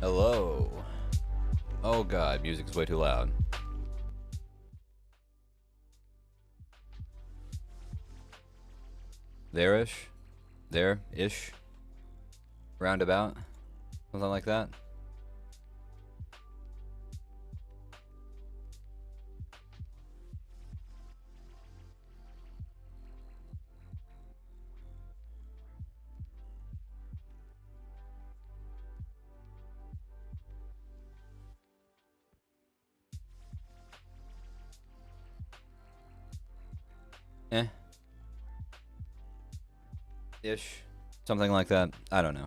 Hello. Oh god, music's way too loud. there-ish, there-ish, roundabout, something like that. Eh, ish, something like that. I don't know.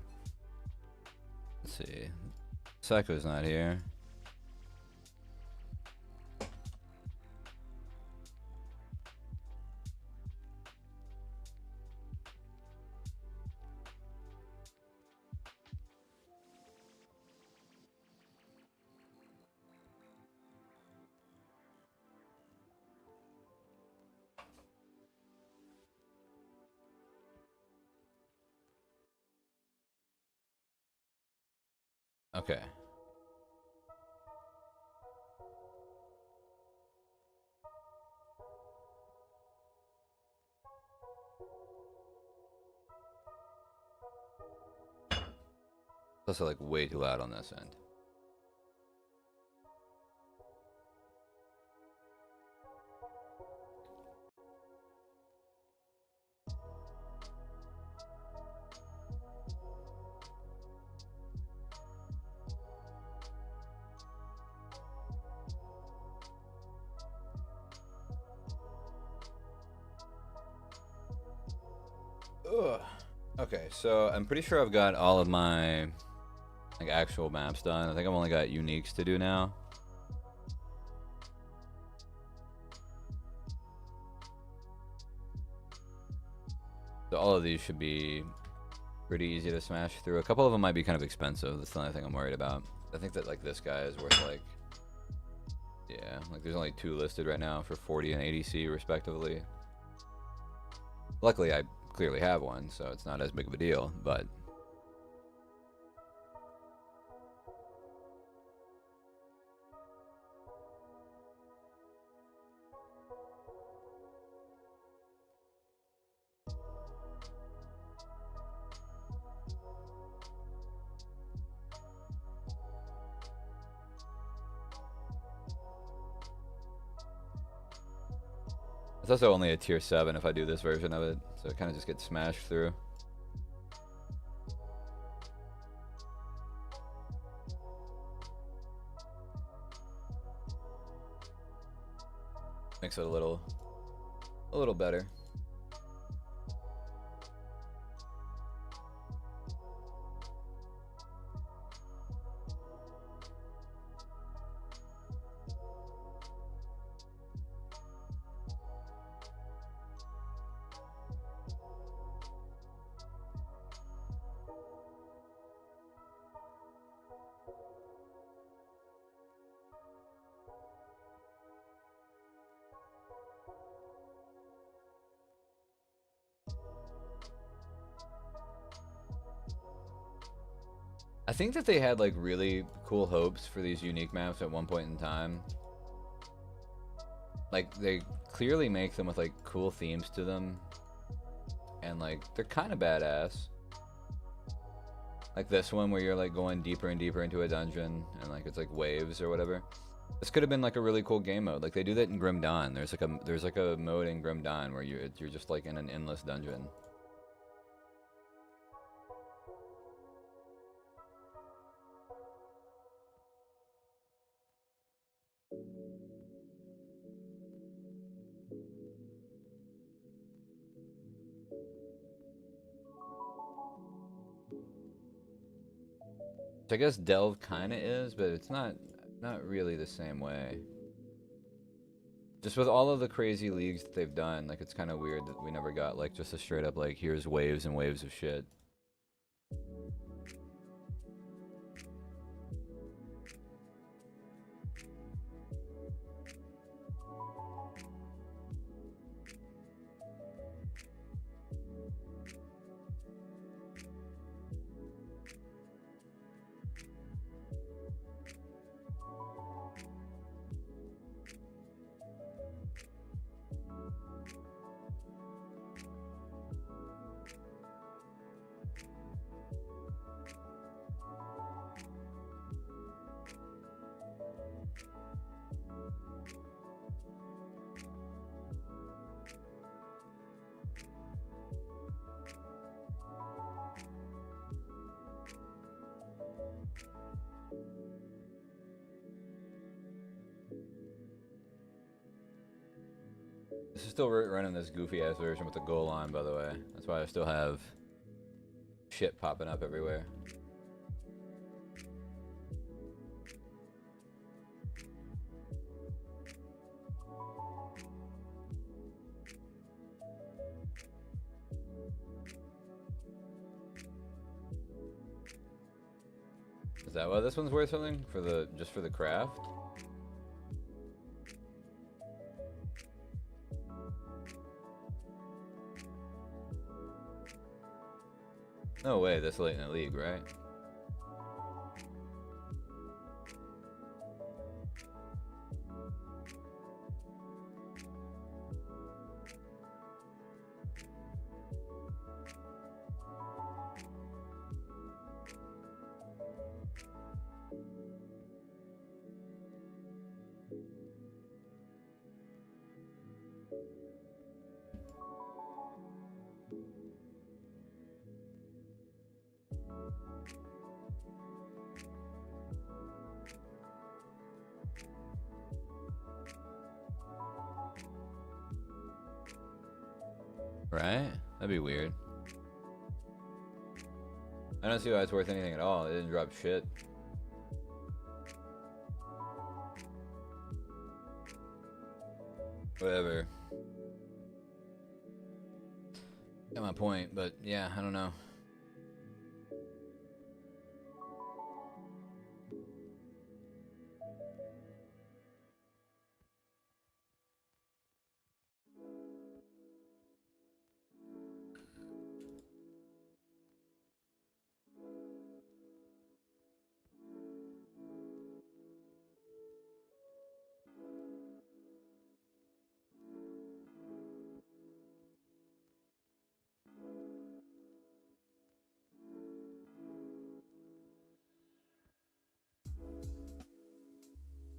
Let's see. Psycho's not here. Okay. It's also like way too loud on this end. Ugh. Okay, so I'm pretty sure I've got all of my like actual maps done. I think I've only got uniques to do now. So all of these should be pretty easy to smash through. A couple of them might be kind of expensive. That's the only thing I'm worried about. I think that like this guy is worth like, yeah, like there's only 2 listed right now for 40 and 80C respectively. Luckily I clearly have one, so it's not as big of a deal, but it's also only a tier 7 if I do this version of it, so it kind of just gets smashed through. Makes it a little better. I think that they had like really cool hopes for these unique maps at one point in time. Like they clearly make them with like cool themes to them, and like they're kind of badass. Like this one where you're like going deeper and deeper into a dungeon, and like it's like waves or whatever. This could have been like a really cool game mode. Like they do that in Grim Dawn. There's like a mode in Grim Dawn where you're just like in an endless dungeon. I guess Delve kind of is, but it's not really the same way. Just with all of the crazy leagues that they've done, like it's kind of weird that we never got like just a straight up like here's waves and waves of shit. This is still running this goofy ass version with the goal line, by the way. That's why I still have shit popping up everywhere. Is that why this one's worth something? For the just for the craft? No way, this late in the league, right? Right? That'd be weird. I don't see why it's worth anything at all. It didn't drop shit. Whatever. Got my point, but yeah, I don't know.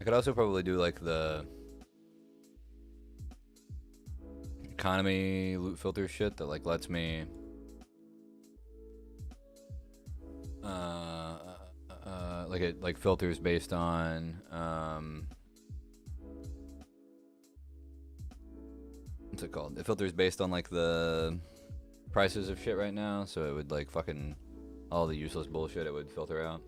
I could also probably do like the economy loot filter shit that like lets me like it like filters based on what's it called? It filters based on like the prices of shit right now, so it would like fucking all the useless bullshit it would filter out.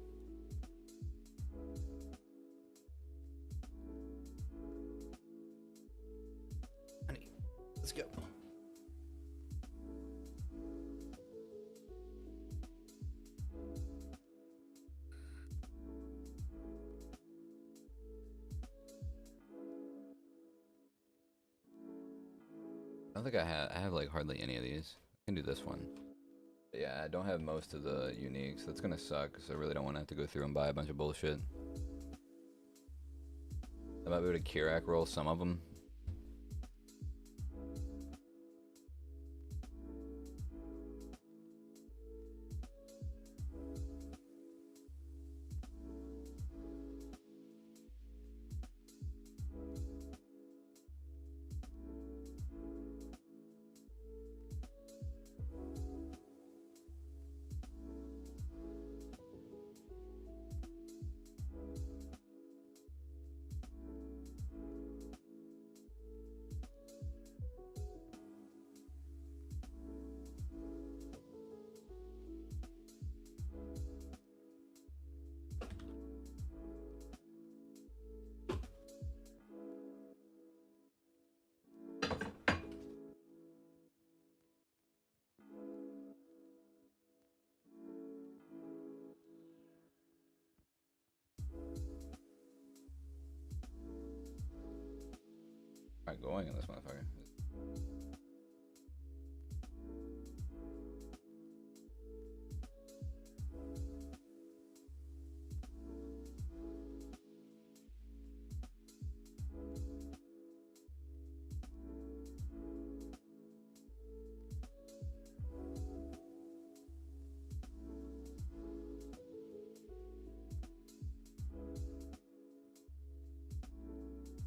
Let's go. I don't think I have like hardly any of these. I can do this one. But yeah, I don't have most of the uniques. That's gonna suck because I really don't want to have to go through and buy a bunch of bullshit. I might be able to Kirak roll some of them. Not going in this motherfucker.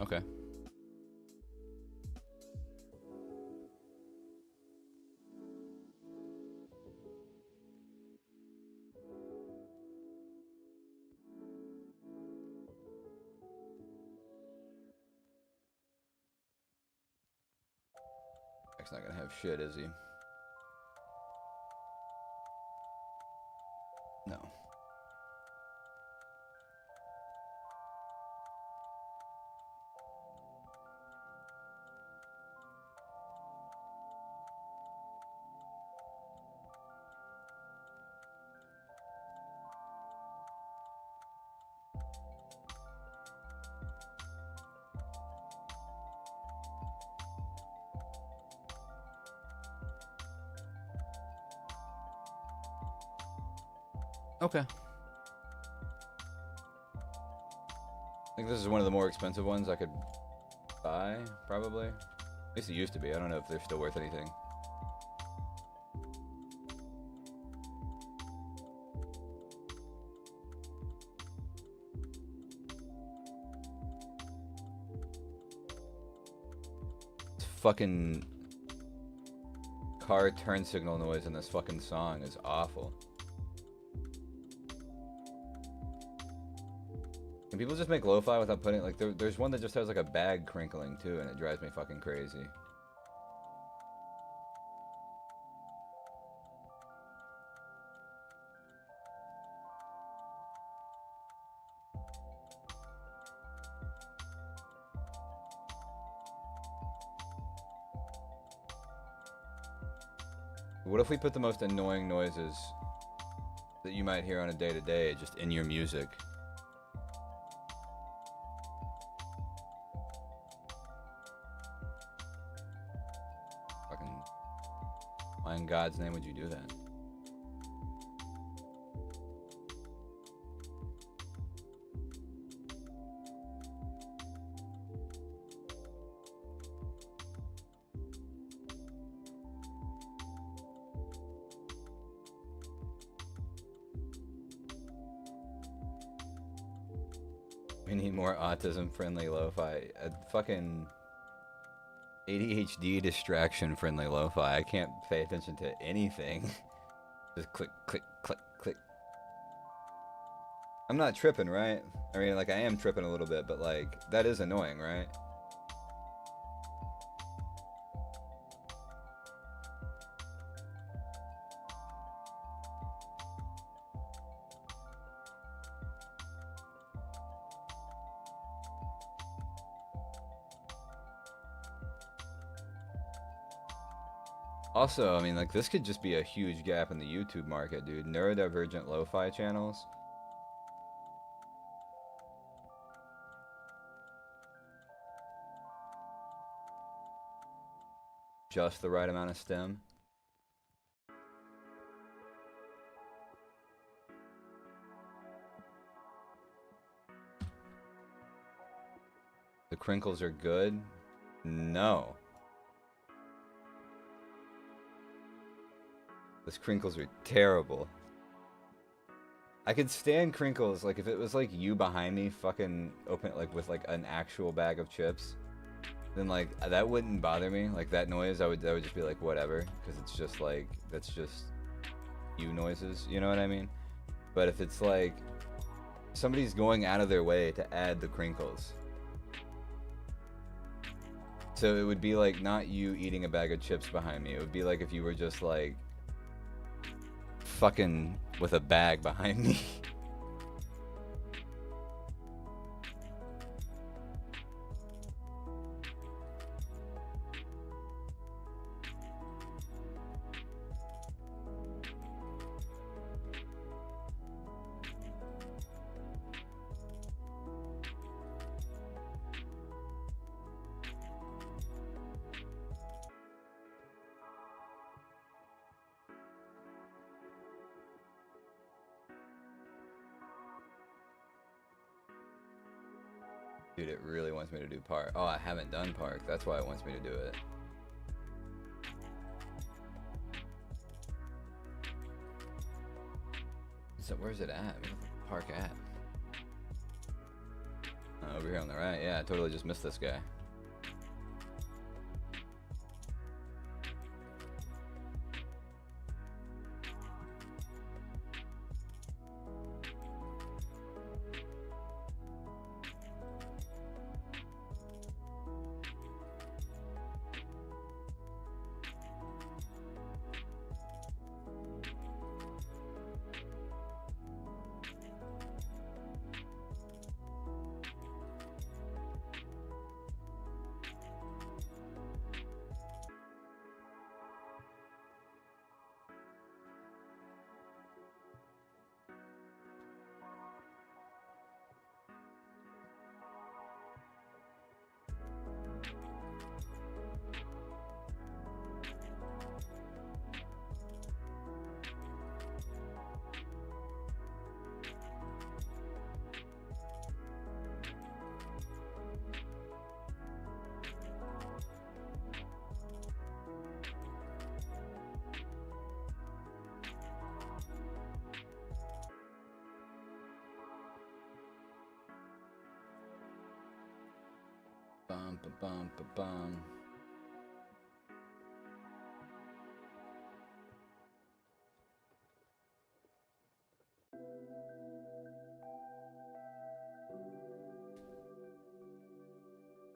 Okay. He's not gonna have shit, is he? No. Okay. I think this is one of the more expensive ones I could buy, probably. At least it used to be. I don't know if they're still worth anything. This fucking car turn signal noise in this fucking song is awful. Can people just make lo-fi without putting, like, there's one that just has like a bag crinkling too, and it drives me fucking crazy. What if we put the most annoying noises that you might hear on a day-to-day just in your music? Fucking, why in God's name would you do that? We need more autism-friendly lo-fi. Fucking ADHD distraction-friendly lo-fi. I can't pay attention to anything. Just click, click, click, click. I'm not tripping, right? I mean, like, I am tripping a little bit, but, like, that is annoying, right? Also, I mean, like, this could just be a huge gap in the YouTube market, dude. Neurodivergent lo-fi channels. Just the right amount of stem. The crinkles are good? No. Those crinkles are terrible. I could stand crinkles, like, if it was, like, you behind me fucking open, like, with, like, an actual bag of chips, then, like, that wouldn't bother me. Like, that noise, I would just be like, whatever, because it's just, like, that's just you noises, you know what I mean? But if it's, like, somebody's going out of their way to add the crinkles, so it would be, like, not you eating a bag of chips behind me. It would be like if you were just, like, fucking with a bag behind me. Dude, it really wants me to do park. Oh, I haven't done park. That's why it wants me to do it. So where's it at? Where's the park at? Over here on the right. Yeah, I totally just missed this guy. Bum, ba, bum, ba, bum.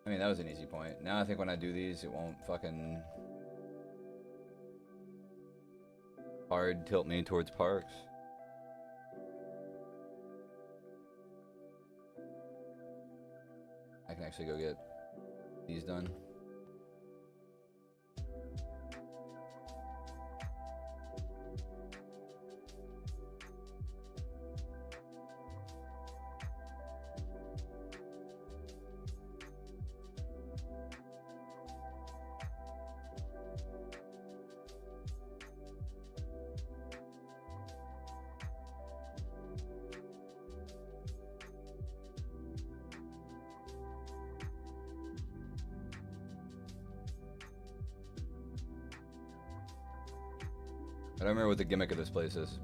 I mean, that was an easy point. Now I think when I do these, it won't fucking hard tilt me towards parks. I can actually go get these done. I don't remember what the gimmick of this place is.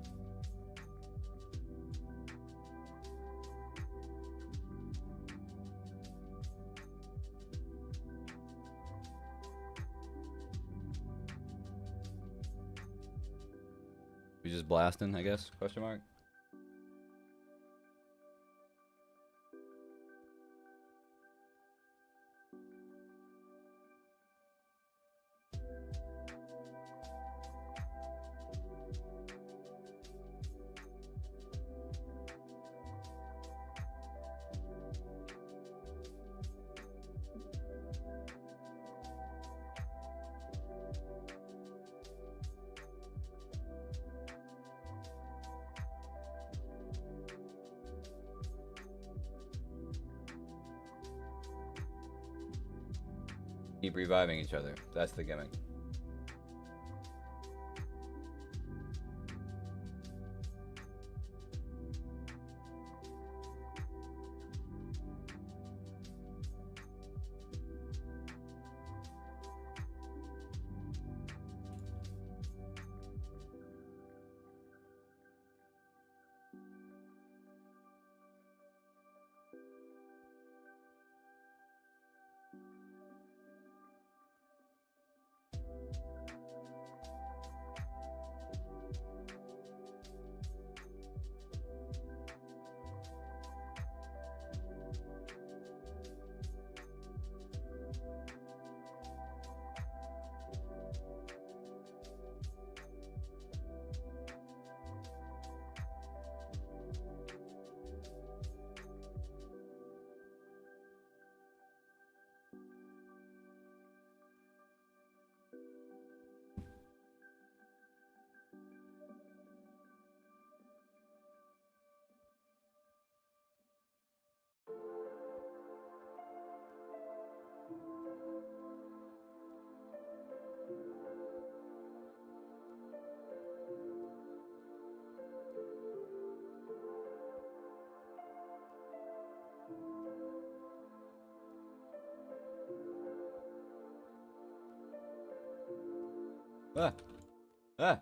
We just blasting, I guess? Question mark. Keep reviving each other. That's the gimmick. Ah. Ah.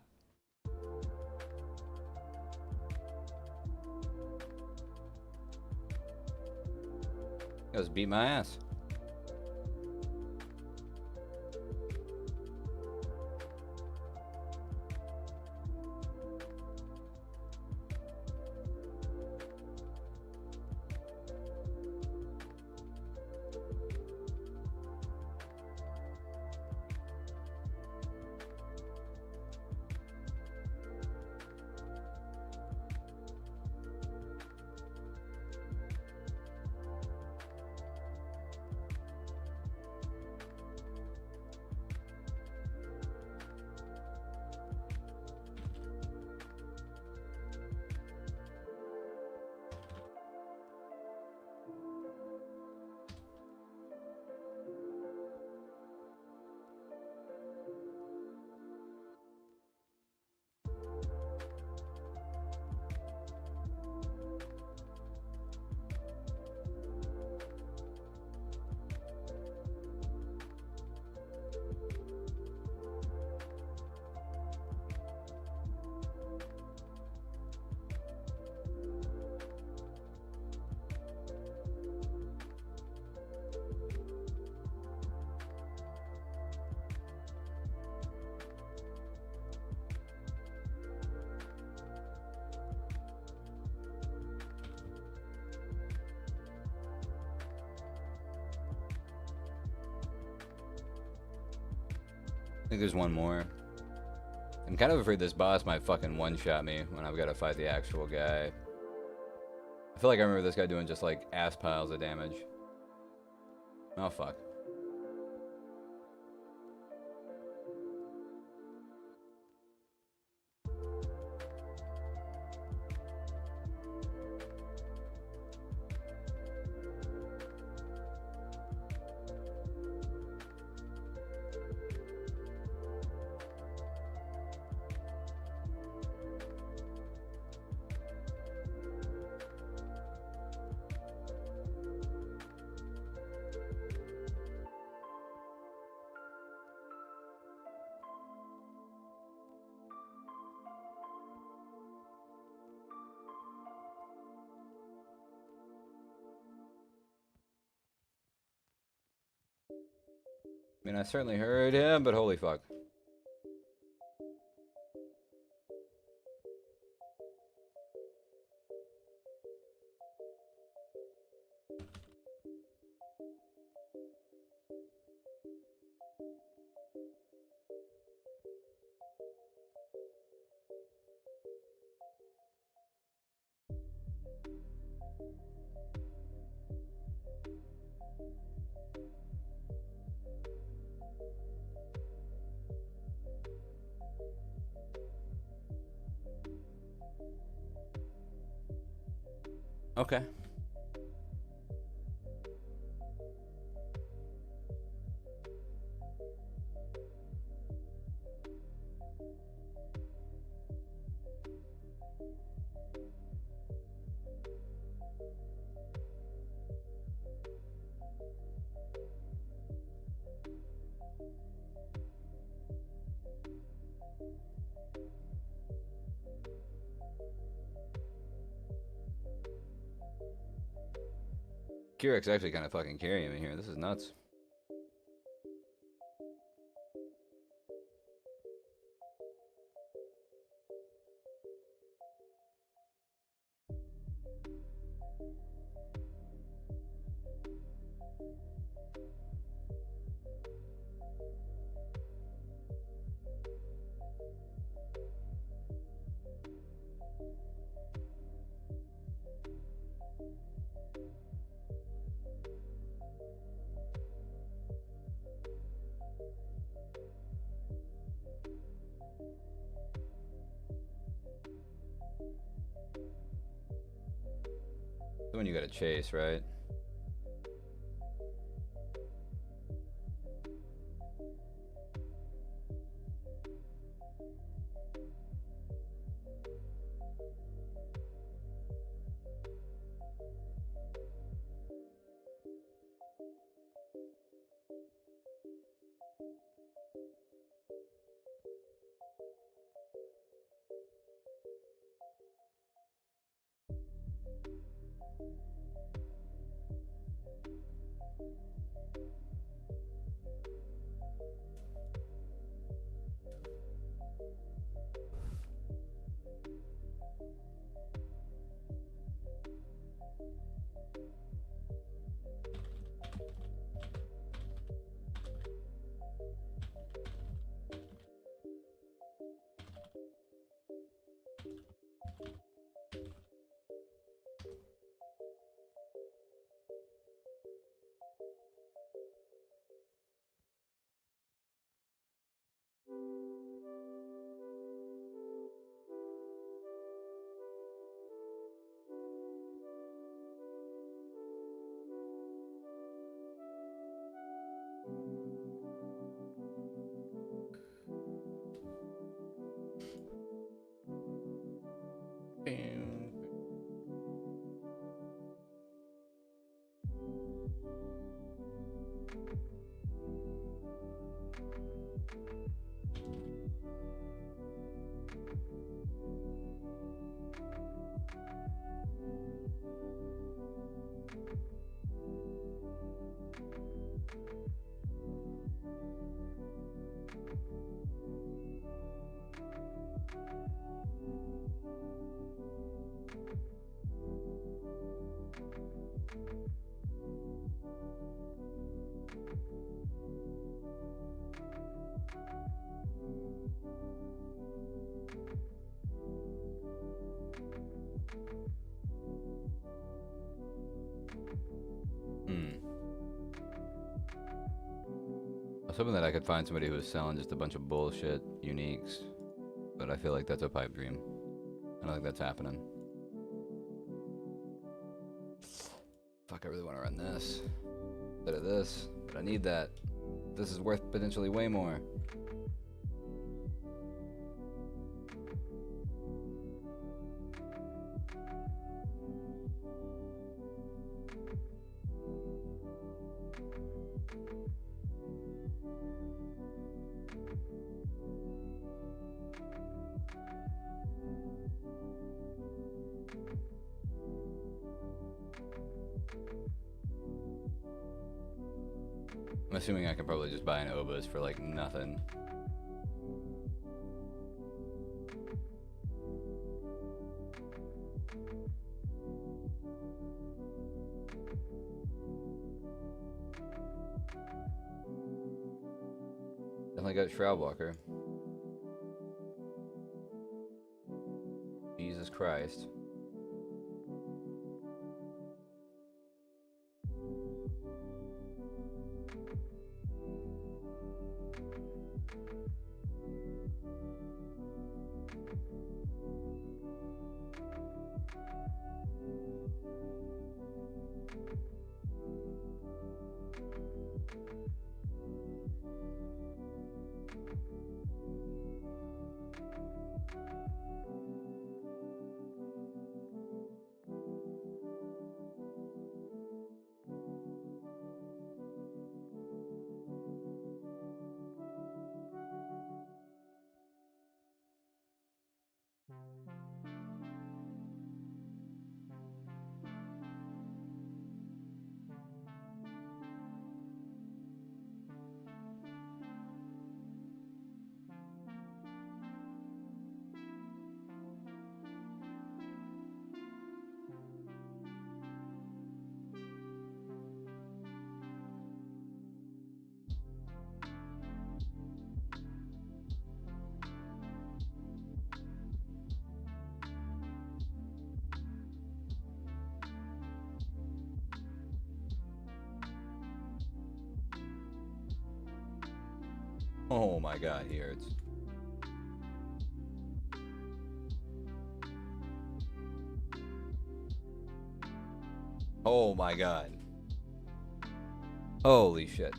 Just beat my ass. I think there's one more. I'm kind of afraid this boss might fucking one-shot me when I've got to fight the actual guy. I feel like I remember this guy doing just like ass piles of damage. Oh fuck. I mean, I certainly heard him, but holy fuck. Okay. Kirek's actually kind of fucking carrying me here. This is nuts. The one you gotta chase, right? I was hoping that I could find somebody who was selling just a bunch of bullshit uniques, but I feel like that's a pipe dream. I don't think that's happening. Fuck, I really want to run this. Instead of this, but I need that. This is worth potentially way more. I'm assuming I can probably just buy an Obus for like nothing. Definitely got Shroudwalker. Jesus Christ. Oh my god, he hurts. Oh my god. Holy shit.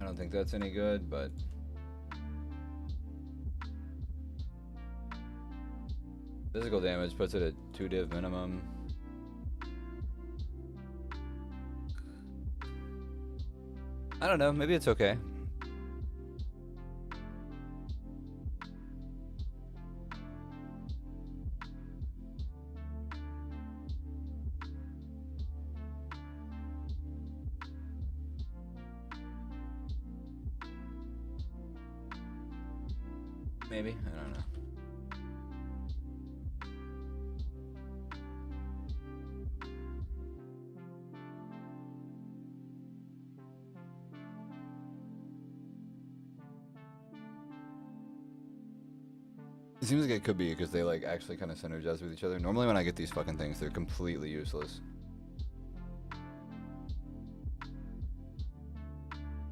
I don't think that's any good, but physical damage puts it at 2 div minimum. I don't know, maybe it's okay. Maybe, I don't know. It seems like it could be because they like actually kind of synergize with each other. Normally when I get these fucking things, they're completely useless.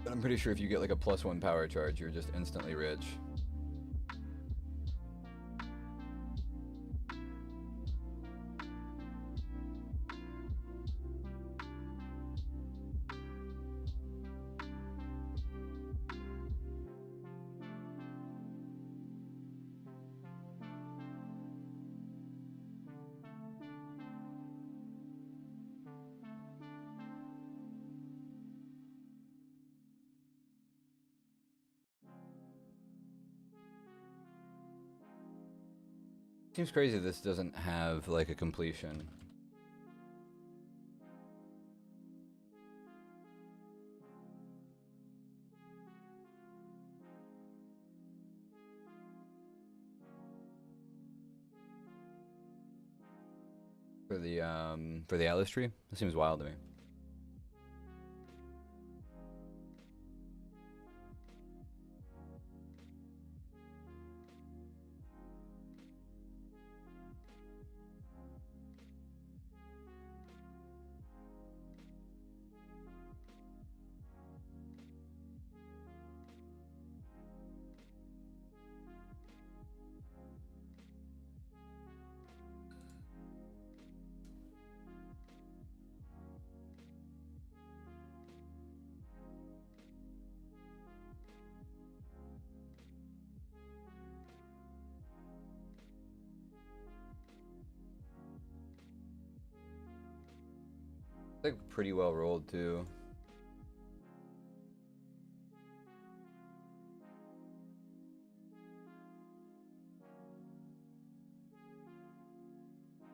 But I'm pretty sure if you get like a +1 power charge, you're just instantly rich. Seems crazy this doesn't have like a completion. For the Atlas tree? That seems wild to me. It's like pretty well rolled too.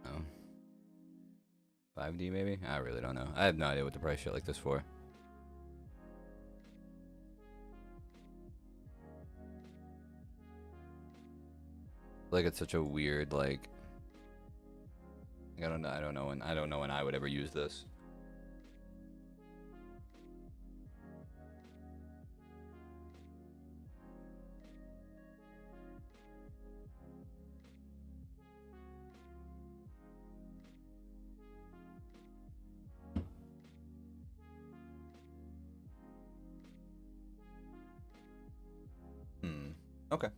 Oh. 5D maybe? I really don't know. I have no idea what to price shit like this for. Like it's such a weird like I don't know when I would ever use this. Okay.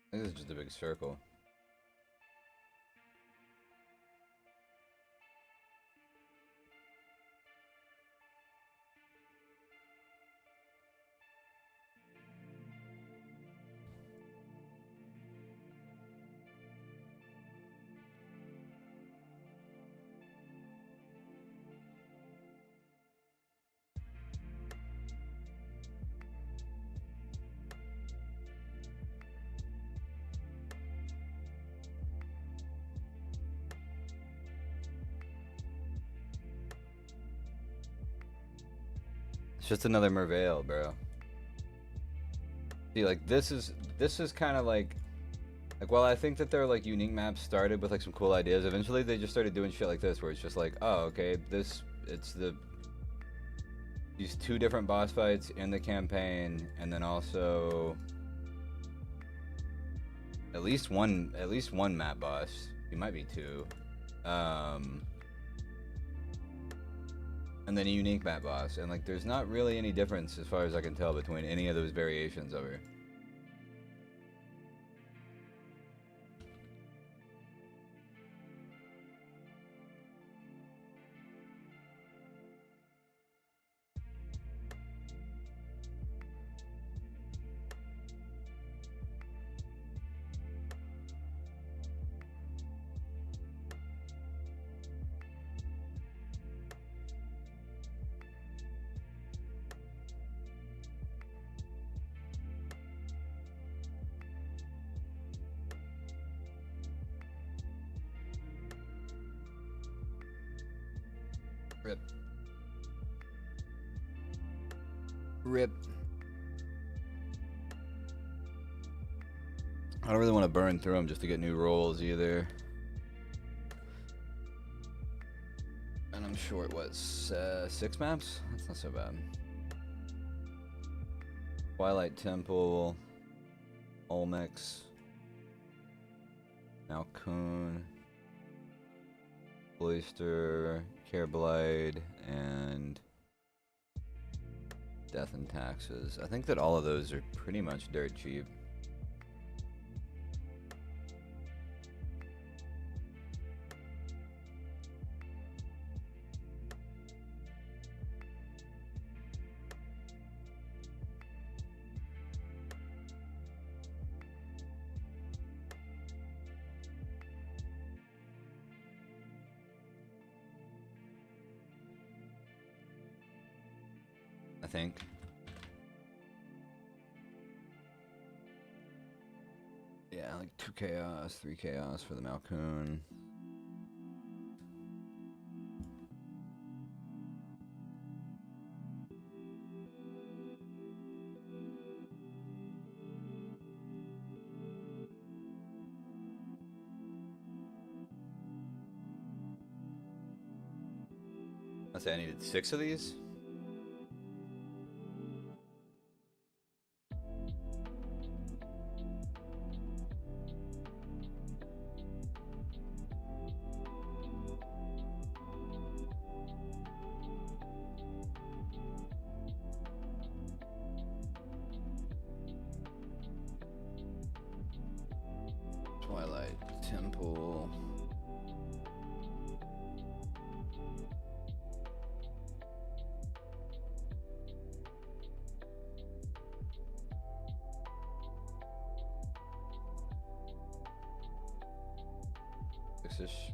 This is just a big circle. It's just another Merveil, bro. See, like this is kind of like while I think that their like unique maps started with like some cool ideas, eventually they just started doing shit like this, where it's just like, oh, okay, it's these 2 different boss fights in the campaign, and then also at least one map boss. It might be 2. And then a unique map boss, and like there's not really any difference as far as I can tell between any of those variations of her. Rip. Rip. I don't really want to burn through them just to get new rolls either. And I'm short, what, 6 maps? That's not so bad. Twilight Temple, Olmex, Malkoon, Oyster, Careblight, and Death and Taxes. I think that all of those are pretty much dirt cheap. I think. Yeah, like 2 chaos, 3 chaos for the Malkoon. I say I needed 6 of these. Twilight Temple. Six-ish.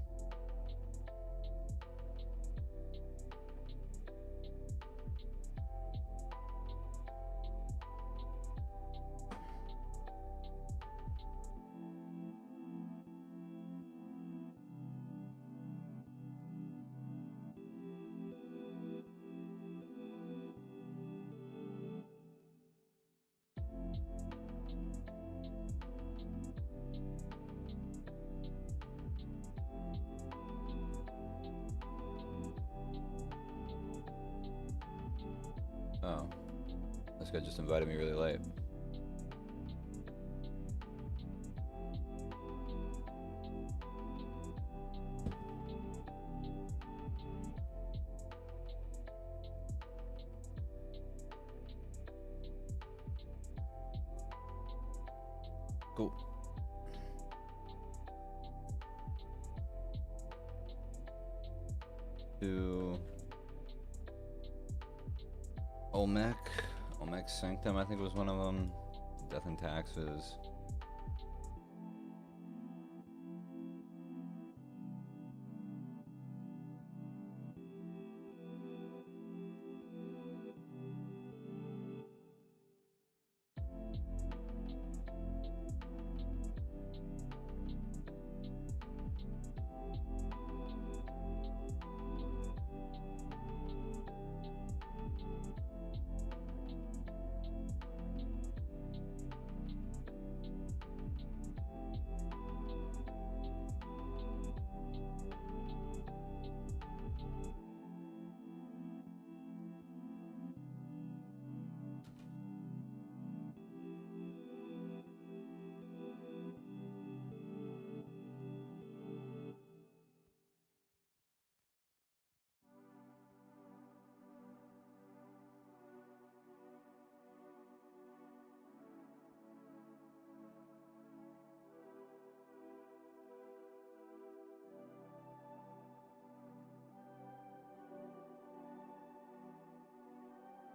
Oh, this guy just invited me really late. Cool. To Olmec Sanctum, I think was one of them. Death and Taxes.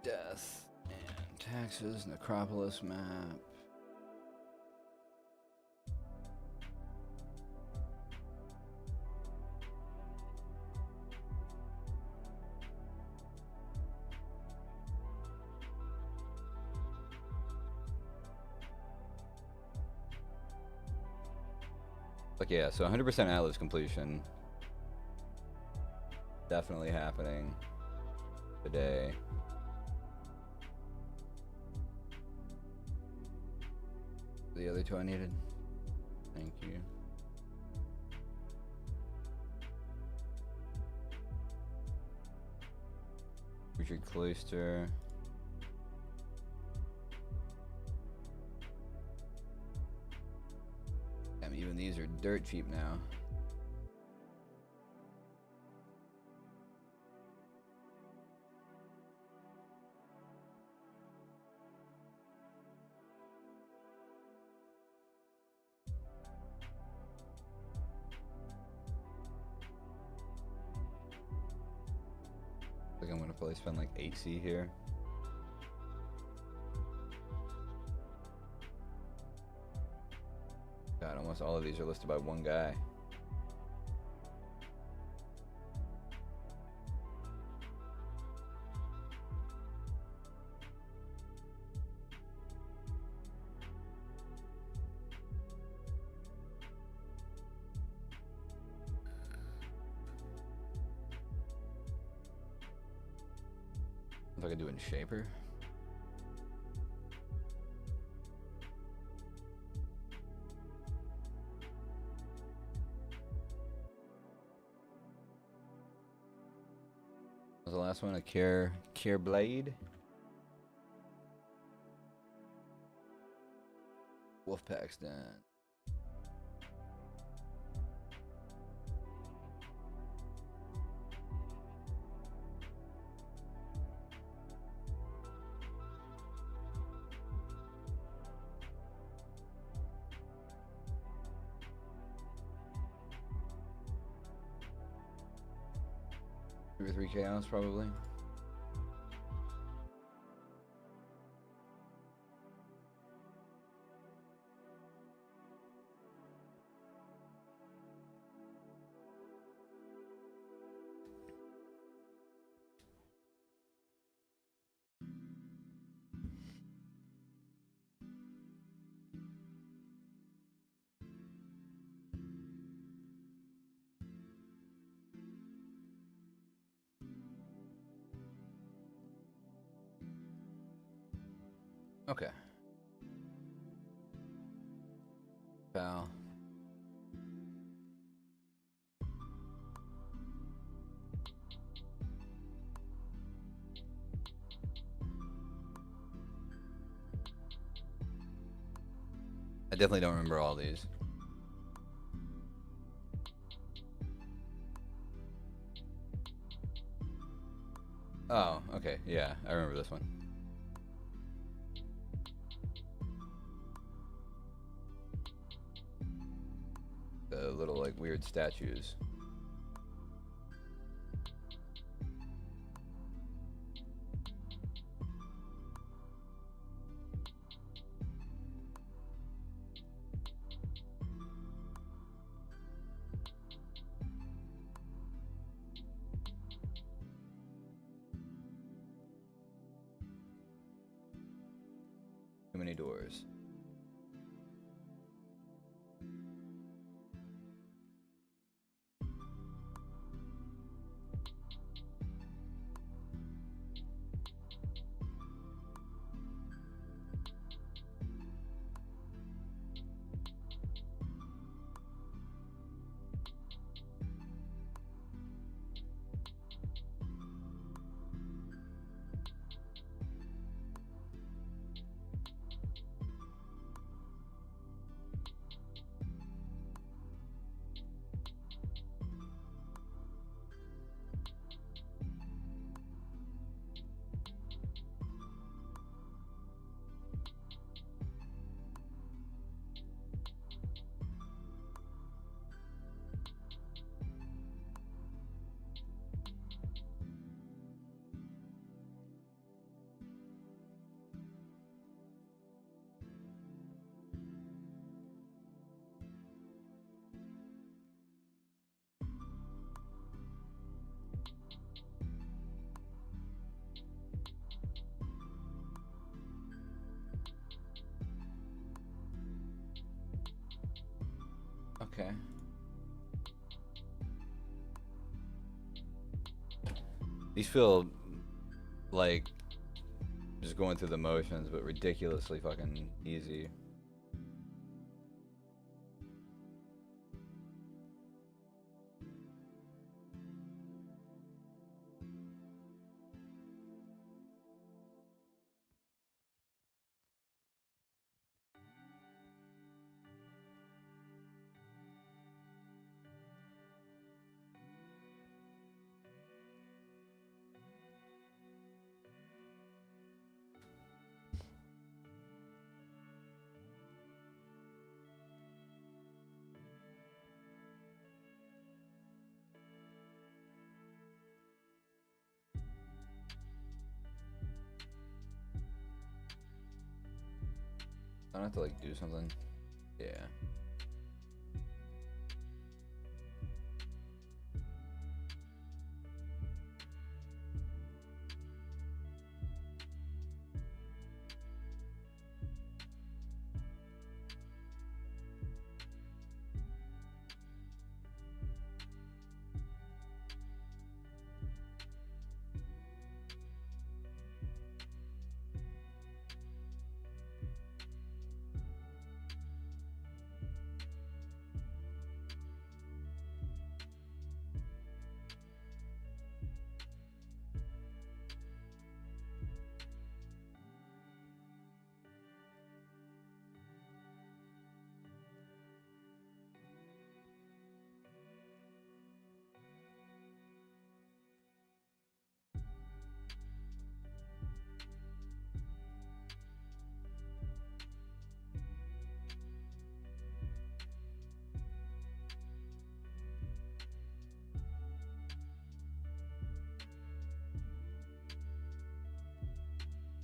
death and taxes, Necropolis map. Like, yeah, so 100% Atlas completion. Definitely happening today. The other two I needed. Thank you. Richard Cloister. Damn, even these are dirt cheap now. I think I'm gonna probably spend like 8C here. God, almost all of these are listed by one guy. If I could do it in Shaper. Was the last one a Care Blade? Wolfpack's done. Two or 3 chaos probably. Okay. Pal. I definitely don't remember all these. Oh, okay. Yeah, I remember this one. The little, like, weird statues. Too many doors. Okay. These feel like just going through the motions, but ridiculously fucking easy. I don't have to like do something. Yeah.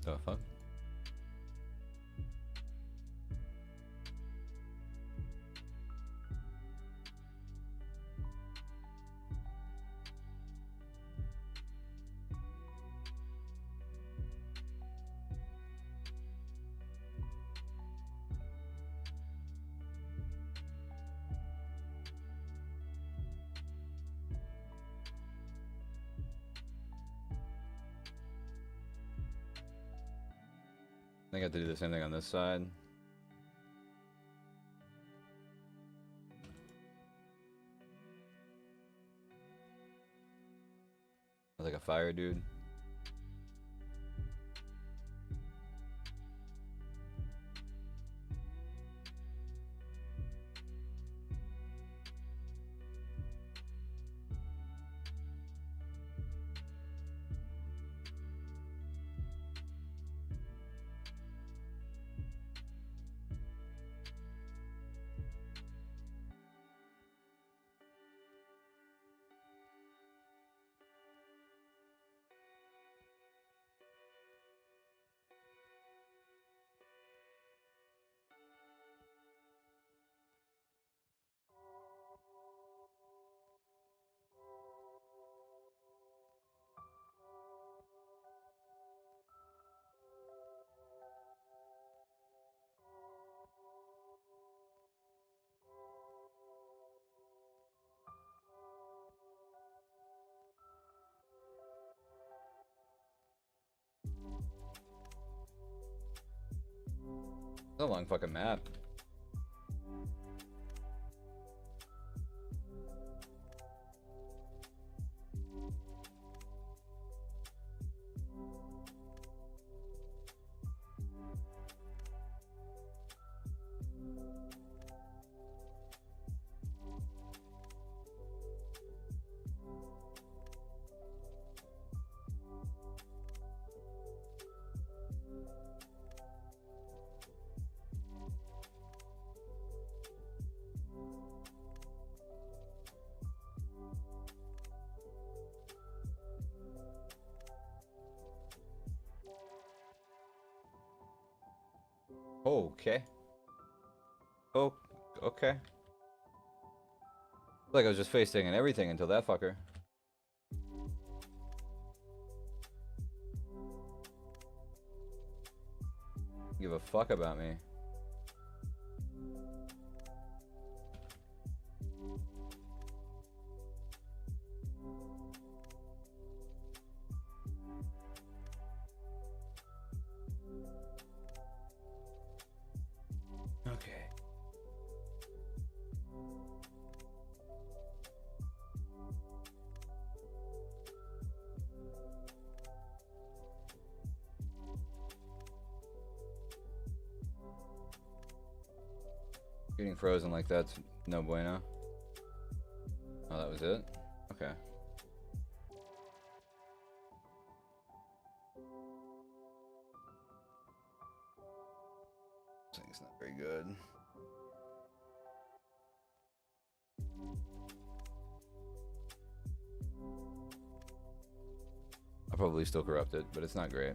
The fuck? I think I have to do the same thing on this side. Like a fire dude. It's a long fucking map. Okay. Oh, okay. Like I was just facing and everything until that fucker. Give a fuck about me. Getting frozen like that's no bueno. Oh, that was it? Okay. This thing's not very good. I'll probably still corrupt it, but it's not great.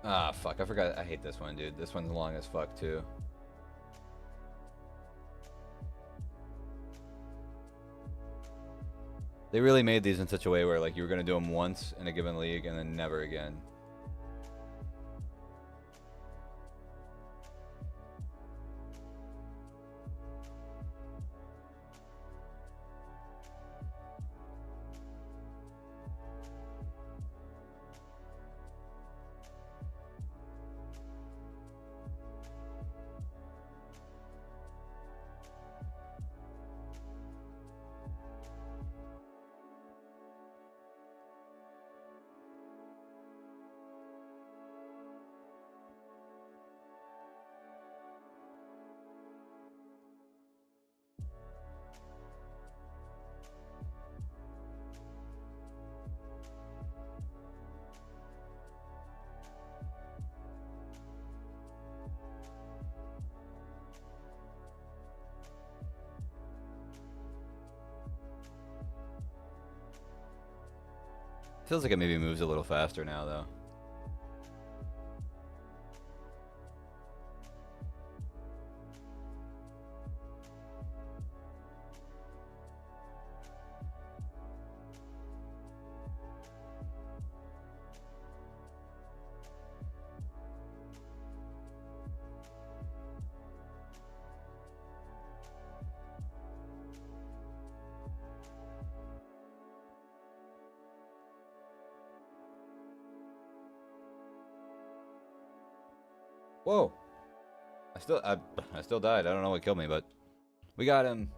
Ah, fuck. I forgot. I hate this one, dude. This one's long as fuck, too. They really made these in such a way where, like, you were going to do them once in a given league and then never again. Feels like it maybe moves a little faster now, though. Whoa! I still died. I don't know what killed me, but we got him.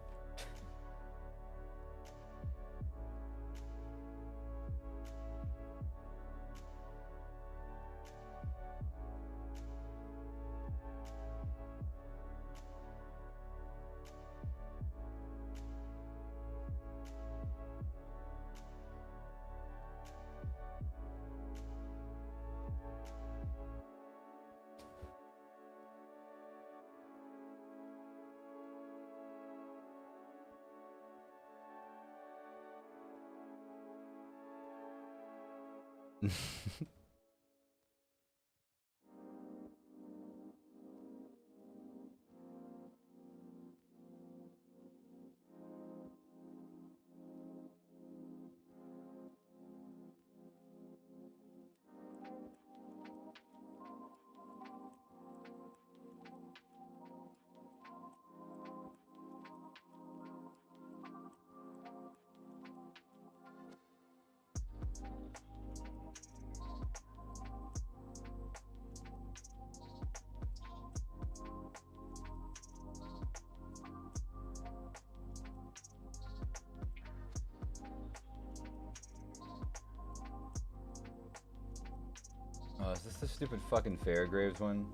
Oh, is this the stupid fucking Fairgraves one?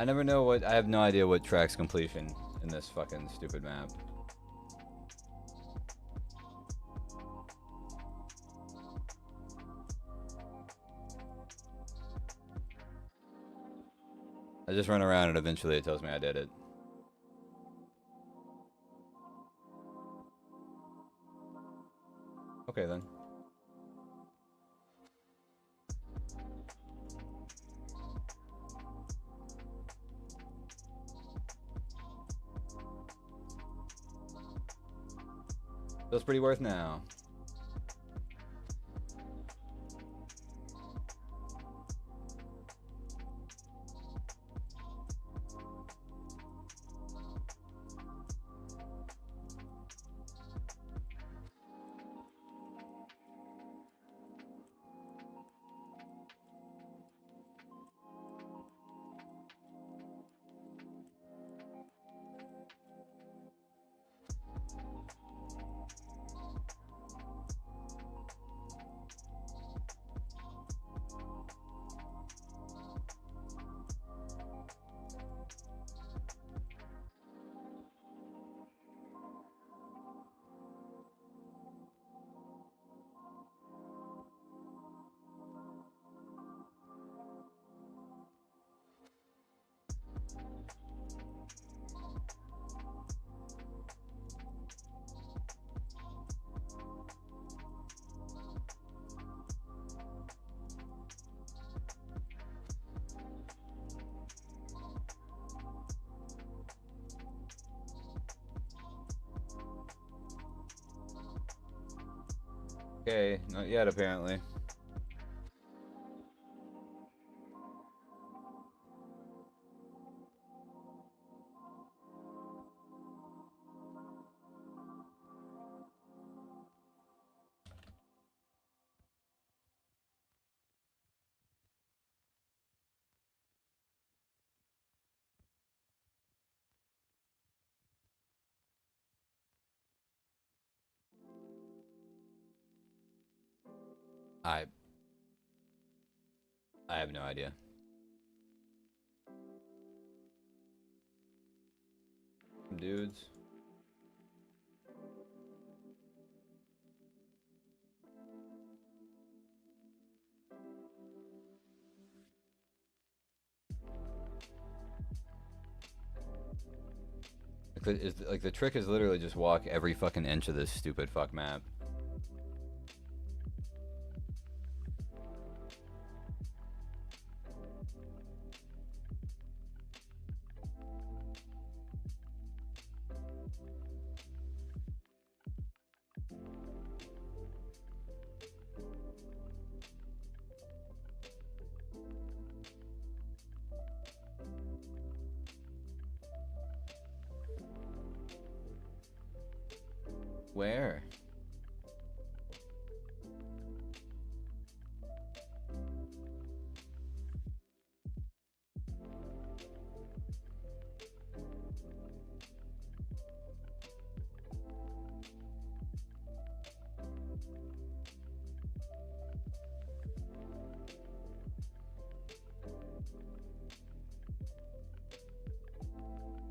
I never know what. I have no idea what tracks completion in this fucking stupid map. I just run around and eventually it tells me I did it. Okay then. Feels pretty worth now. Okay, not yet apparently. I have no idea. Dudes. Like the trick is literally just walk every fucking inch of this stupid fuck map. Where?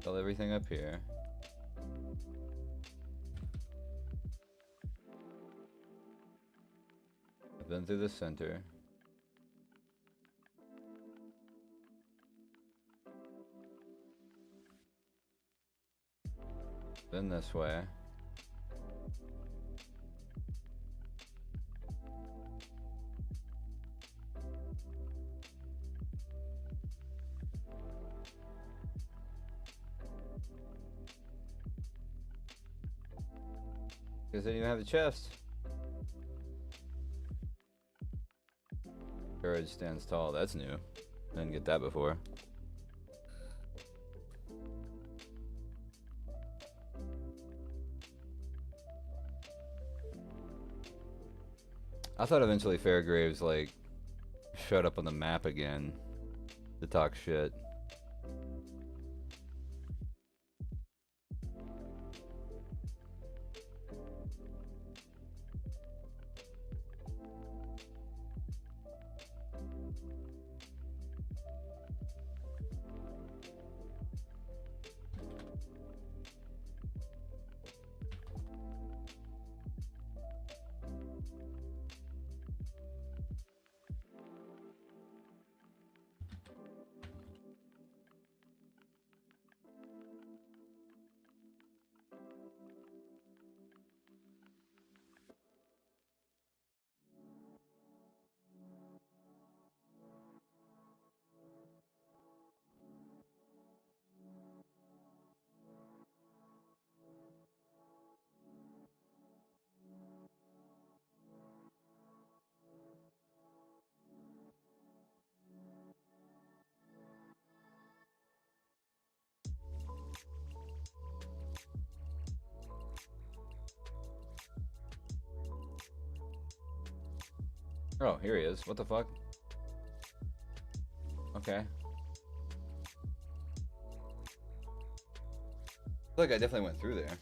Fill everything up here. I've been through the center. Been this way. Because they didn't even have the chest. Courage stands tall. That's new. Didn't get that before. I thought eventually Fairgraves, like, showed up on the map again to talk shit. Oh, here he is. What the fuck? Okay. I feel like I definitely went through there.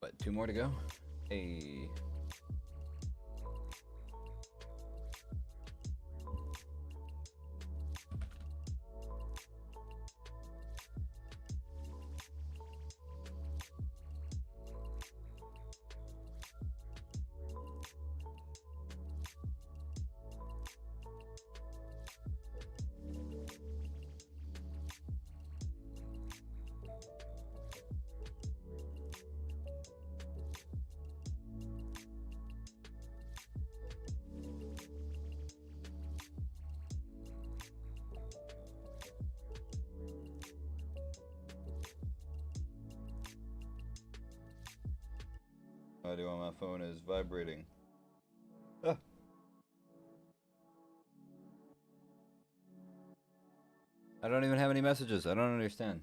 What, 2 more to go? Hey. Audio on my phone is vibrating. Ah. I don't even have any messages. I don't understand.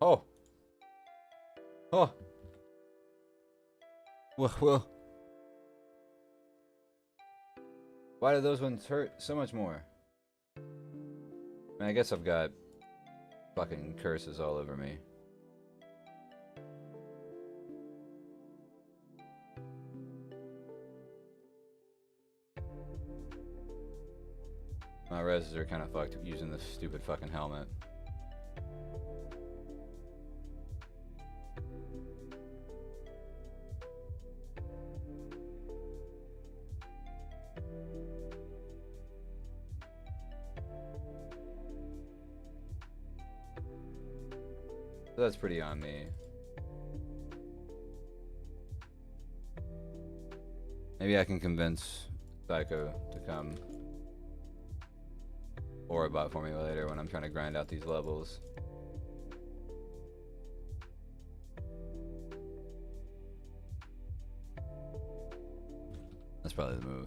Oh. Oh. Well. Why do those ones hurt so much more? I mean, I guess I've got fucking curses all over me. My reses are kind of fucked using this stupid fucking helmet. So that's pretty on me. Maybe I can convince Psycho to come or a bot for me later when I'm trying to grind out these levels. That's probably the move.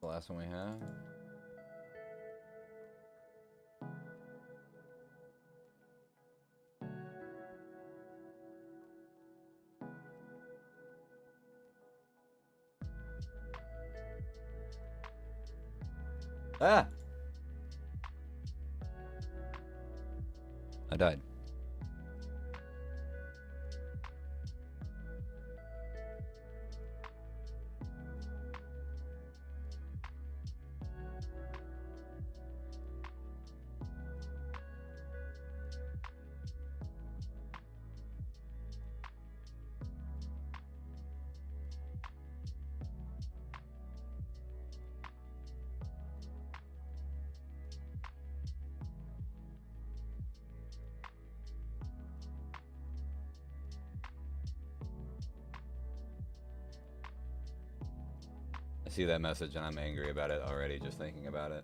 The last one we have. Ah! I died. I see that message and I'm angry about it already just thinking about it.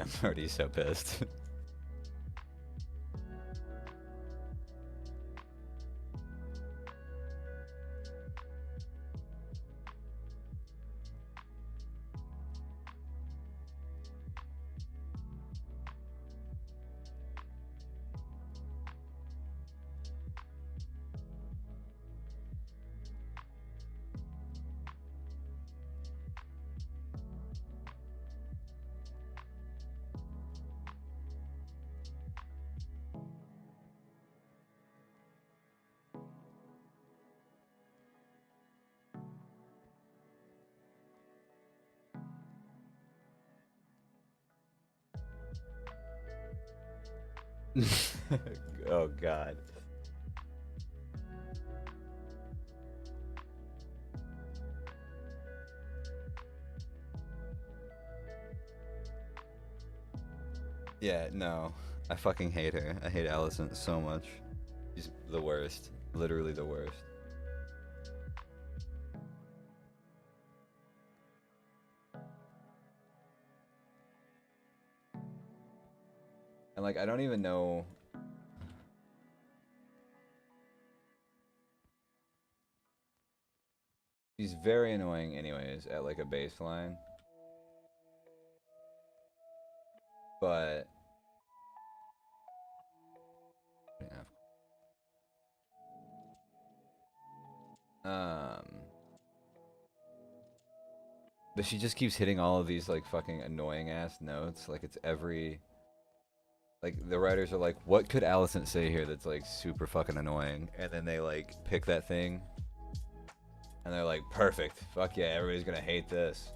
I'm already so pissed. Oh god. Yeah, no. I fucking hate her. I hate Alicent so much. She's the worst. Literally the worst. And like, I don't even know. He's very annoying anyways at like a baseline. But yeah. But she just keeps hitting all of these like fucking annoying ass notes. Like it's every like the writers are like, what could Alicent say here that's like super fucking annoying? And then they like pick that thing and they're like, perfect. Fuck yeah, everybody's gonna hate this.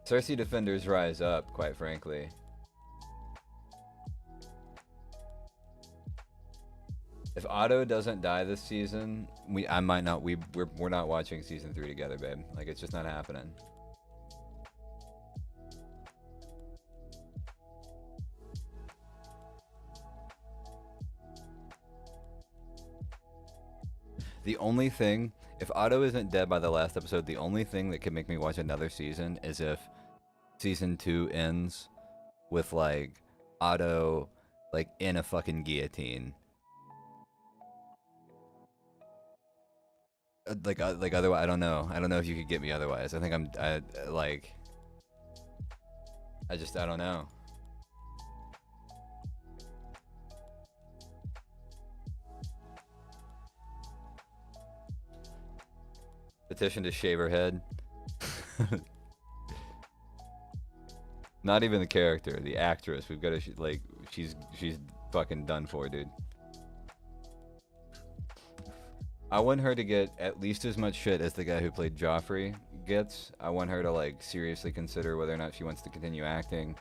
Cersei defenders rise up, quite frankly. If Otto doesn't die this season, we're not watching season 3 together, babe. Like it's just not happening. The only thing, if Otto isn't dead by the last episode, the only thing that could make me watch another season is if season 2 ends with like Otto like in a fucking guillotine. Like otherwise, I don't know. I don't know if you could get me otherwise. I think I don't know. Petition to shave her head. Not even the character, the actress. We've got to like she's fucking done for, dude. I want her to get at least as much shit as the guy who played Joffrey gets. I want her to like seriously consider whether or not she wants to continue acting.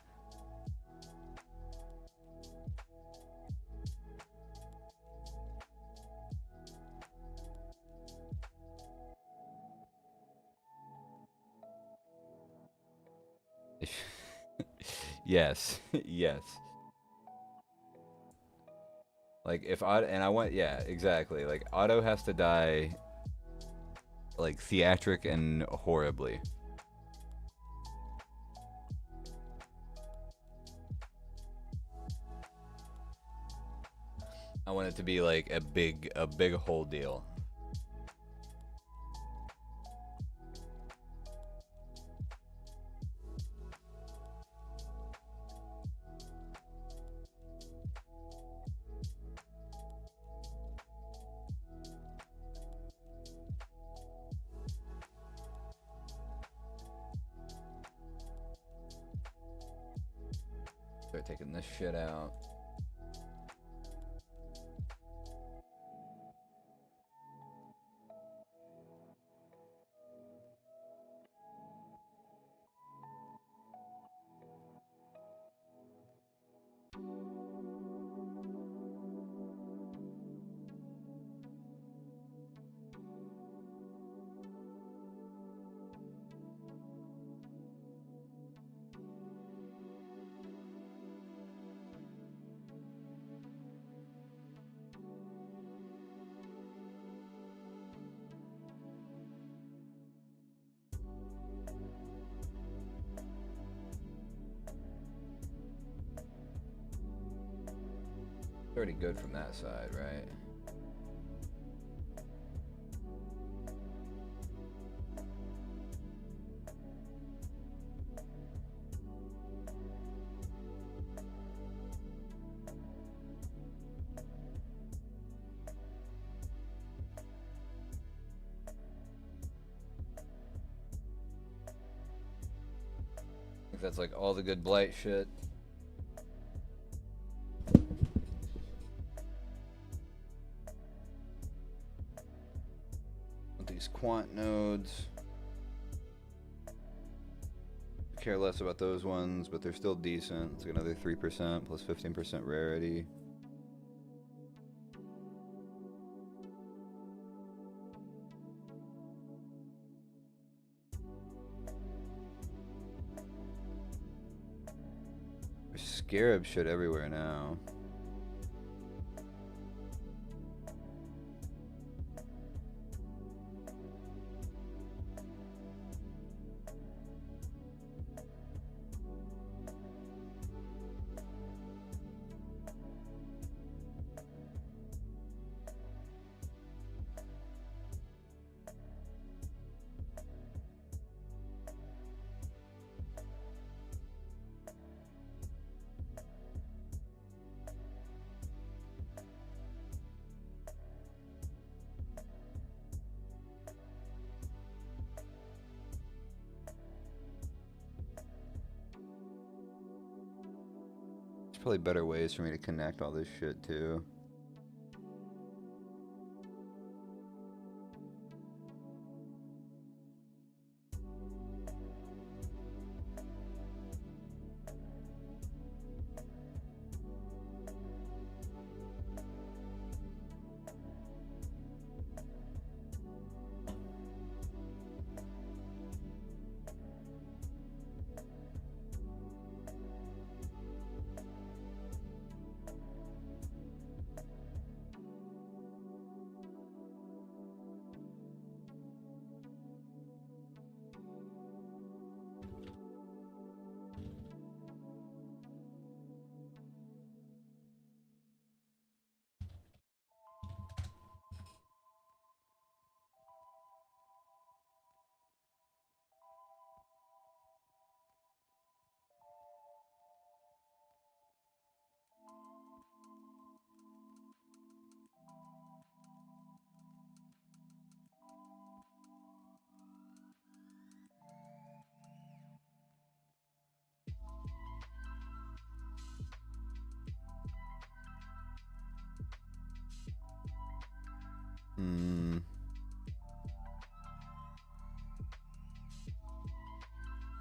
Yes. Yes. Like if Otto, and I want, yeah, exactly. Like Otto has to die like theatric and horribly. I want it to be like a big whole deal. Start taking this shit out. Pretty good from that side, right? I think that's like all the good blight shit. Quant nodes. Care less about those ones, but they're still decent. It's like another 3% plus 15% rarity. There's scarab shit everywhere now. probably better ways for me to connect all this shit too.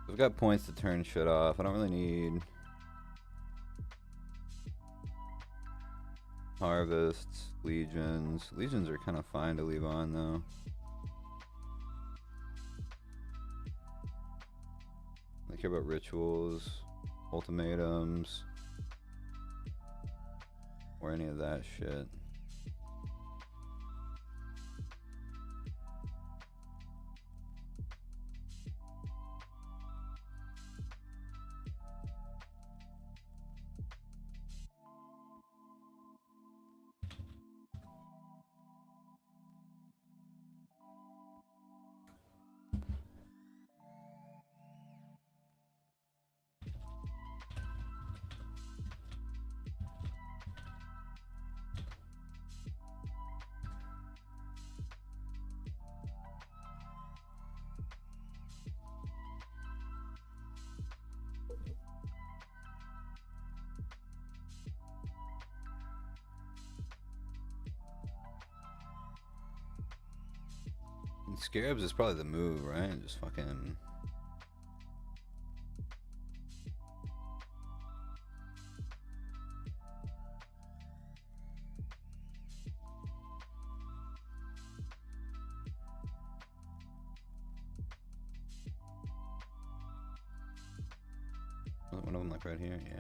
I've got points to turn shit off. I don't really need harvests, legions. Legions are kind of fine to leave on though. I care about rituals, ultimatums, or any of that shit. Scarabs is probably the move, right? Just fucking... One of them like right here? Yeah.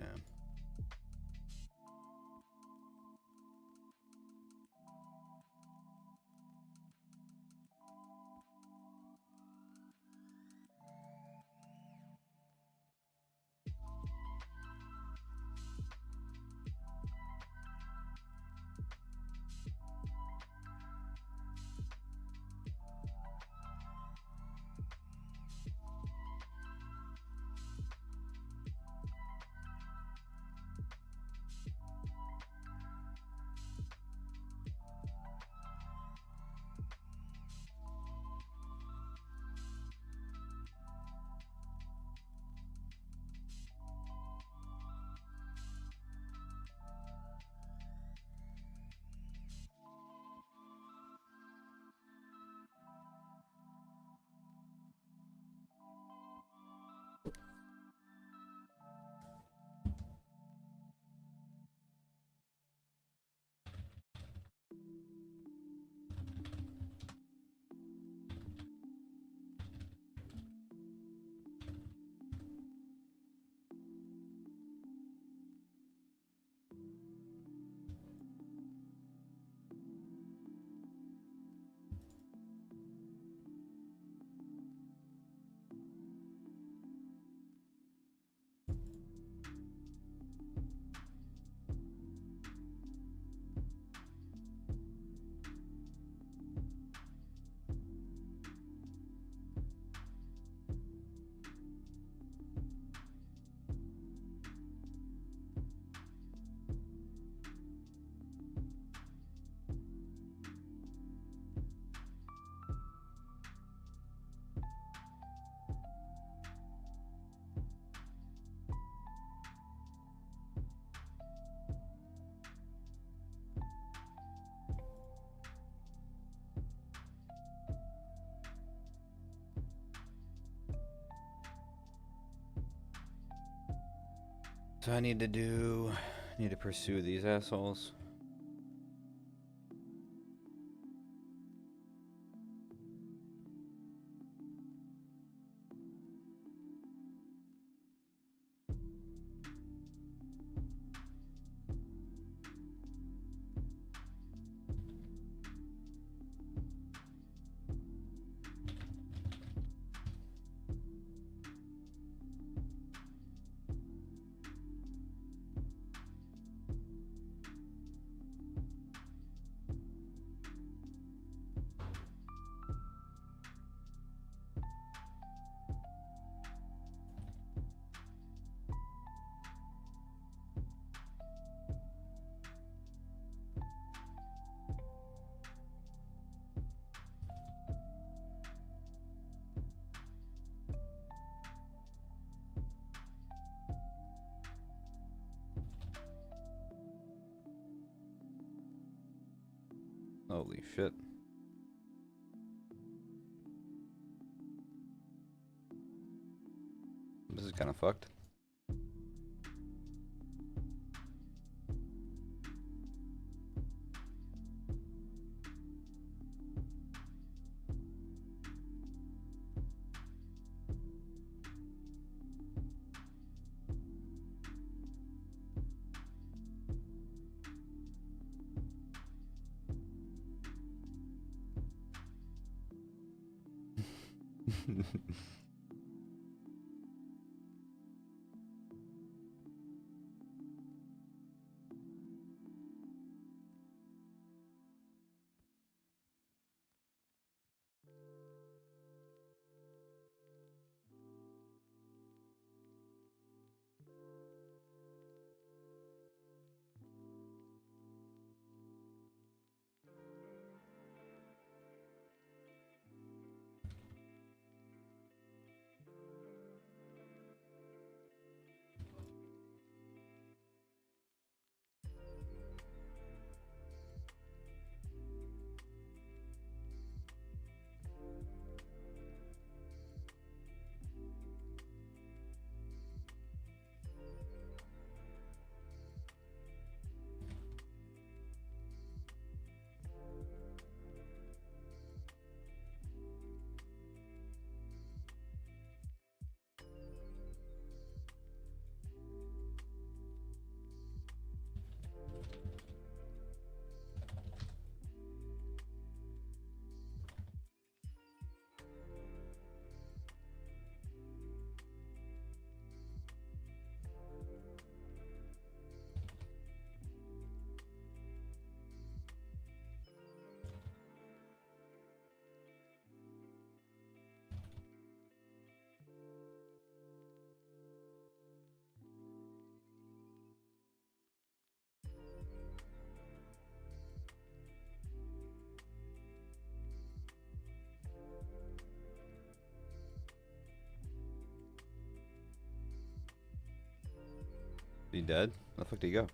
So I need to pursue these assholes. Holy shit. This is kind of fucked. He dead? Where the fuck did he go?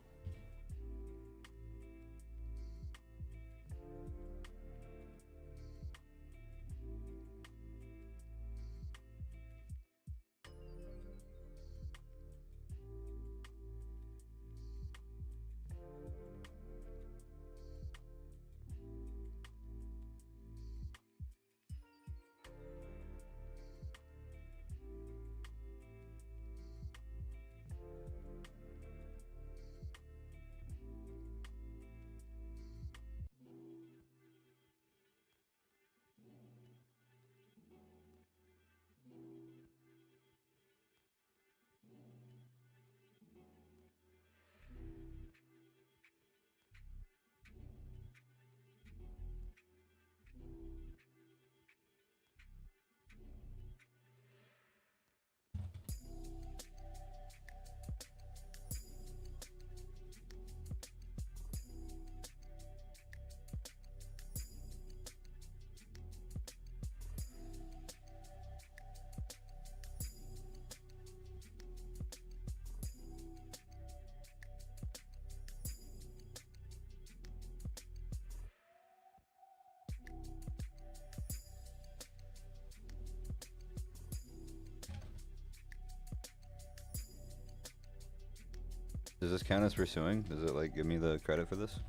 Does this count as pursuing? Does it like give me the credit for this?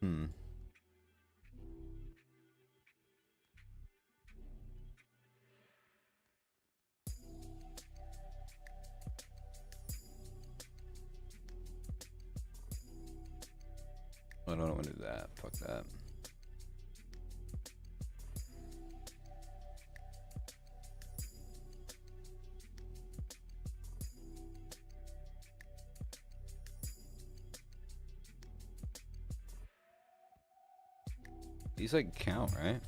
Hmm. I don't want to do that. Fuck that. These like count, right?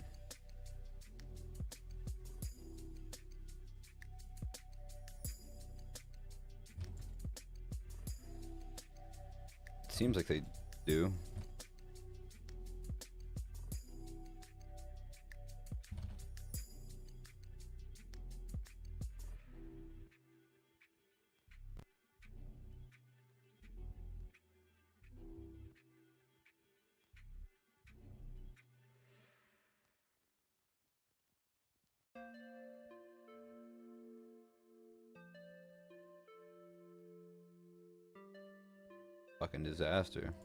Seems like they do. Fucking disaster.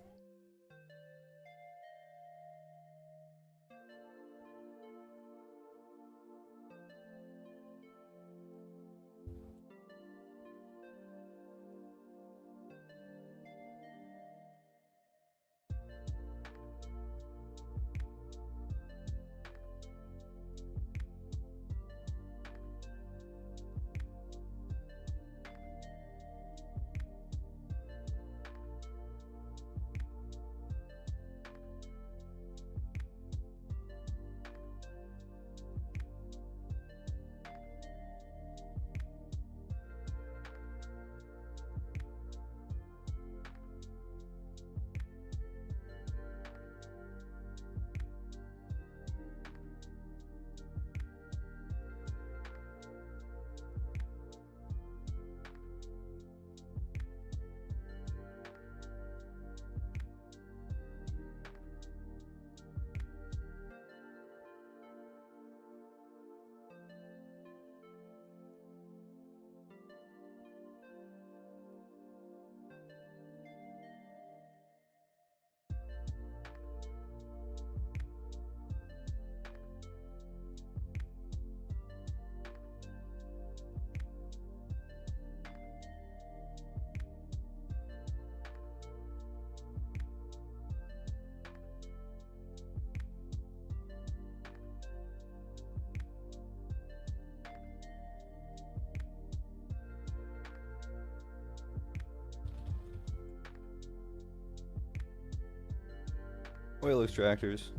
Oil extractors.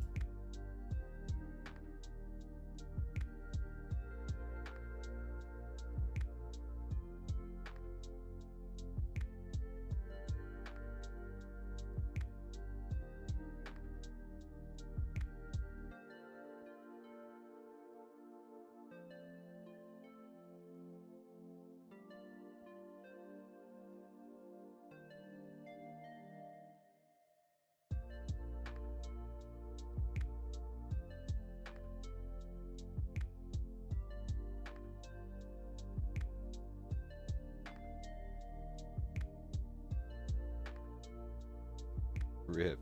Rip.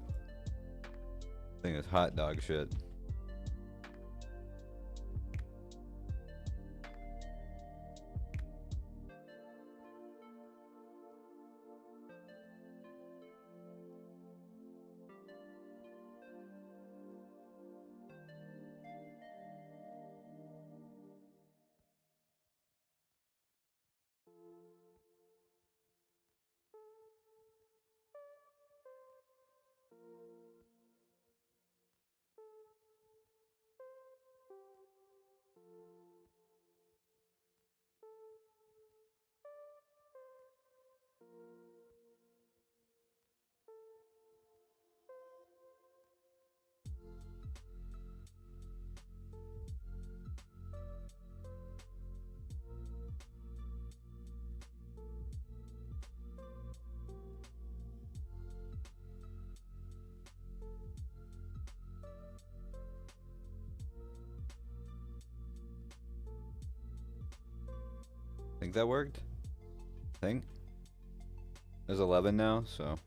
Thing is hot dog shit. think that worked? I think. There's 11 now, so.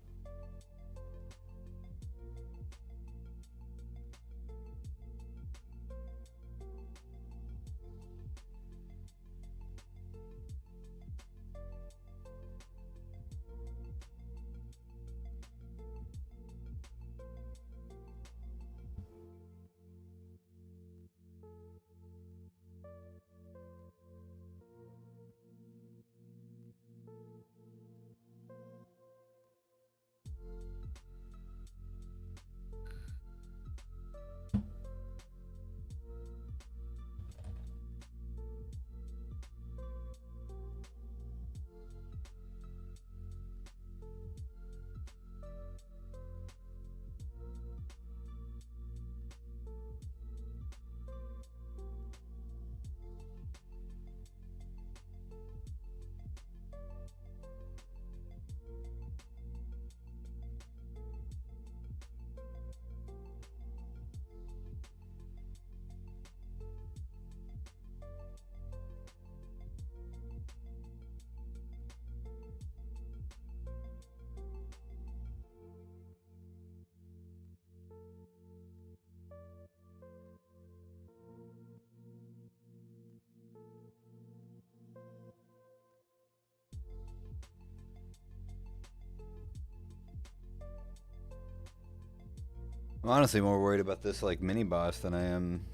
I'm honestly more worried about this like mini boss than I am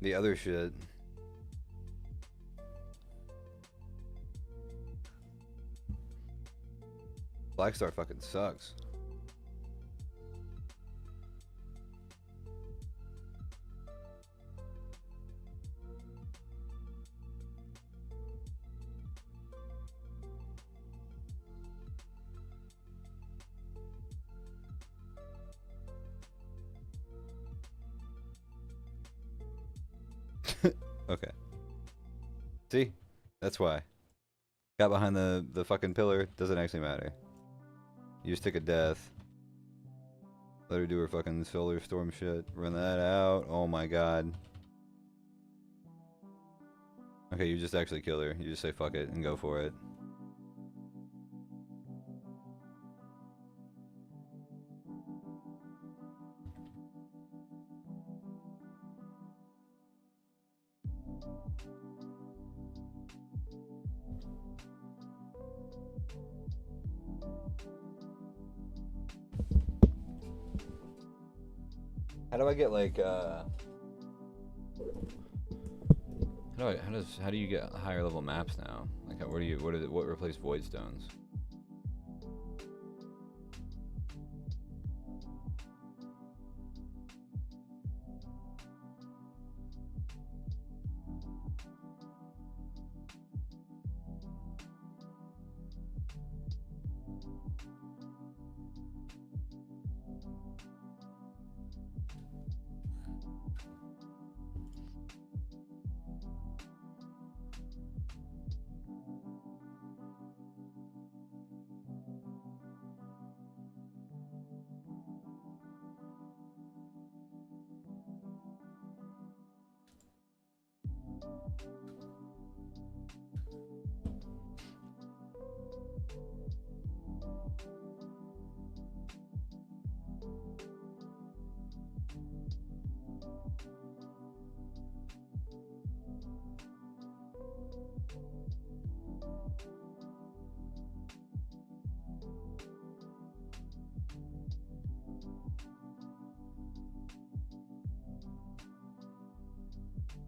the other shit. Blackstar fucking sucks. Okay. See? That's why. Got behind the fucking pillar. Doesn't actually matter. You just take a death. Let her do her fucking solar storm shit. Run that out. Oh my god. Okay, you just actually kill her. You just say fuck it and go for it. How do I get like how do you get higher level maps now? Like what replaced void stones?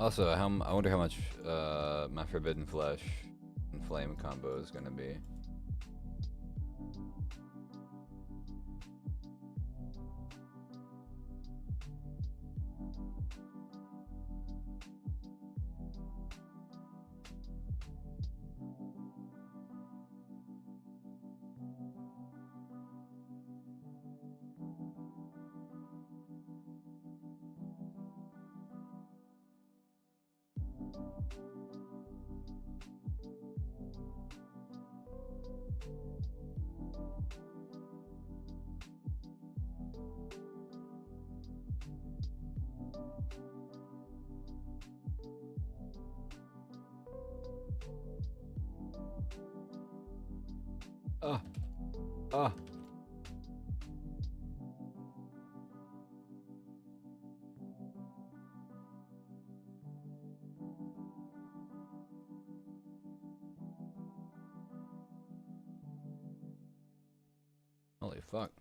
Also, I wonder how much my Forbidden Flesh and Flame combo is gonna be. Uh. Uh. Holy fuck.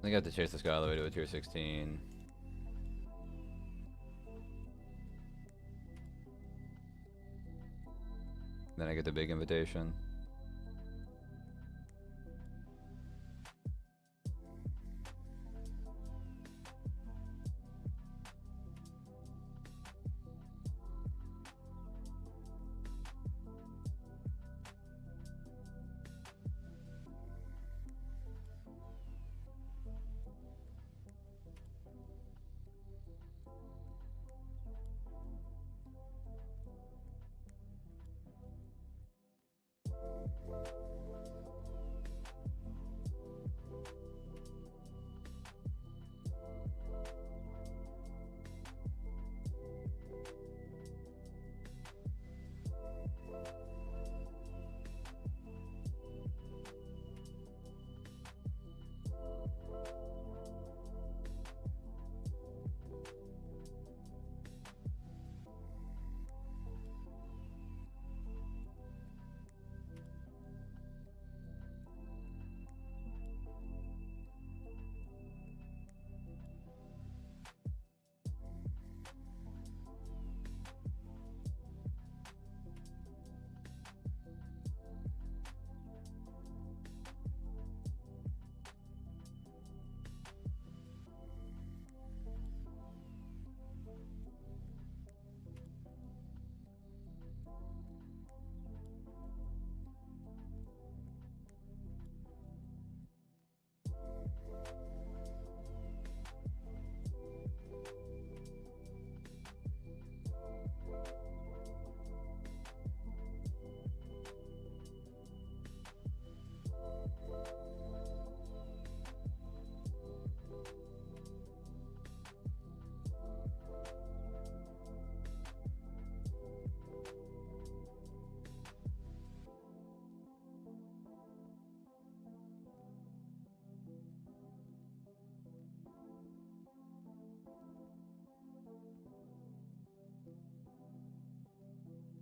I think I have to chase this guy all the way to a tier 16. Then I get the big invitation.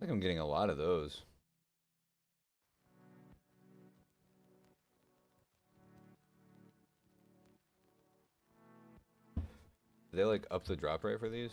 I think I'm getting a lot of those. Do they like up the drop rate for these?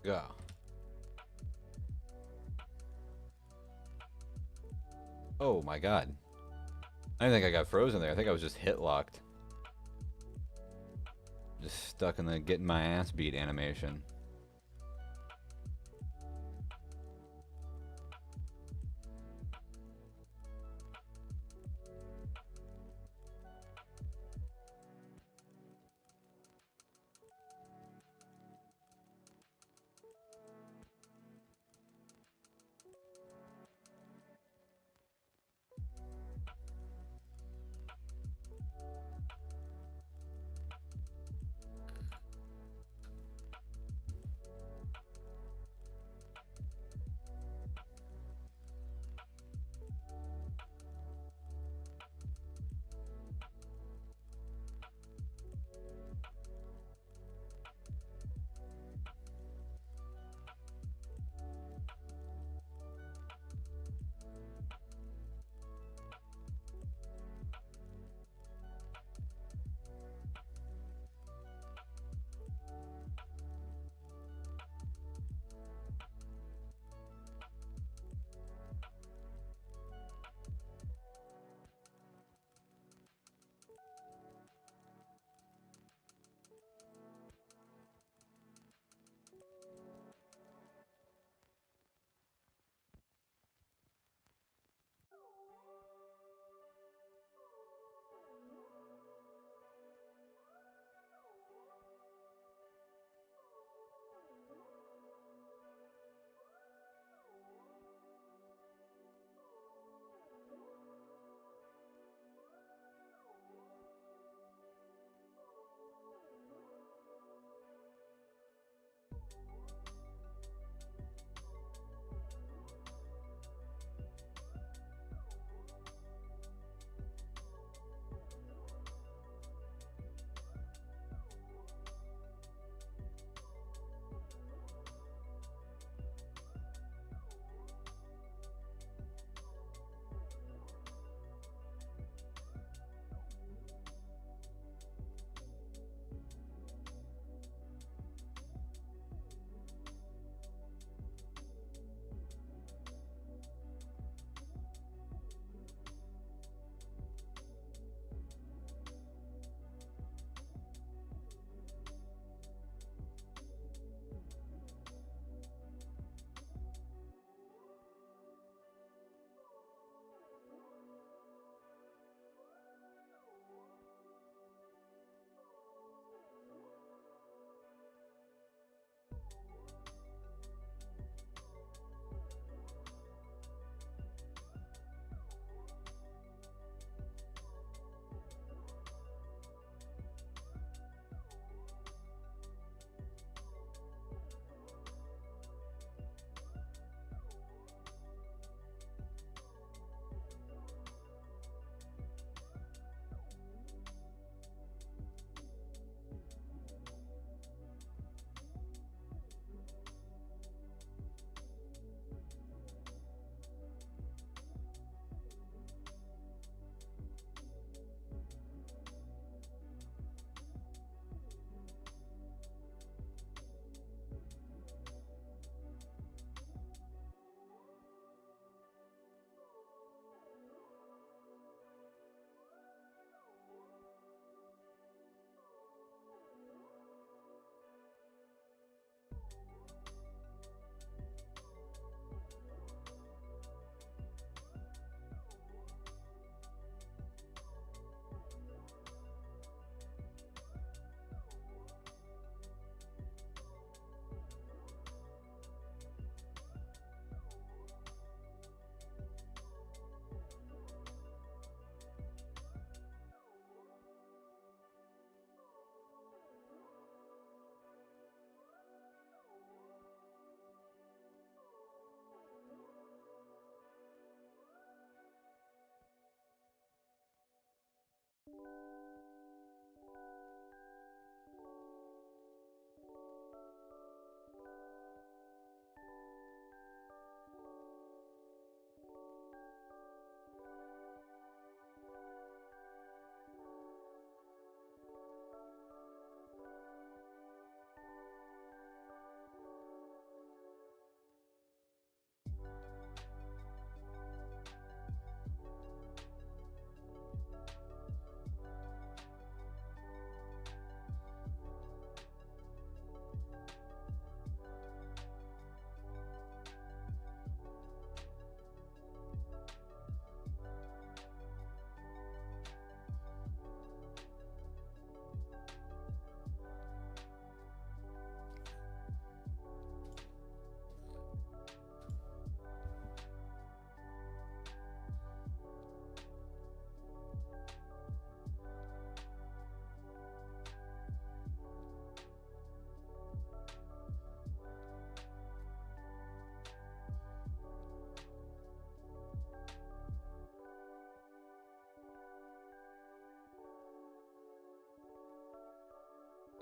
Go. Oh my god. I didn't think I got frozen there. I think I was just hit locked. Just stuck in the getting my ass beat animation.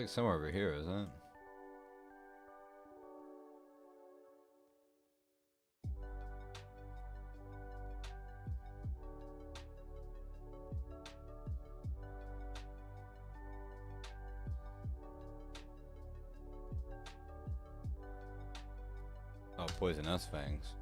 Like somewhere over here, isn't it? Oh, poisonous fangs.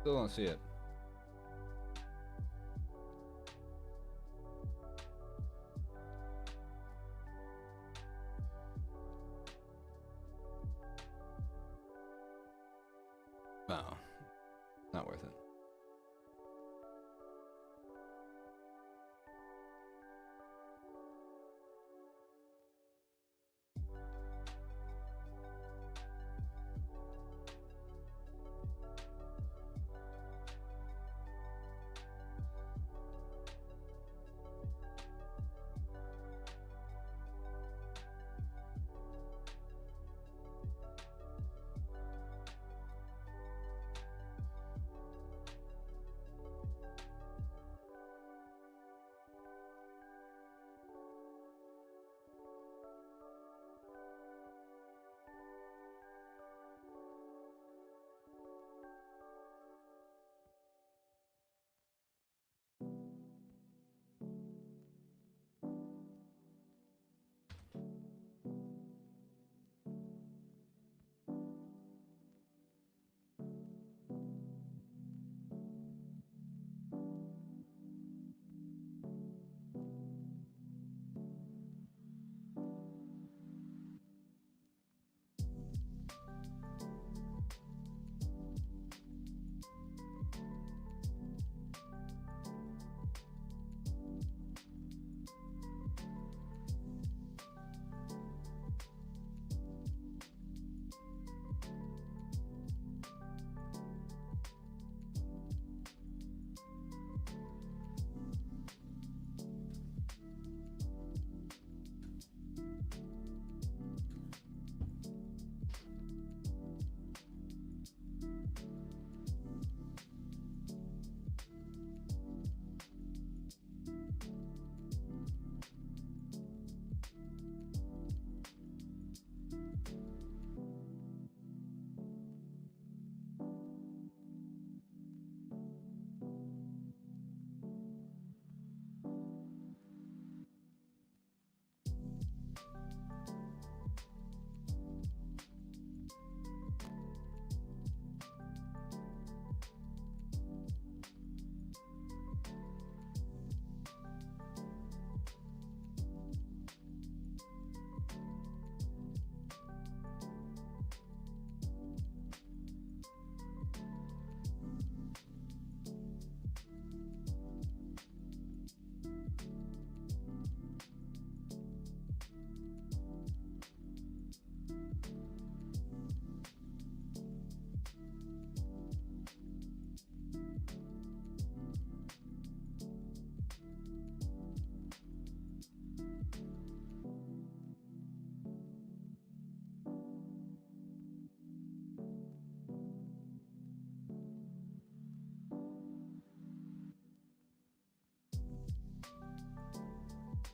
Still don't see it. No, not worth it.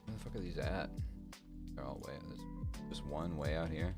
Where the fuck are these at? They're all way. There's just one way out here.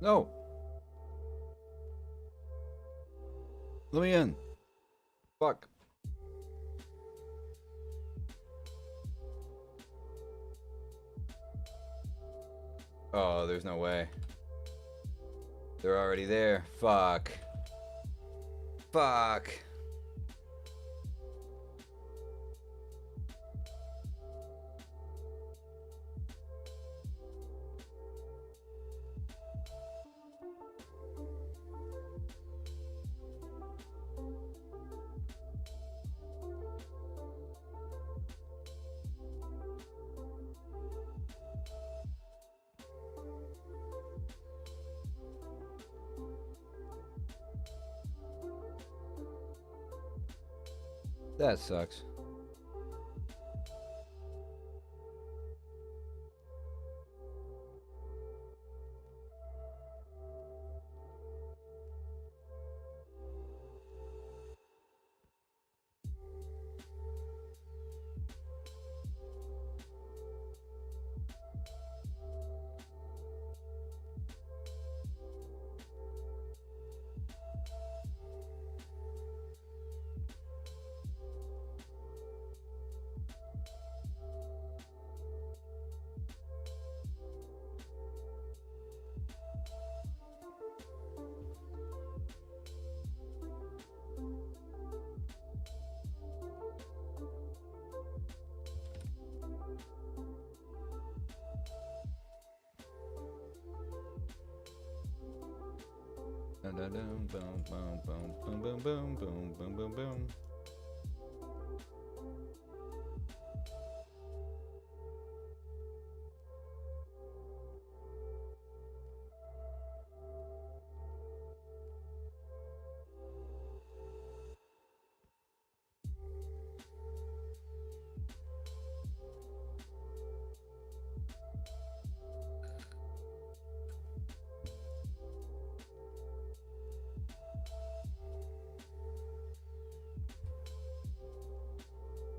No. Let me in. Fuck. Oh, there's no way. They're already there. Fuck. Fuck. That sucks. Boom, boom, boom, boom, boom, boom, boom, boom, boom, boom, boom.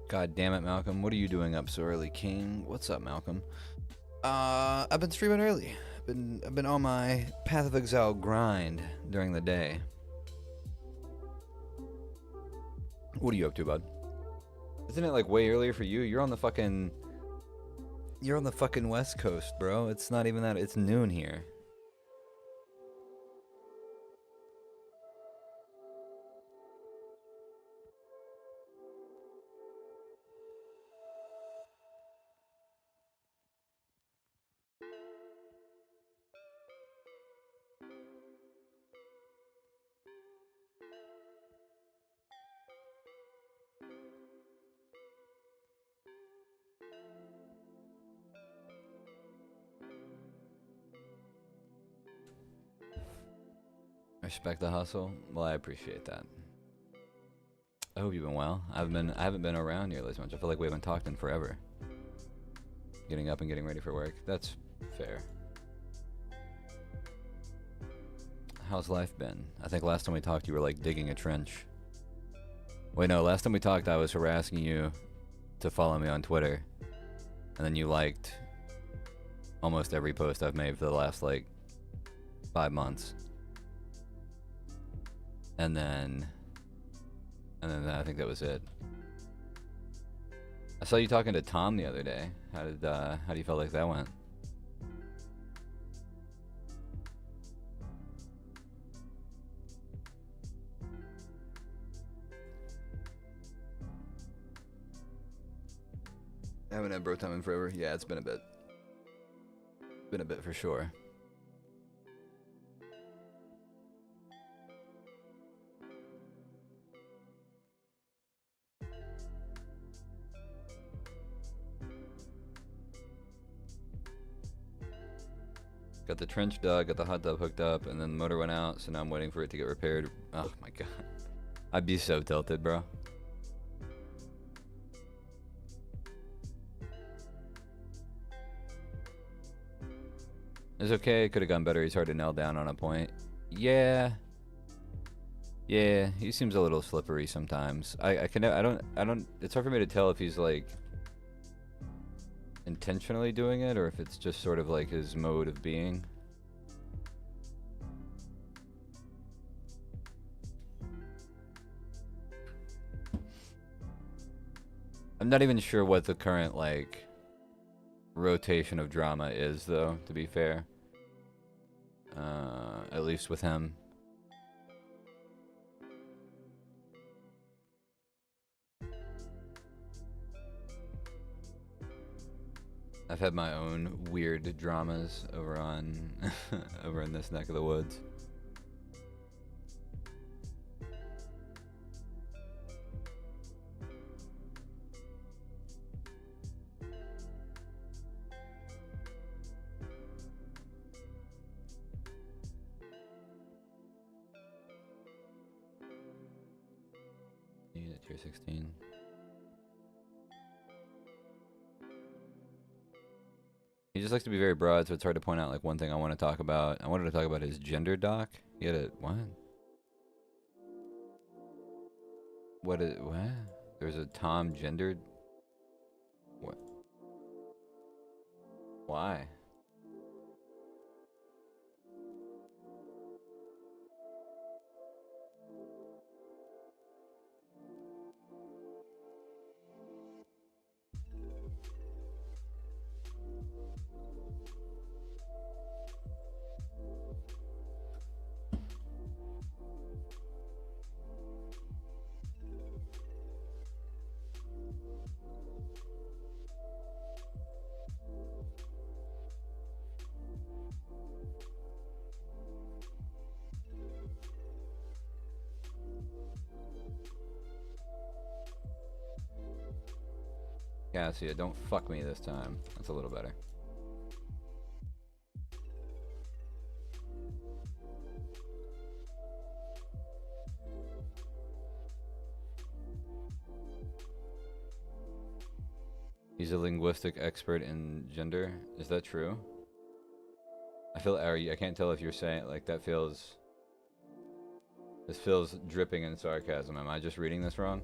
God damn it, Malcolm. What are you doing up so early, King? What's up, Malcolm? I've been streaming early. I've been on my Path of Exile grind during the day. What are you up to, bud? Isn't it like way earlier for you? You're on the fucking West Coast, bro. It's not even that. It's noon here. Respect the hustle. Well, I appreciate that. I hope you've been well. I haven't been around nearly as much. I feel like we haven't talked in forever. Getting up and getting ready for work. That's fair. How's life been? I think last time we talked you were like digging a trench. Wait, no, last time we talked I was harassing you to follow me on Twitter. And then you liked almost every post I've made for the last like 5 months. And then I think that was it. I saw you talking to Tom the other day. How do you feel like that went? I haven't had bro time in forever. Yeah, it's been a bit. Been a bit for sure. Got the trench dug, got the hot tub hooked up, and then the motor went out, so now I'm waiting for it to get repaired. Oh my god. I'd be so tilted, bro. It's okay, could have gone better. He's hard to nail down on a point. Yeah. Yeah, he seems a little slippery sometimes. I don't, it's hard for me to tell if he's like intentionally doing it or if it's just sort of like his mode of being. I'm not even sure what the current, like, rotation of drama is, though, to be fair. At least with him. I've had my own weird dramas over on over in this neck of the woods. Need a tier 16. He just likes to be very broad, so it's hard to point out like one thing I want to talk about. I wanted to talk about his gender doc. He had a what? What? There's a Tom gendered. What? Why? Yeah, see, don't fuck me this time. That's a little better. He's a linguistic expert in gender. Is that true? I can't tell if you're saying like that feels. This feels dripping in sarcasm. Am I just reading this wrong?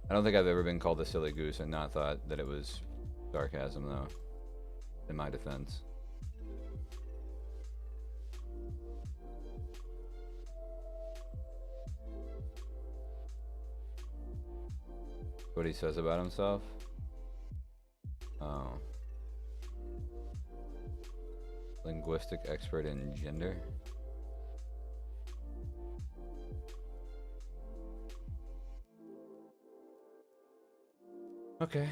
I don't think I've ever been called a silly goose and not thought that it was sarcasm, though, in my defense. What he says about himself? Oh. Linguistic expert in gender? Okay.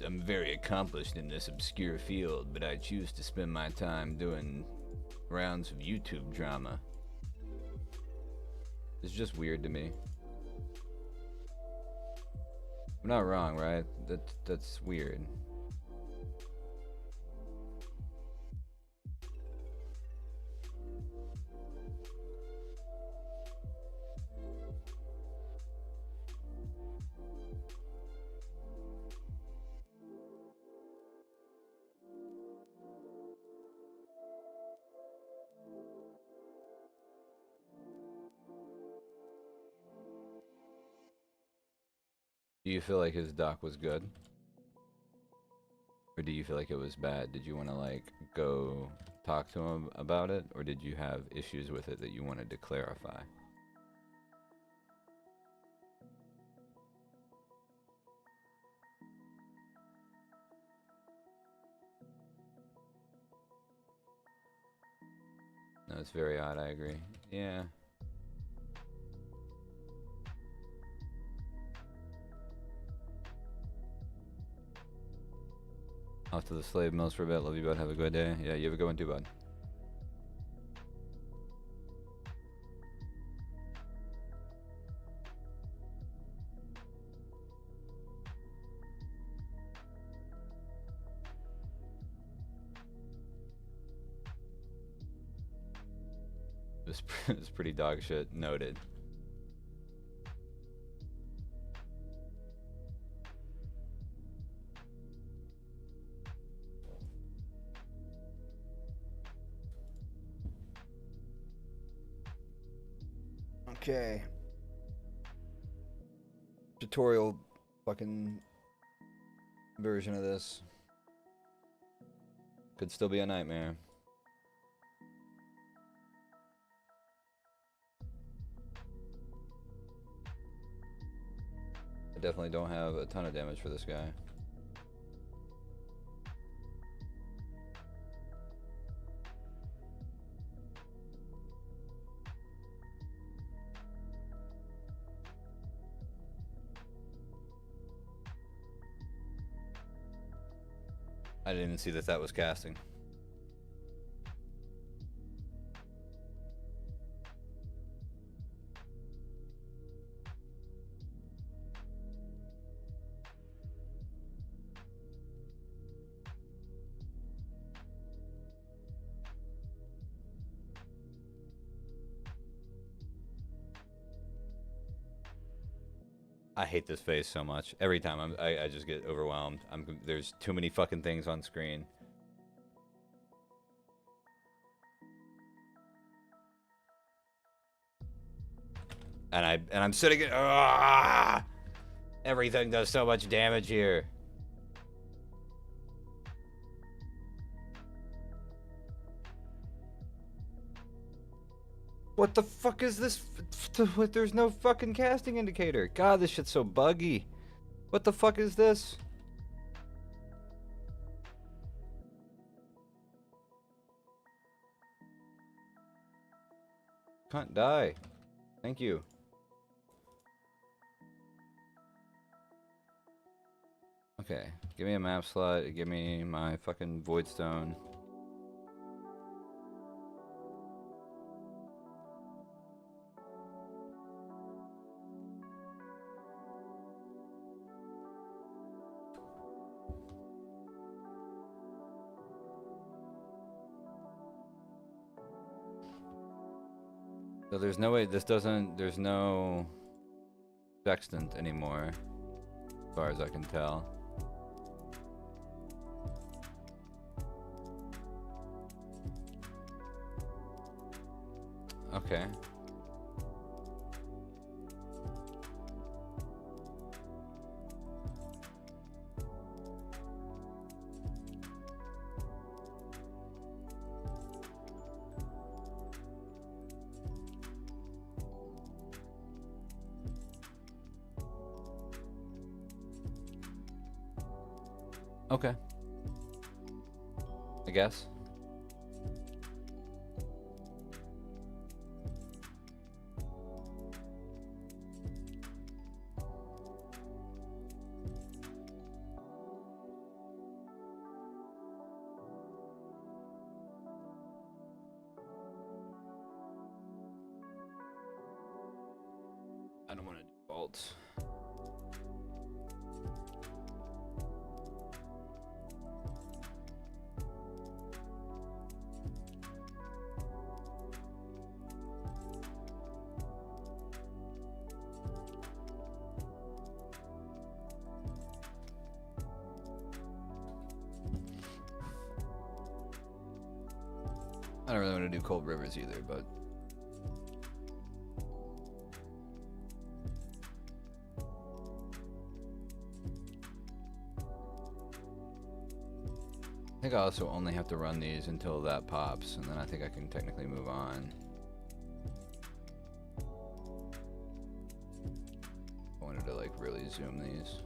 I'm very accomplished in this obscure field, but I choose to spend my time doing rounds of YouTube drama. It's just weird to me. I'm not wrong, right? That's weird. Do you feel like his doc was good? Or do you feel like it was bad? Did you want to like go talk to him about it? Or did you have issues with it that you wanted to clarify? No, it's very odd, I agree. Yeah. Off to the slave mills for a bit. Love you, bud. Have a good day. Yeah, you have a good one too, bud. It was pretty dog shit. Noted. Okay. Tutorial fucking version of this. Could still be a nightmare. I definitely don't have a ton of damage for this guy. I didn't even see that that was casting. I hate this phase so much. Every time I just get overwhelmed. There's too many fucking things on screen. And I'm sitting at everything does so much damage here. What the fuck is this? There's no fucking casting indicator. God, this shit's so buggy. What the fuck is this? Can't die. Thank you. Okay, give me a map slot. Give me my fucking void stone. So there's no way there's no sextant anymore, as far as I can tell. Okay. Okay. I guess. I don't want to do vaults. I don't really want to do cold rivers either, but I think I also only have to run these until that pops, and then I think I can technically move on. I wanted to like really zoom these.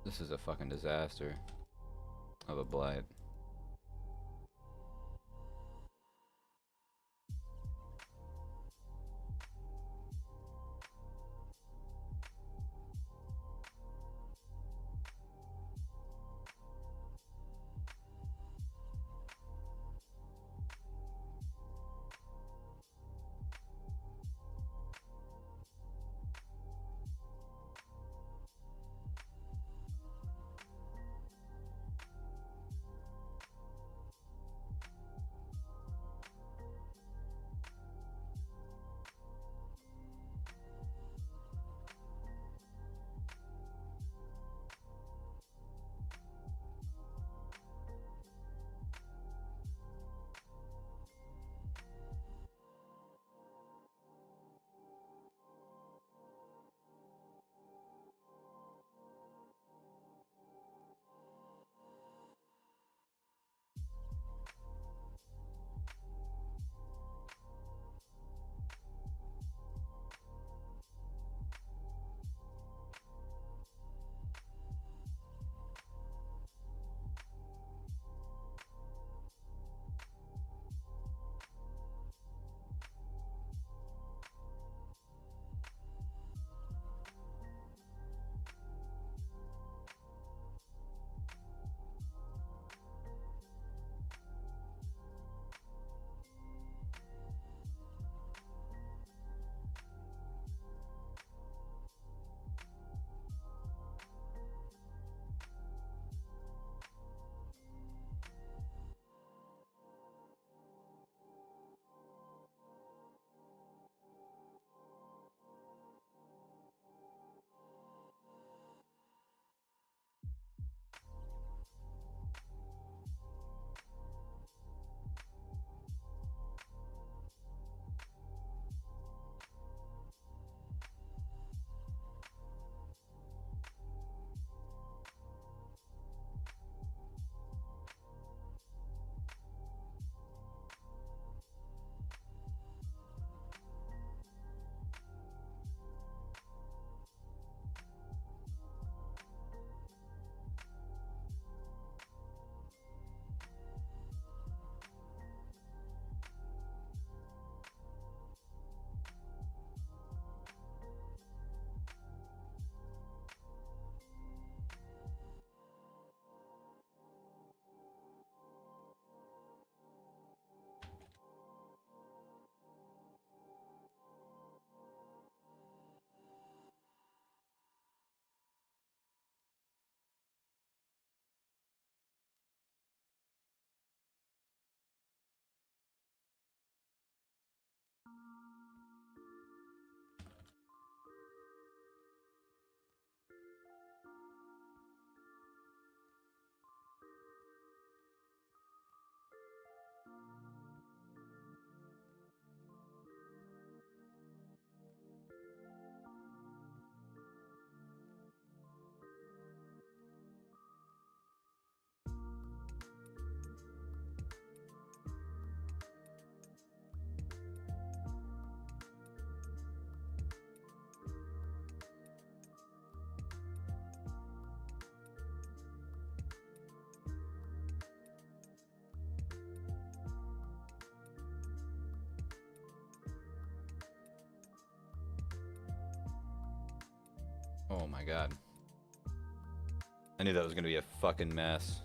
This is a fucking disaster of a blight. Oh my god. I knew that was gonna be a fucking mess.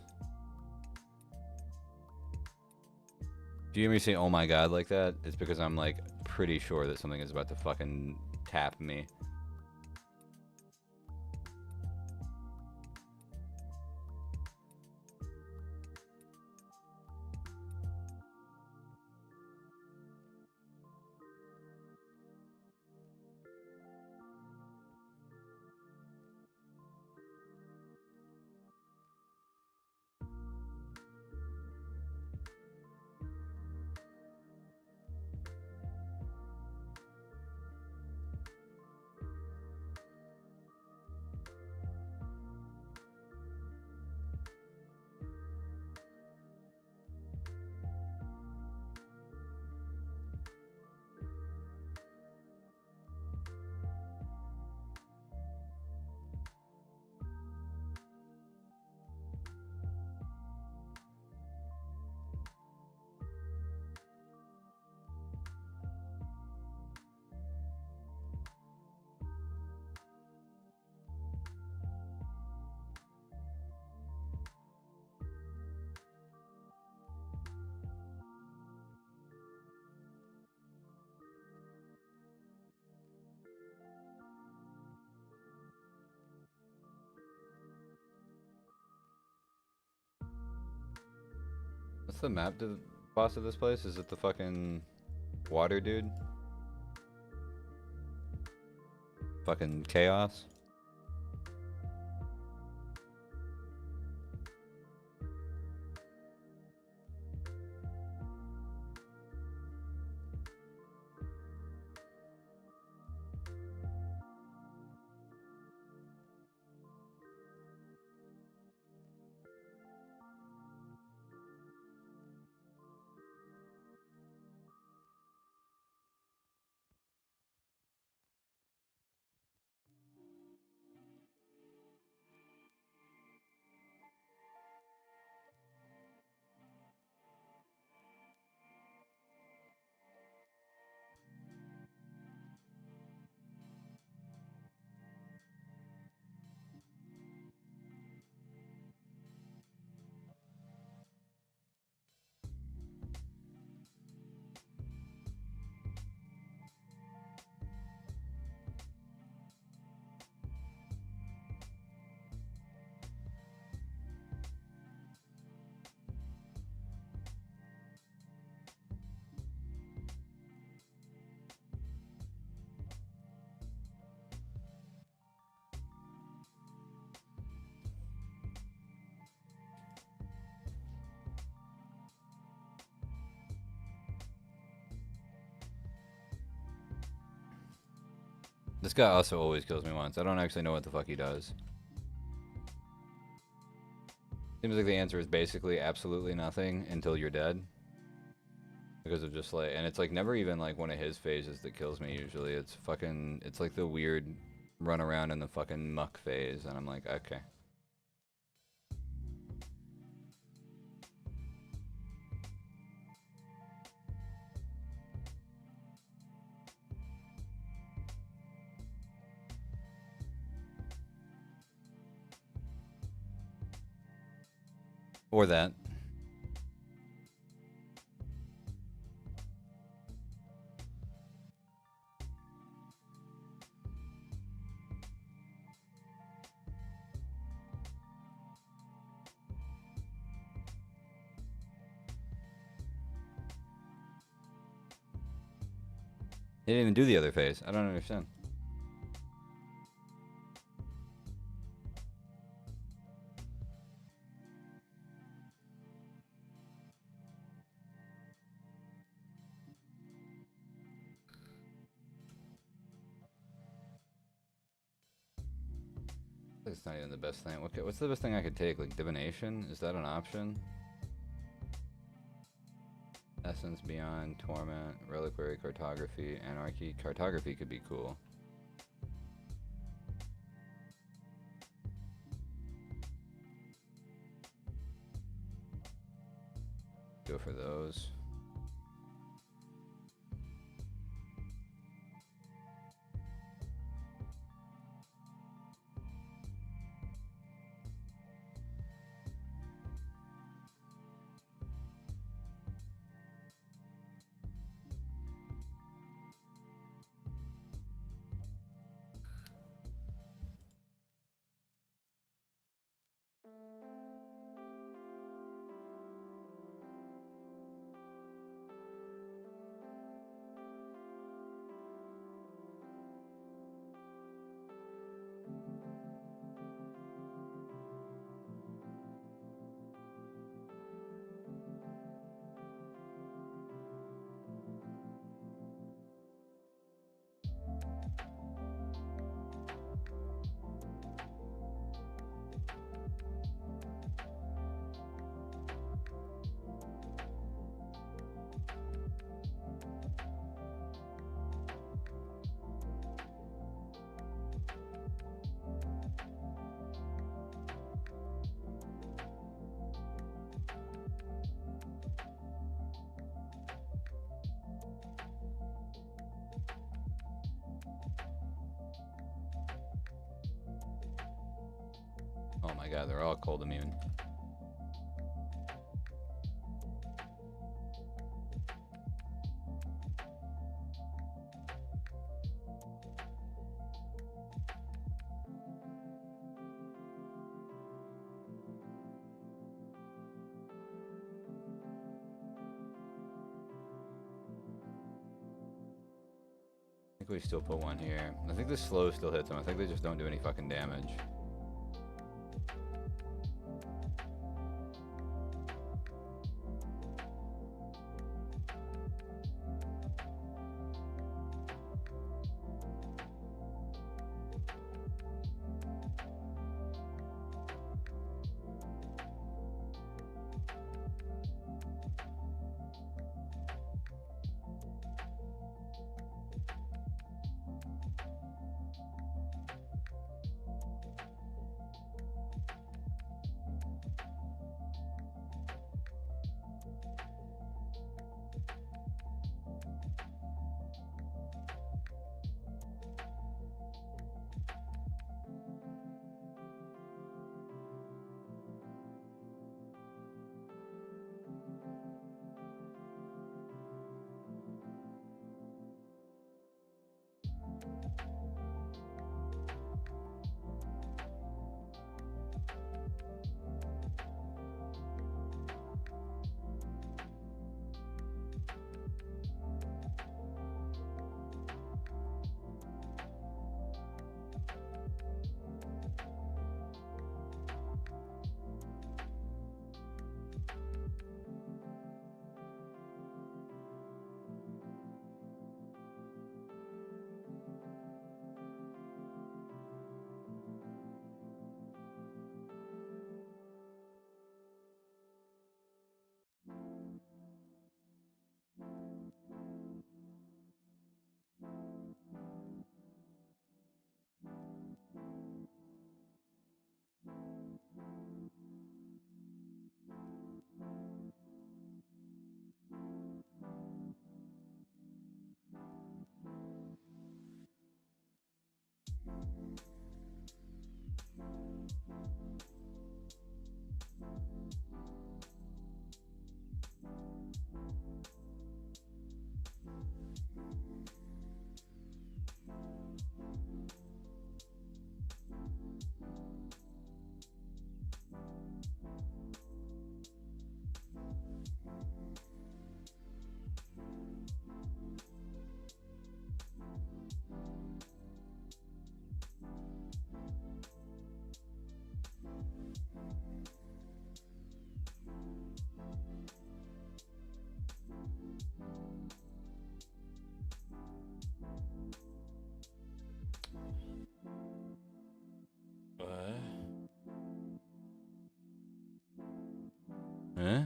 If you hear me say oh my god like that, it's because I'm like pretty sure that something is about to fucking tap me. the map boss of this place? Is it the fucking water dude? Fucking chaos? This guy also always kills me once. I don't actually know what the fuck he does. Seems like the answer is basically absolutely nothing until you're dead. Because of just like, and it's like never even like one of his phases that kills me usually. It's fucking, it's like the weird run around in the fucking muck phase, and I'm like, okay. Or that. He didn't even do the other phase. I don't understand. It's not even the best thing. Okay, what's the best thing I could take? Like divination? Is that an option? Essence, Beyond, Torment, Reliquary, Cartography, Anarchy. Cartography could be cool. Go for those. Oh my god, they're all cold immune. think we still put one here. I think the slow still hits them. I think they just don't do any fucking damage. Huh?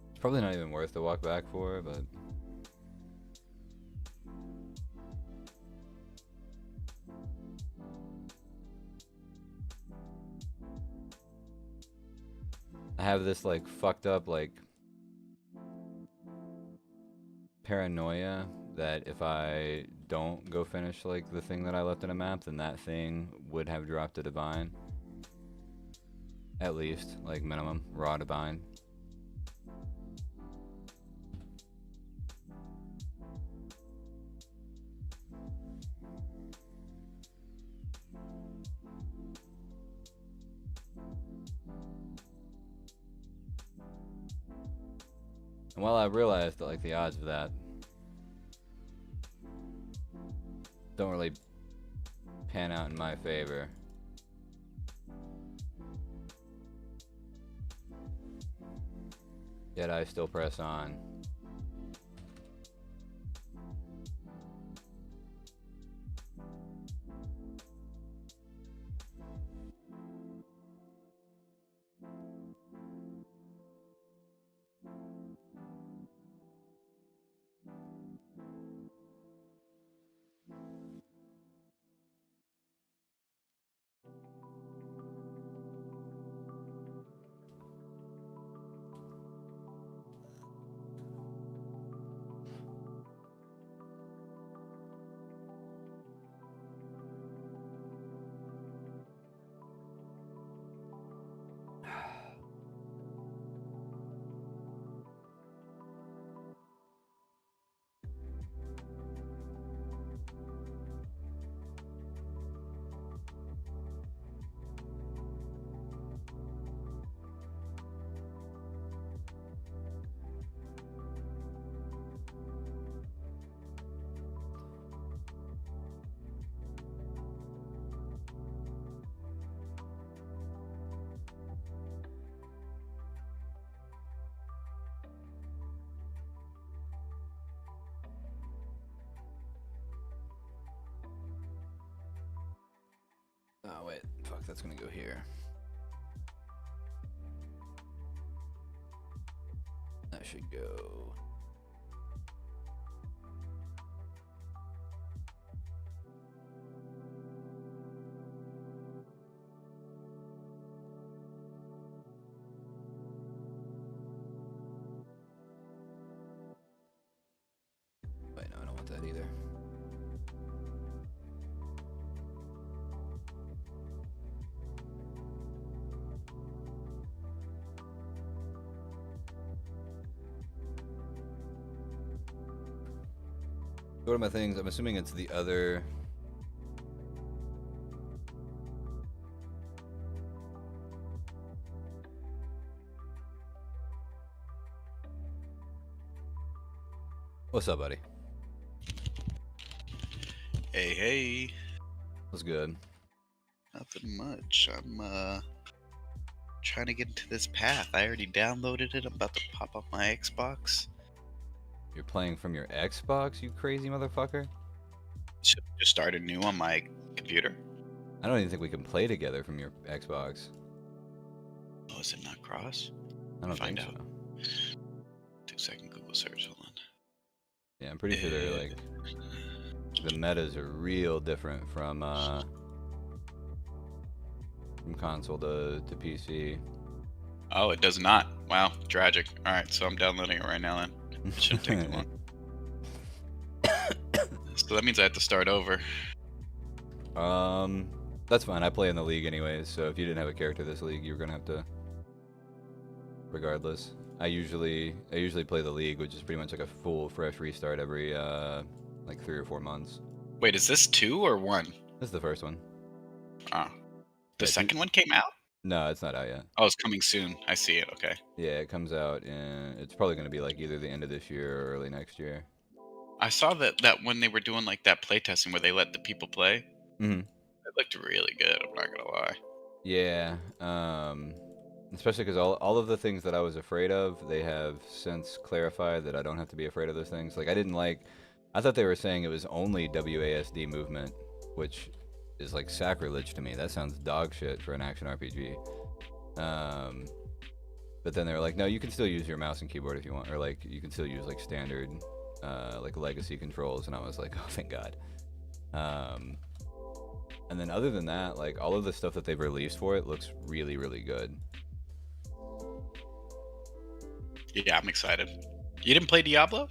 It's probably not even worth the walk back for, but I have this like fucked up like paranoia that if I don't go finish like the thing that I left in a map, then that thing would have dropped a divine. At least, like minimum, raw divine. And while I realized that like the odds of that don't really pan out in my favor, yet I still press on. Fuck, that's gonna go here. That should go. Wait, no, I don't want that either. What are my things? I'm assuming it's the other. What's up, buddy? Hey, hey. What's good? Nothing much. I'm trying to get into this path. I already downloaded it. I'm about to pop up my Xbox. You're playing from your Xbox, you crazy motherfucker? Should just start a new on my computer. I don't even think we can play together from your Xbox. Oh, is it not cross? I don't Find think out. so. 2-second Google search. Hold on. Yeah, I'm pretty sure they're like the metas are real different from console to PC. Oh, it does not. Wow, tragic. All right, so I'm downloading it right now. Then it shouldn't take too long. So that means I have to start over. That's fine. I play in the league anyways, so if you didn't have a character this league, you're gonna have to. Regardless, I usually play the league, which is pretty much like a full fresh restart every like 3 or 4 months. Wait, is this 2 or 1? This is the first one. Oh, the Yeah, second one came out? No, it's not out yet. Oh, it's coming soon. I see it. Okay. Yeah, it comes out in. It's probably gonna be like either the end of this year or early next year. I saw that when they were doing like that playtesting where they let the people play. Mm-hmm. It looked really good. I'm not gonna lie. Yeah, especially because all of the things that I was afraid of, they have since clarified that I don't have to be afraid of those things. Like I thought they were saying it was only WASD movement, which is like sacrilege to me. That sounds dog shit for an action RPG. But then they were like, no, you can still use your mouse and keyboard if you want, or like you can still use like standard, like legacy controls. And I was like, oh, thank God. And then other than that, like all of the stuff that they've released for it looks really, really good. Yeah, I'm excited. You didn't play Diablo?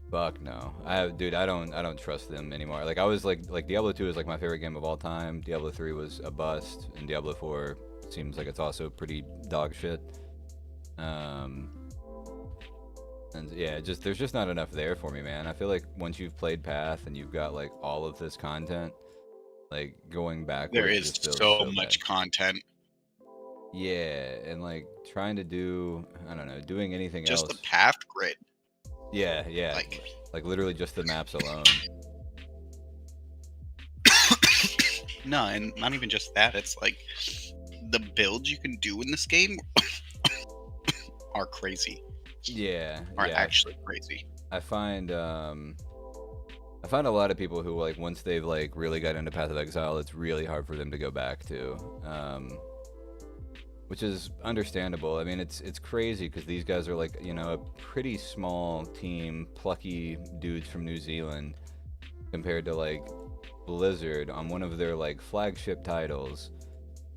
Fuck no. Dude, I don't trust them anymore. Like I was like Diablo 2 is like my favorite game of all time. Diablo 3 was a bust, and Diablo 4 seems like it's also pretty dog shit. And yeah, there's just not enough there for me, man. I feel like once you've played Path and you've got like all of this content, like going back, there is so much content. Yeah, and like trying to do, I don't know, doing anything just else. Just the path grid. Yeah. Like literally just the maps alone. No, and not even just that. It's like the builds you can do in this game are crazy. Yeah. Are actually crazy. I find a lot of people who like once they've like really got into Path of Exile, it's really hard for them to go back to. Which is understandable. I mean, it's crazy because these guys are like, you know, a pretty small team, plucky dudes from New Zealand, compared to like Blizzard on one of their like flagship titles,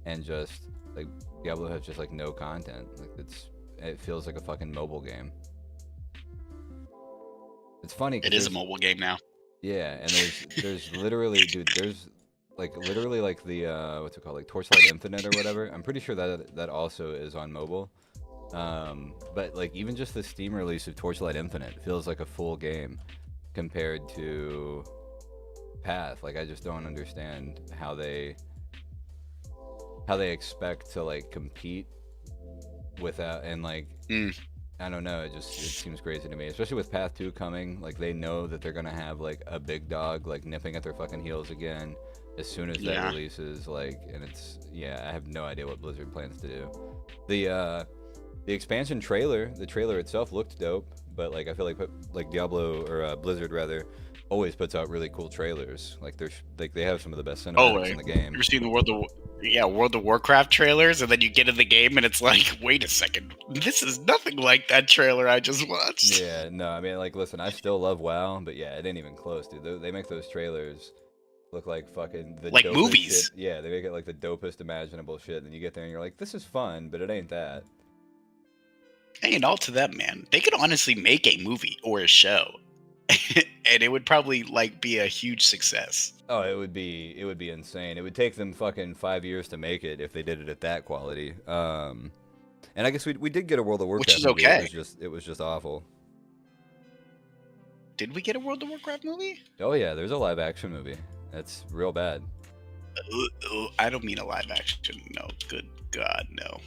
and just like Diablo has just like no content. Like it feels like a fucking mobile game. It's funny. It is a mobile game now. Yeah, and there's literally, dude, there's like literally like the what's it called, like Torchlight Infinite or whatever. I'm pretty sure that also is on mobile. But like even just the Steam release of Torchlight Infinite feels like a full game compared to Path. Like I just don't understand how they expect to like compete without, and like I don't know, it seems crazy to me, especially with Path 2 coming. Like they know that they're gonna have like a big dog like nipping at their fucking heels again as soon as that releases. Like, and I have no idea what Blizzard plans to do. The expansion trailer, the trailer itself looked dope, but like I feel like Diablo or Blizzard rather always puts out really cool trailers. Like they have some of the best Oh, cinematics in the game. you're seeing the World of Warcraft trailers, and then you get in the game, and it's like, wait a second, this is nothing like that trailer I just watched. Yeah, no, I mean, like, listen, I still love WoW, but yeah, it ain't even close, dude. They make those trailers look like fucking the Like dopest movies. shit. Yeah, they make it like the dopest imaginable shit. And you get there and you're like, this is fun, but it ain't that. Hey, and all to them, man. They could honestly make a movie or a show, and it would probably like be a huge success. Oh, it would be insane. It would take them fucking 5 years to make it if they did it at that quality. And I guess we did get a World of Warcraft Which is movie. okay. It was just awful. Did we get a World of Warcraft movie? Oh yeah, there's a live action movie. That's real bad. I don't mean a live action. No, good God, no.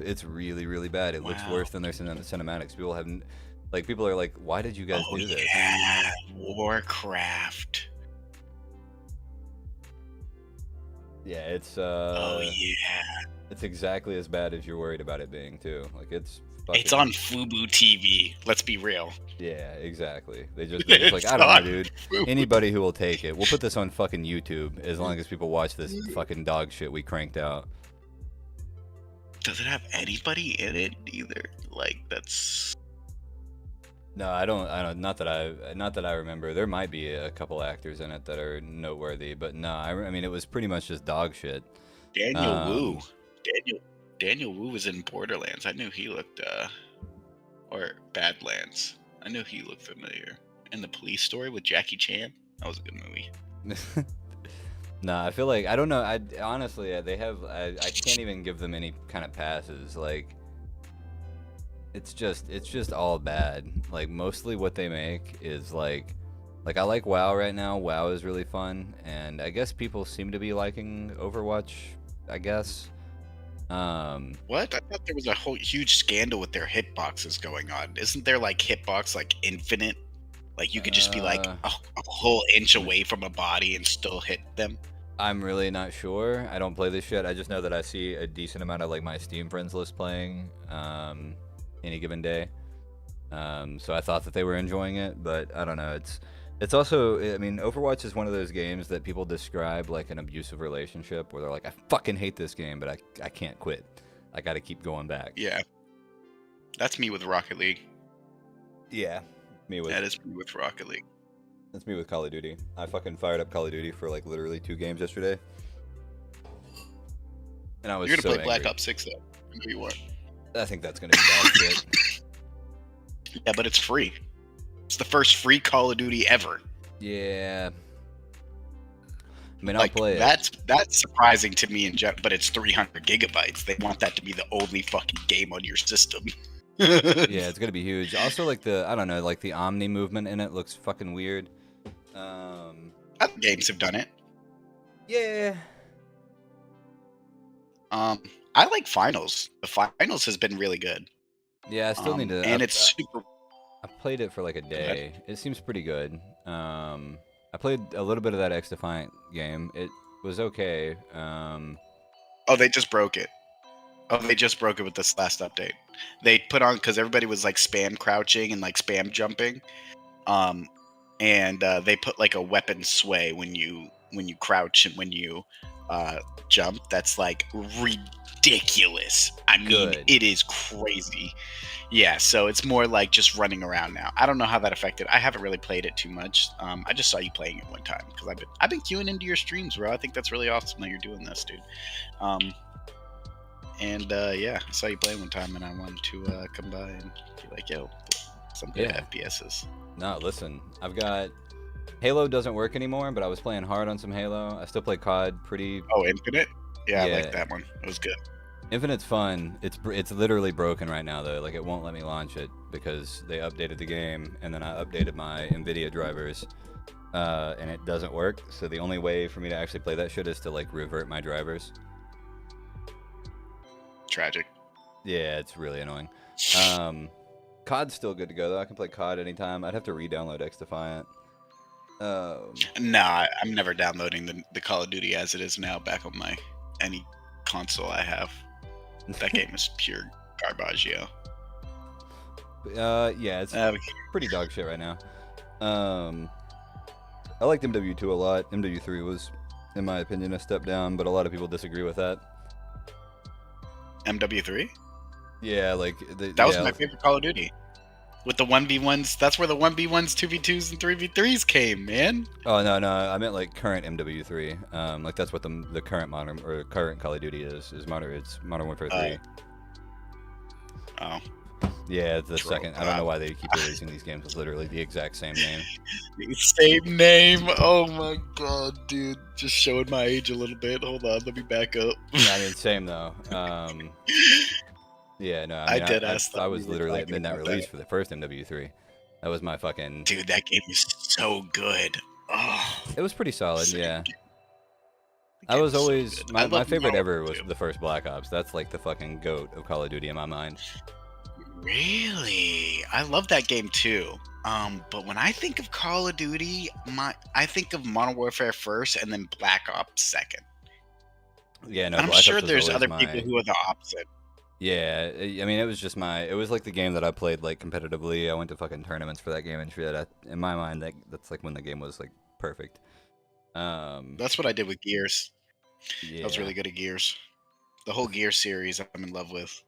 It's really, really bad. It looks worse than their cinematics. People haven't, like, people are like, why did you guys do this? Yeah, Warcraft. Yeah, it's Oh yeah. it's exactly as bad as you're worried about it being too. Like it's It's on Fubu TV. Let's be real. Yeah, exactly. They're just like, I don't know, dude. Anybody who will take it. We'll put this on fucking YouTube as long as people watch this fucking dog shit we cranked out. Does it have anybody in it either? Like that's No, I don't. Not that I remember. There might be a couple actors in it that are noteworthy, but no. I mean, it was pretty much just dog shit. Daniel Wu. Daniel Wu was in Borderlands. I knew he looked or Badlands. I knew he looked familiar. And The Police Story with Jackie Chan. That was a good movie. Nah, I feel like I don't know. I honestly, they have. I can't even give them any kind of passes. Like, it's just all bad. Like, mostly what they make is like I like WoW right now. WoW is really fun, and I guess people seem to be liking Overwatch. I guess. What? I thought there was a whole huge scandal with their hitboxes going on. Isn't there like hitbox like infinite? Like you could just be like a whole inch away from a body and still hit them. I'm really not sure. I don't play this shit. I just know that I see a decent amount of like my Steam friends list playing any given day. So I thought that they were enjoying it, but I don't know. It's also, I mean, Overwatch is one of those games that people describe like an abusive relationship where they're like, I fucking hate this game, but I can't quit. I got to keep going back. Yeah. That's me with Rocket League. Yeah. That is me with Rocket League. That's me with Call of Duty. I fucking fired up Call of Duty for like literally 2 games yesterday. And I was You're gonna so play Black angry. Ops 6 though. I know you are. I think that's gonna be bad shit. Yeah, but it's free. It's the first free Call of Duty ever. Yeah. I mean, Like, I'll play it. That's surprising to me, but it's 300 gigabytes. They want that to be the only fucking game on your system. Yeah, it's gonna be huge. Also, like I don't know, like the Omni movement in it looks fucking weird. Other games have done it. Yeah. I like Finals. The Finals has been really good. Yeah, I still need to. And it's super. I played it for like a day. It seems pretty good. I played a little bit of that X Defiant game. It was okay. Oh, they just broke it. Oh, they just broke it with this last update. They put on because everybody was like spam crouching and like spam jumping, and they put like a weapon sway when you crouch and when you jump. That's like ridiculous. I mean, Good. it is crazy. Yeah, so it's more like just running around now. I don't know how that affected. I haven't really played it too much. I just saw you playing it one time because I've been queuing into your streams, bro. I think that's really awesome that you're doing this, dude. Yeah, I saw you playing one time, and I wanted to come by and be like, yo, some good FPSs. No, listen, I've got Halo doesn't work anymore, but I was playing hard on some Halo. I still play COD pretty. Oh, Infinite? Yeah, I like that one. It was good. Infinite's fun. It's literally broken right now though. Like it won't let me launch it because they updated the game, and then I updated my NVIDIA drivers, and it doesn't work. So the only way for me to actually play that shit is to like revert my drivers. Tragic. Yeah, it's really annoying. COD's still good to go though. I can play COD anytime. I'd have to re-download X Defiant. Nah, I'm never downloading the Call of Duty as it is now back on any console I have. That game is pure garbage, yo. Yeah, it's pretty dog shit right now. I liked MW2 a lot. MW3 was, in my opinion, a step down, but a lot of people disagree with that. MW3? Yeah, like That was my favorite Call of Duty. With the 1v1s, that's where the 1v1s, 2v2s, and 3v3s came, man. Oh no, I meant like current MW3. Like that's what the current modern or current Call of Duty is modern. It's Modern Warfare 3. Oh. Yeah, it's the second. I don't know why they keep releasing these games with literally the exact same name. Same name. Oh my god, dude. Just showing my age a little bit. Hold on, let me back up. I mean, same though. Yeah, no, I mean, I was literally at midnight release for the first MW3. That was my fucking... Dude, that game is so good. Oh, it was pretty solid, yeah. I was always... So my favorite ever was the first Black Ops. That's like the fucking GOAT of Call of Duty in my mind. Really? I love that game too. But when I think of Call of Duty, I think of Modern Warfare first and then Black Ops second. Yeah, no, I'm sure there's other people who are the opposite. Yeah, I mean, it was just it was like the game that I played like competitively. I went to fucking tournaments for that game and shit. In my mind, that's like when the game was like perfect. That's what I did with Gears. Yeah. I was really good at Gears. The whole Gears series I'm in love with.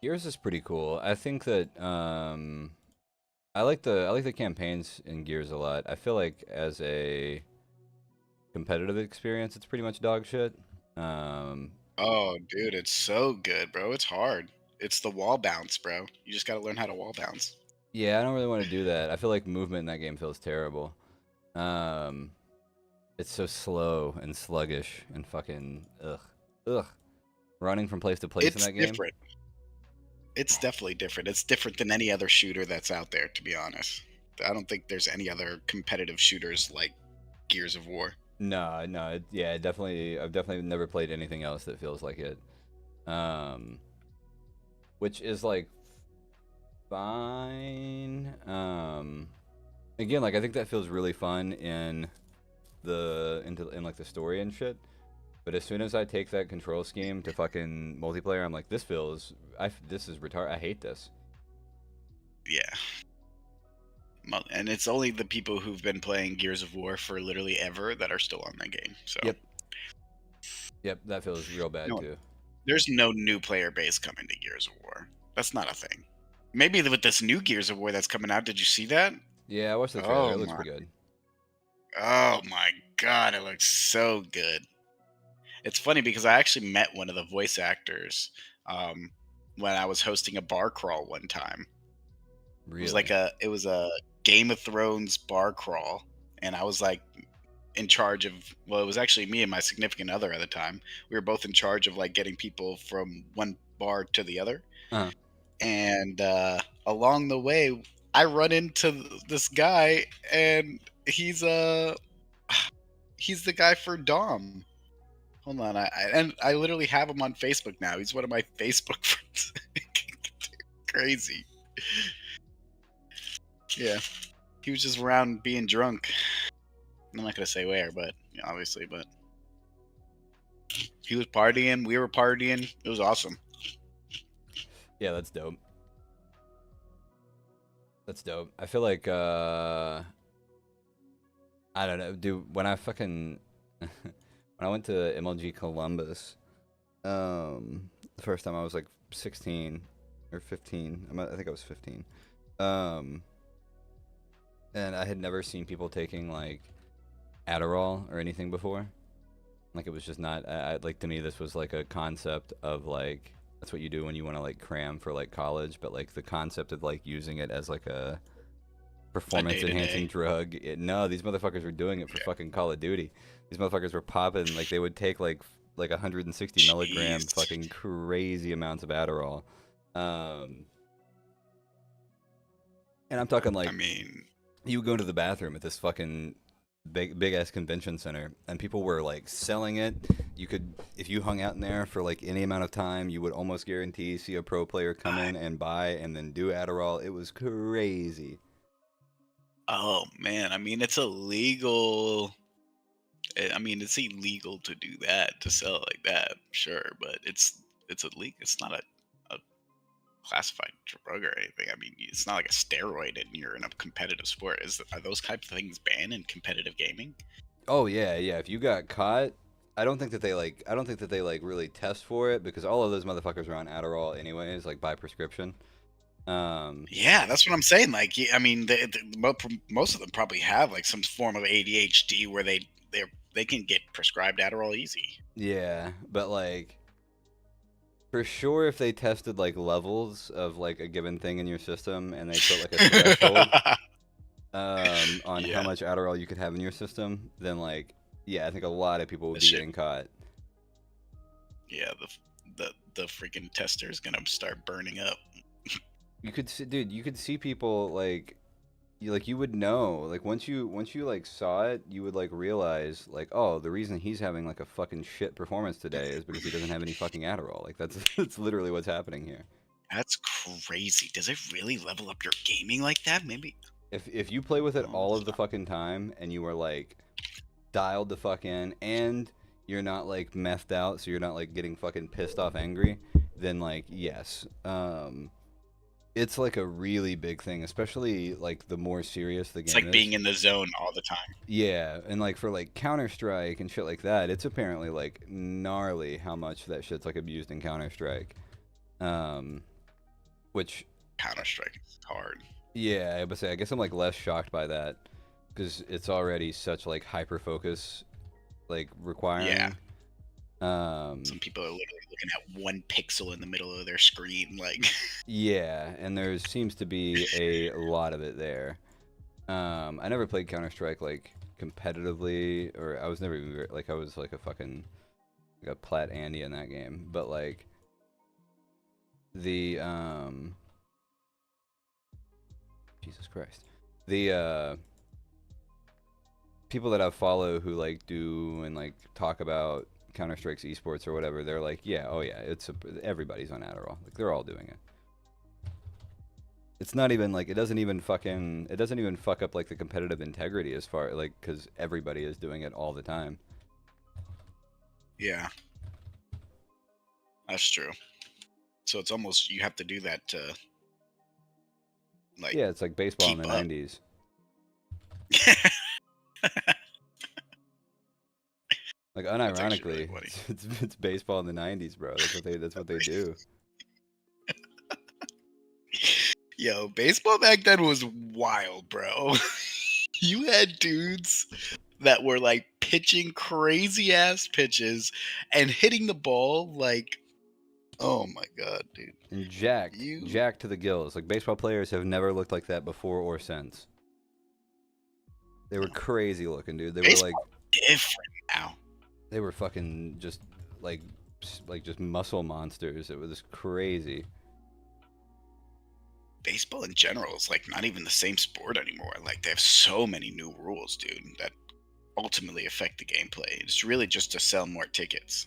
Gears is pretty cool. I think that I like the campaigns in Gears a lot. I feel like as a competitive experience, it's pretty much dog shit. Oh, dude, it's so good, bro. It's hard. It's the wall bounce, bro. You just got to learn how to wall bounce. Yeah, I don't really want to do that. I feel like movement in that game feels terrible. It's so slow and sluggish and fucking ugh. Running from place to place in that game. It's different. It's definitely different. It's different than any other shooter that's out there, to be honest. I don't think there's any other competitive shooters like Gears of War. No, yeah, definitely. I've definitely never played anything else that feels like it. Which is like fine. Again, like I think that feels really fun in like the story and shit. But as soon as I take that control scheme to fucking multiplayer, I'm like, this is retarded. I hate this. Yeah. And it's only the people who've been playing Gears of War for literally ever that are still on that game. So. Yep, that feels real bad too. There's no new player base coming to Gears of War. That's not a thing. Maybe with this new Gears of War that's coming out, did you see that? Yeah, I watched the trailer. It looks pretty good. Oh my god, it looks so good. It's funny because I actually met one of the voice actors when I was hosting a bar crawl one time. Really? It was a Game of Thrones bar crawl, and I was like in charge of, well, it was actually me and my significant other at the time. We were both in charge of like getting people from one bar to the other. Uh-huh. And along the way, I run into this guy, and he's the guy for Dom. Hold on, I literally have him on Facebook now. He's one of my Facebook friends. Crazy. Yeah, he was just around being drunk. I'm not gonna say where, but obviously, but he was partying. We were partying. It was awesome. Yeah, that's dope. That's dope. I feel like I don't know, dude. When I fucking when I went to MLG Columbus, the first time I was like 16 or 15. I think I was 15. And I had never seen people taking like Adderall or anything before. Like it was just not like, to me this was like a concept of like, that's what you do when you want to like cram for like college, but like the concept of like using it as like a performance enhancing drug. No, these motherfuckers were doing it for fucking Call of Duty. These motherfuckers were popping, like they would take like 160 milligram fucking crazy amounts of Adderall. And I'm talking like, I mean, you would go into the bathroom at this fucking big ass convention center, and people were like selling it. You could, if you hung out in there for like any amount of time, you would almost guarantee see a pro player come in and buy and then do Adderall. It was crazy. Oh man, I mean it's illegal. I mean it's illegal to do that, to sell it like that, sure, but it's illegal. It's not a classified drug or anything. I mean, it's not like a steroid, and you're in a competitive sport. Are those types of things banned in competitive gaming? Oh yeah, yeah. If you got caught, I don't think that they really test for it because all of those motherfuckers are on Adderall anyways, like by prescription. Um, Yeah, that's what I'm saying. Like, I mean, most of them probably have like some form of ADHD where they can get prescribed Adderall easy. yeah, but like for sure, if they tested like levels of like a given thing in your system and they put like a threshold on how Yeah, much Adderall you could have in your system, then like yeah, I think a lot of people would that be shit. getting caught. Yeah, the freaking tester is gonna start burning up. You could see, dude, you could see people like you would know like once you like saw it, you would like realize like oh the reason he's having like a fucking shit performance today is because he doesn't have any fucking Adderall. Like that's that's literally what's happening here. That's crazy. Does it really level up your gaming like that? Maybe. If you play with it Oh, all of the fucking time and you are like dialed the fuck in and you're not like methed out, so you're not like getting fucking pissed off angry, then like yes. It's like a really big thing, especially like the more serious the it's game like being is. in the zone all the time. Yeah, and like for like Counter Strike and shit like that, it's apparently like gnarly how much that shit's like abused in Counter Strike. Um, which Counter Strike is hard. yeah, I would say I guess I'm like less shocked by that because it's already such like hyper focus like Yeah, requiring. some Um, people are literally looking at one pixel in the middle of their screen. Like, yeah, and there seems to be a lot of it there. I never played Counter Strike like competitively, or I was never even like I was like a fucking like a plat Andy in that game. But like the Jesus Christ, the people that I follow who like do and like talk about Counter Strike's esports or whatever, they're like, yeah, oh yeah, everybody's on Adderall, like they're all doing it. It's not even like it doesn't even fuck up like the competitive integrity as far like because everybody is doing it all the time. yeah, that's true. So it's almost you have to do that to like Yeah, it's like baseball in keep the up. '90s. Like That's actually really unironically, funny. it's baseball in the '90s, bro. That's what they do. Yo, baseball back then was wild, bro. You had dudes that were like pitching crazy ass pitches and hitting the ball like, oh my god, dude. And jacked, You jacked to the gills. Like baseball players have never looked like that before or since. They were crazy looking, dude. They were like baseball different now. they were fucking just like just muscle monsters. It was crazy. Baseball in general is like not even the same sport anymore. Like they have so many new rules, dude, that ultimately affect the gameplay. It's really just to sell more tickets.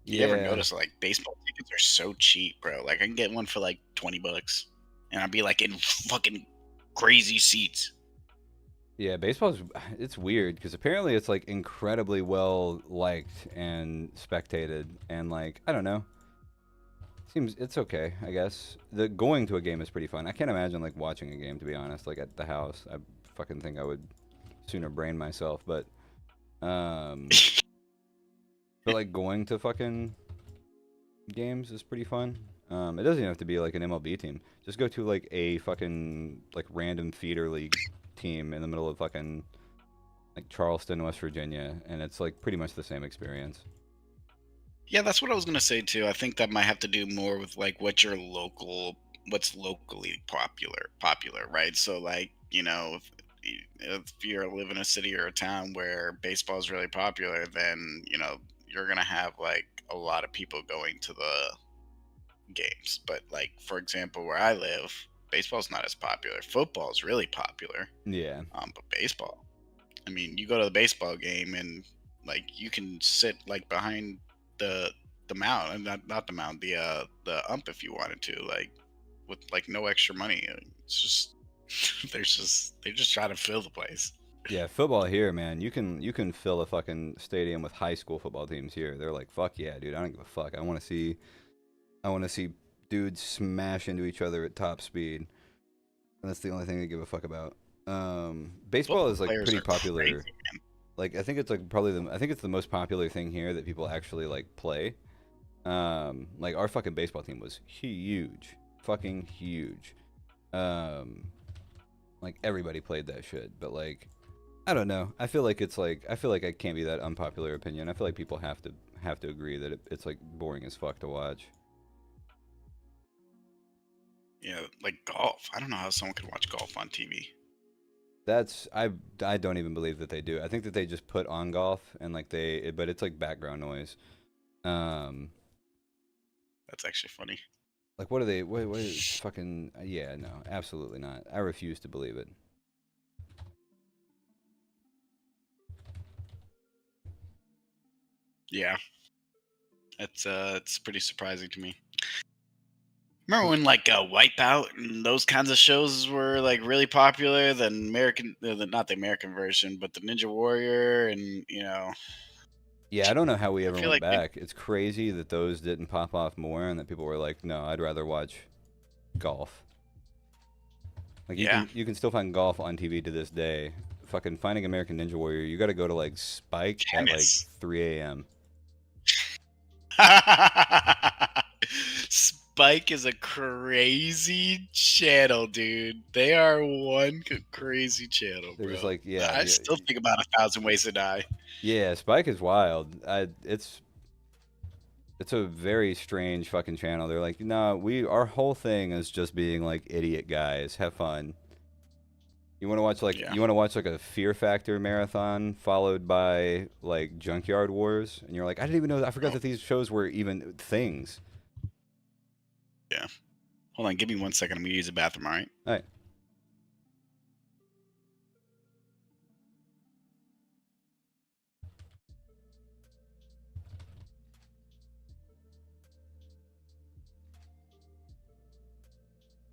You ever Yeah, notice like baseball tickets are so cheap, bro? Like I can get one for like $20, and I'd be like in fucking crazy seats. yeah. Baseball's it's weird because apparently it's like incredibly well liked and spectated, and like I don't know. Seems it's okay, I guess. The going to a game is pretty fun. I can't imagine like watching a game to be honest, like at the house. I fucking think I would sooner brain myself, um but like going to fucking games is pretty fun. It doesn't even have to be like an MLB team. Just go to like a fucking like random feeder league team in the middle of fucking like Charleston, West Virginia, and it's like pretty much the same experience. Yeah, that's what I was gonna say too. I think that might have to do more with like what's locally popular, right? So like if you live in a city or a town where baseball is really popular, then you're gonna have like a lot of people going to the games. But like for example, where I live, baseball's not as popular. Football's really popular, Yeah. but baseball. I mean, you go to the baseball game and like you can sit like behind the the mound, and not the mound, the ump if you wanted to, like with like no extra money. It's just they're just trying to fill the place. Yeah, football here, man. You can fill a fucking stadium with high school football teams here. They're like, fuck yeah, dude. I don't give a fuck. I want to see dudes smash into each other at top speed. And that's the only thing they give a fuck about. Baseball Football is like players pretty are crazy, popular. Like I think it's like probably I think it's the most popular thing here that people actually like play. Like our fucking baseball team was huge, fucking huge. Like everybody played that shit, but like I don't know. I feel like I can't be that unpopular opinion. I feel like people have to agree that it's like boring as fuck to watch. Yeah, like golf. I don't know how someone could watch golf on TV. I don't even believe that they do. I think that they just put on golf and like but it's like background noise. Um, That's actually funny. like what are they? What is fucking? Yeah, no, absolutely not. I refuse to believe it. Yeah, it's pretty surprising to me. Remember when like Wipeout and those kinds of shows were like really popular? The American, not the American version, but the Ninja Warrior, and Yeah, I don't know how we I ever feel went like back. It's crazy that those didn't pop off more and that people were like, "No, I'd rather watch golf." Like yeah. you can still find golf on TV to this day. Fucking finding American Ninja Warrior, you got to go to like Spike at like Tennis. 3 a.m. Spike is a crazy channel, dude. They are one crazy channel, They're just bro. like, yeah, I still think about 1,000 Ways to Die. yeah. Spike is wild. It's a very strange fucking channel. They're like, no, our whole thing is just being like idiot guys. Have fun. Yeah. You want to watch like a Fear Factor marathon followed by like Junkyard Wars, and you're like, I forgot Oh, that these shows were even things. yeah. Hold on, give me 1 second. I'm gonna use the bathroom. All right. All right.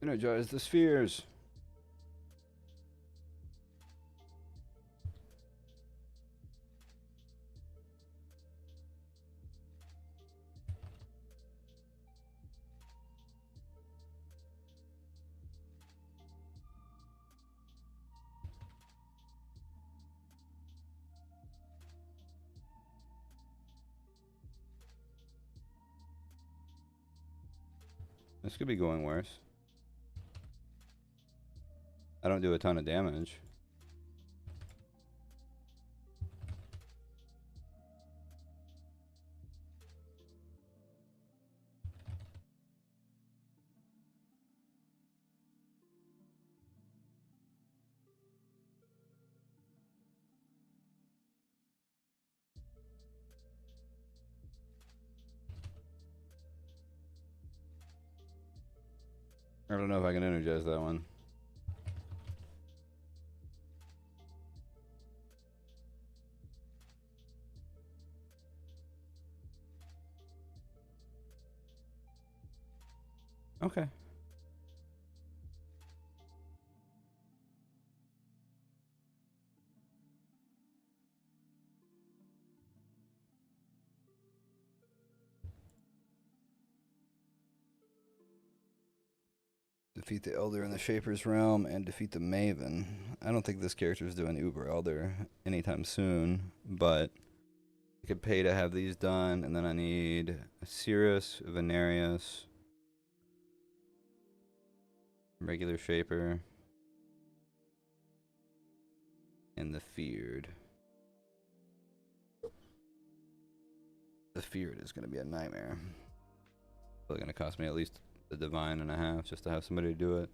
Energize the spheres. This could be going worse. I don't do a ton of damage. I don't know if I can energize that one. Okay. Defeat the Elder in the Shaper's Realm and defeat the Maven. I don't think this character is doing Uber Elder anytime soon, but I could pay to have these done, and then I need a Cirrus, Venarius, regular Shaper, and the Feared. The Feared is going to be a nightmare. Probably going to cost me at least a Divine and a half just to have somebody to do it.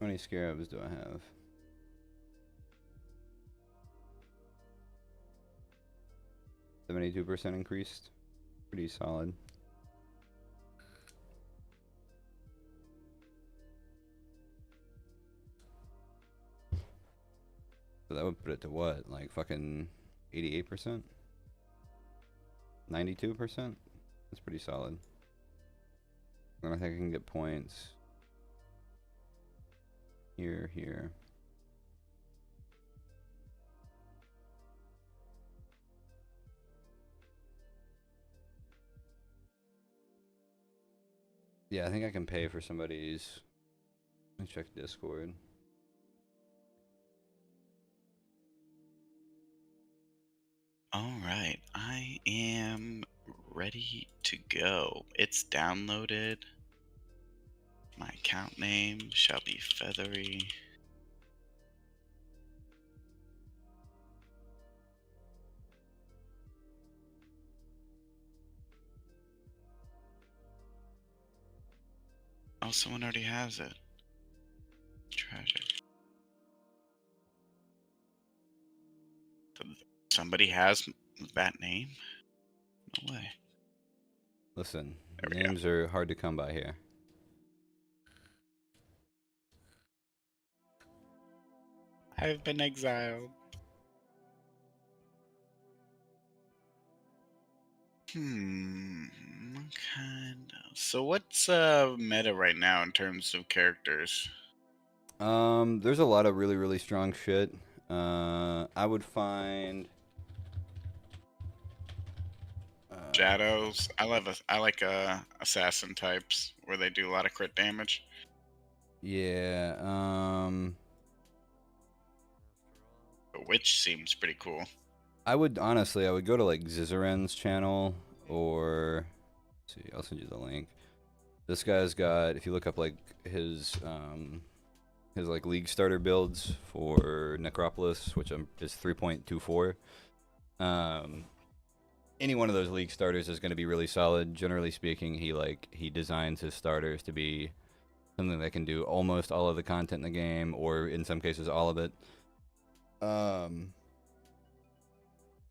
How many scarabs do I have? 72% increased. Pretty solid. So that would put it to what? Like fucking 88%? 92%? That's pretty solid. I don't think I can get points. Here. Yeah, I think I can pay for somebody's. Let me check Discord. All right, I am ready to go. It's downloaded. My account name shall be Feathery. Oh, someone already has it. Tragic. Somebody has that name? No way. Listen, There we go. names are hard to come by here. I've been exiled. Kind of. So what's meta right now in terms of characters? There's a lot of really strong shit. I would find Shadows. I like assassin types where they do a lot of crit damage. yeah, The witch seems pretty cool. I would honestly, I would go to like Zizaren's channel or let's see, I'll send you the link. This guy's got, if you look up like his like league starter builds for Necropolis, which is 3.24. Any one of those league starters is going to be really solid. Generally speaking, he designs his starters to be something that can do almost all of the content in the game, or in some cases all of it.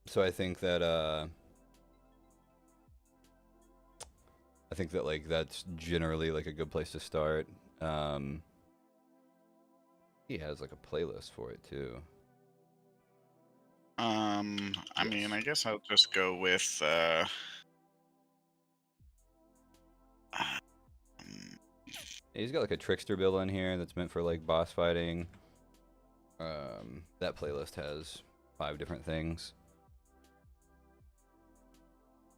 So I think that like that's generally like a good place to start. He has like a playlist for it too. I mean, I guess I'll just go with He's got like a trickster build on here that's meant for like boss fighting. That playlist has 5 different things.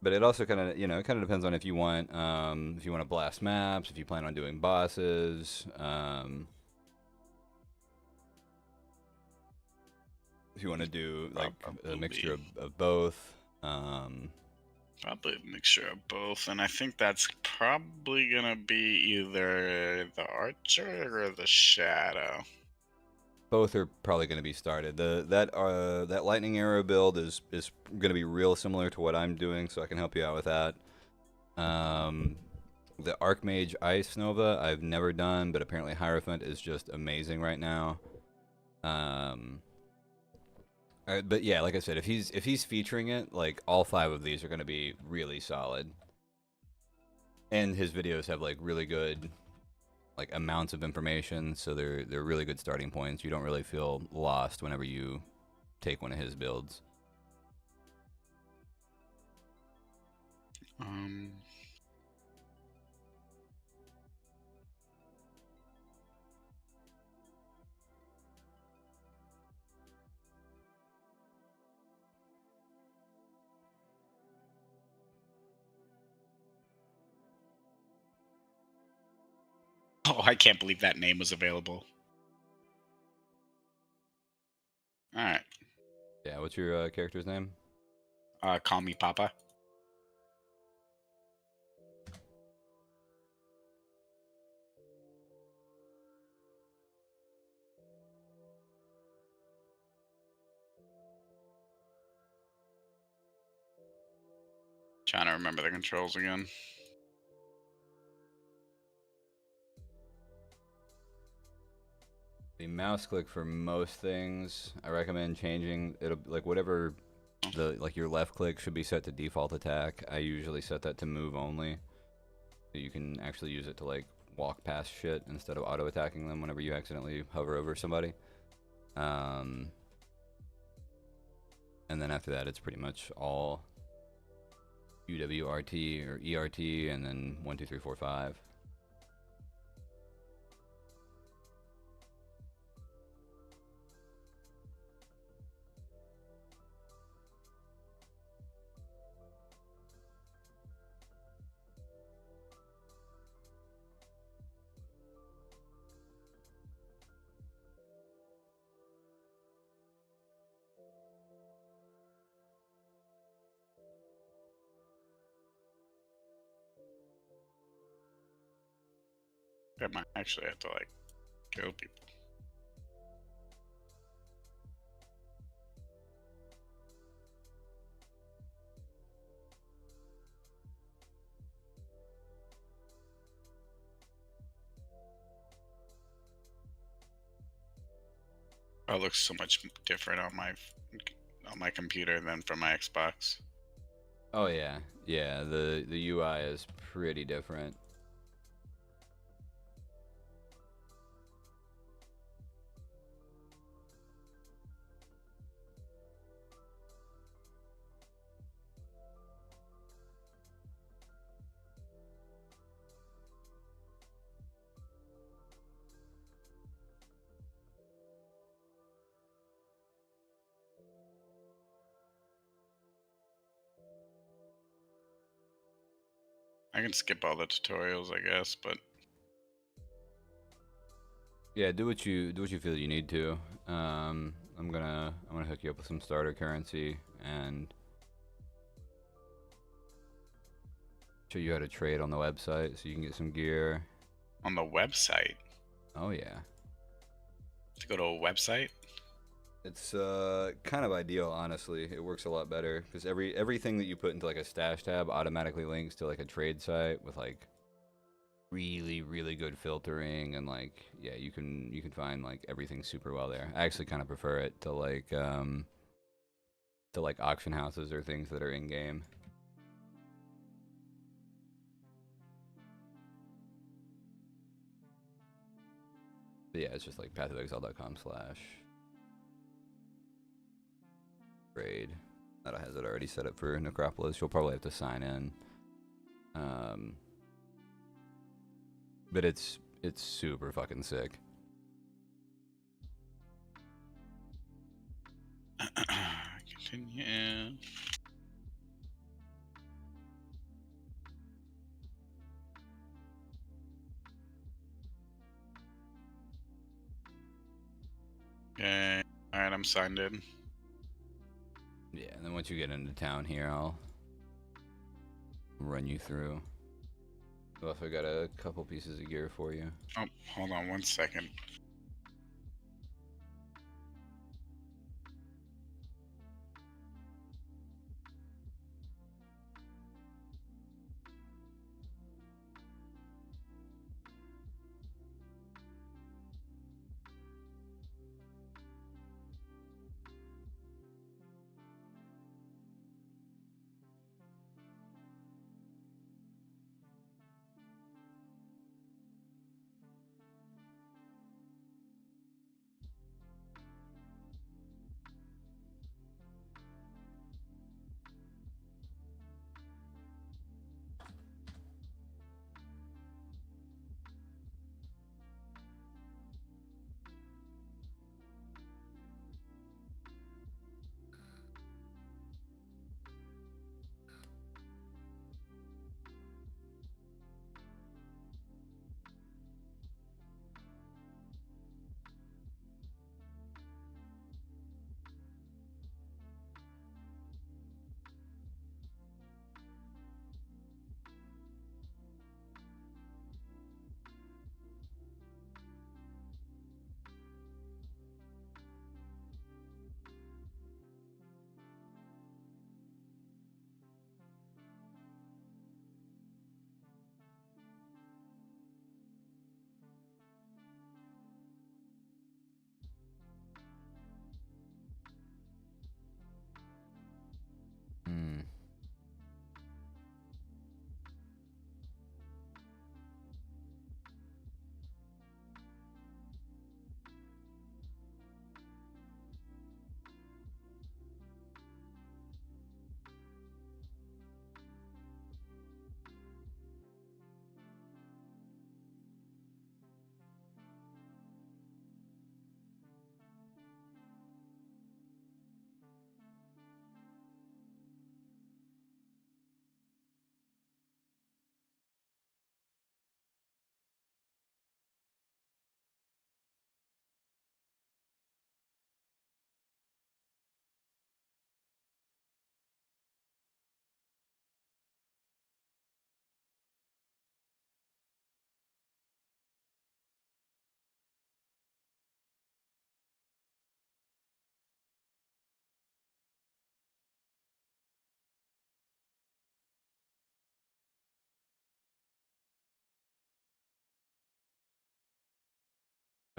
But it also kind of, it kind of depends on if you want to blast maps, if you plan on doing bosses, if you want to do like a mixture of both. Probably a mixture of both, and I think that's probably gonna be either the archer or the shadow. Both are probably going to be started. That lightning arrow build is going to be real similar to what I'm doing, so I can help you out with that. The Archmage Ice Nova I've never done, but apparently Hierophant is just amazing right now. But yeah, like I said, if he's featuring it, like all 5 of these are going to be really solid. And his videos have like really good like amounts of information, so they're really good starting points. You don't really feel lost whenever you take one of his builds. Oh, I can't believe that name was available. All right. Yeah, what's your character's name? Call me Papa. Trying to remember the controls again. The mouse click for most things, I recommend changing it, like whatever your left click should be set to default attack. I usually set that to move only. So you can actually use it to like walk past shit instead of auto attacking them whenever you accidentally hover over somebody. And then after that, it's pretty much all UWRT or ERT, and then 1, 2, 3, 4, 5. I might actually have to like kill people. Oh, it looks so much different on my computer than from my Xbox. Oh yeah, yeah. The UI is pretty different. I can skip all the tutorials, I guess, but Yeah, do what you feel you need to. I'm gonna hook you up with some starter currency and show you how to trade on the website so you can get some gear. on the website. Oh yeah, To go to a website? it's kind of ideal, honestly. It works a lot better because everything that you put into like a stash tab automatically links to like a trade site with like really good filtering, and like yeah, you can find like everything super well there. I actually kind of prefer it to like auction houses or things that are in game. But yeah, it's just like pathofexile.com/trade. That has it already set up for Necropolis. You'll probably have to sign in. But it's super fucking sick. Continue. Okay. Alright, I'm signed in. Yeah, and then once you get into town here, I'll run you through. I've also got a couple pieces of gear for you. Oh, hold on 1 second.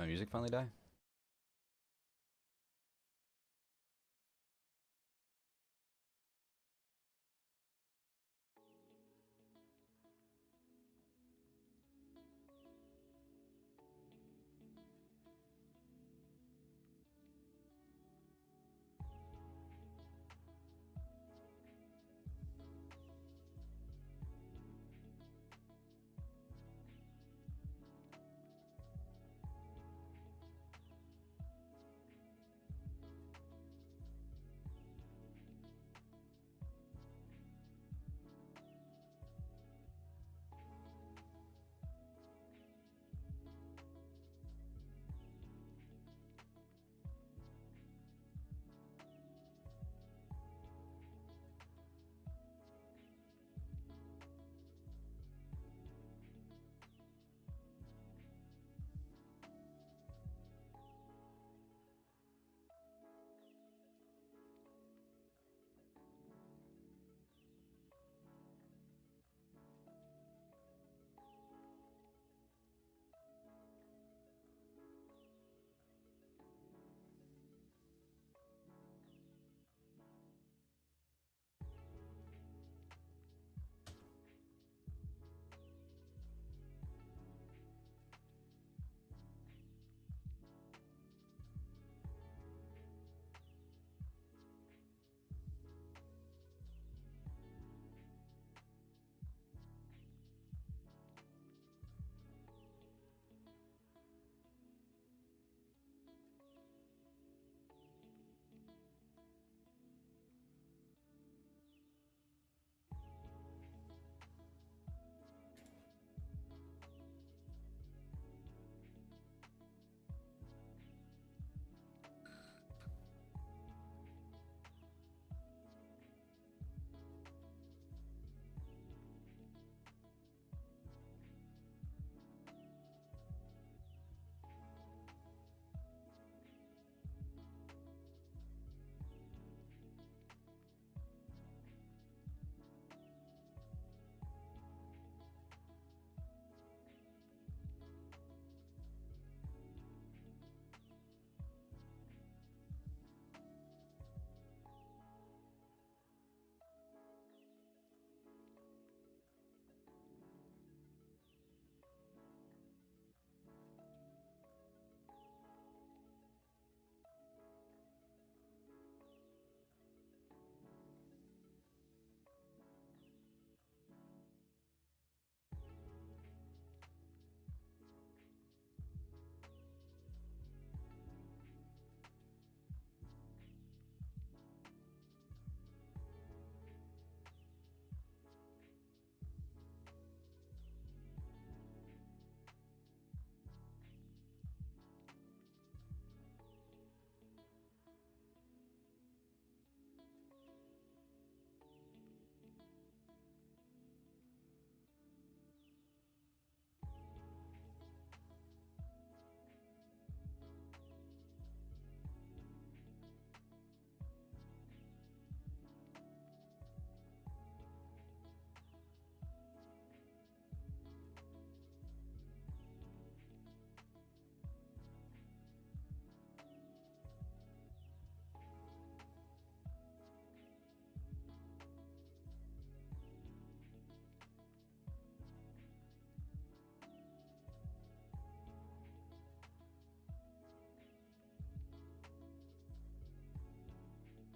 my music finally die?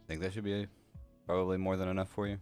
Think that should be probably more than enough for you.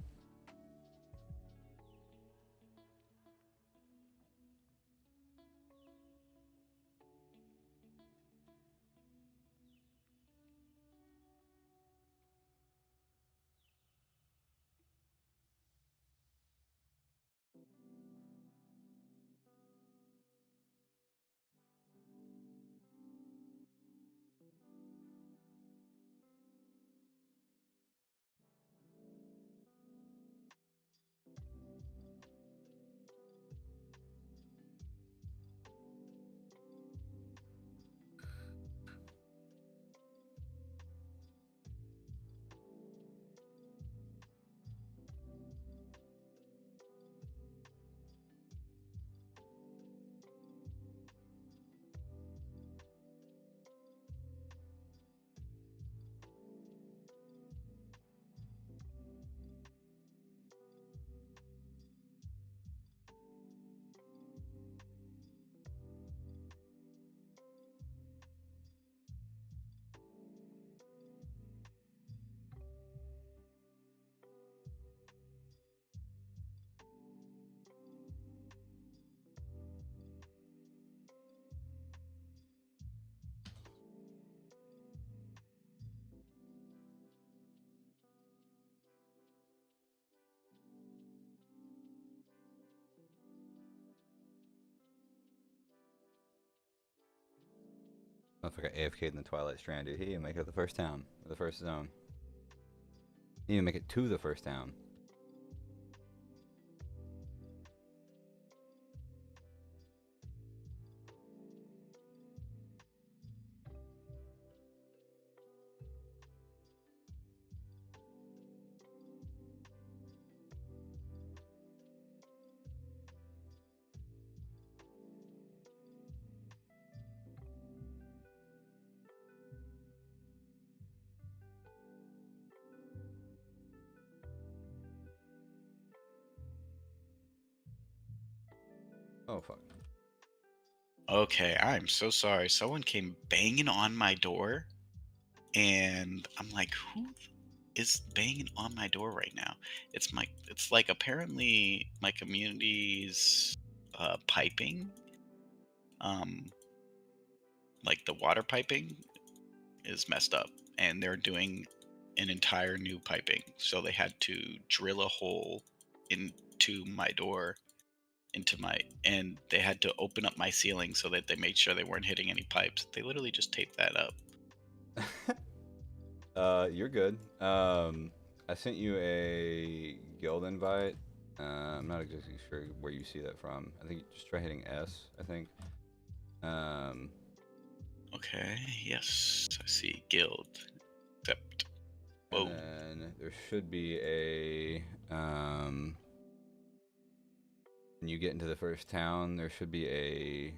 Motherfucker AFK'd in the Twilight Strand, dude. He didn't make it to the first town, or the first zone. He didn't make it to the first town. Oh, fuck. Okay, I'm so sorry. Someone came banging on my door, and I'm like, who is banging on my door right now? It's like apparently my community's piping, um, like the water piping is messed up, and they're doing an entire new piping. So they had to drill a hole into my door, and they had to open up my ceiling so that they made sure they weren't hitting any pipes. They literally just taped that up. You're good. I sent you a guild invite. I'm not exactly sure where you see that from. I think just try hitting S, I think. Okay, yes, I see guild. Except, whoa. And then there should be a, when you get into the first town, there should be a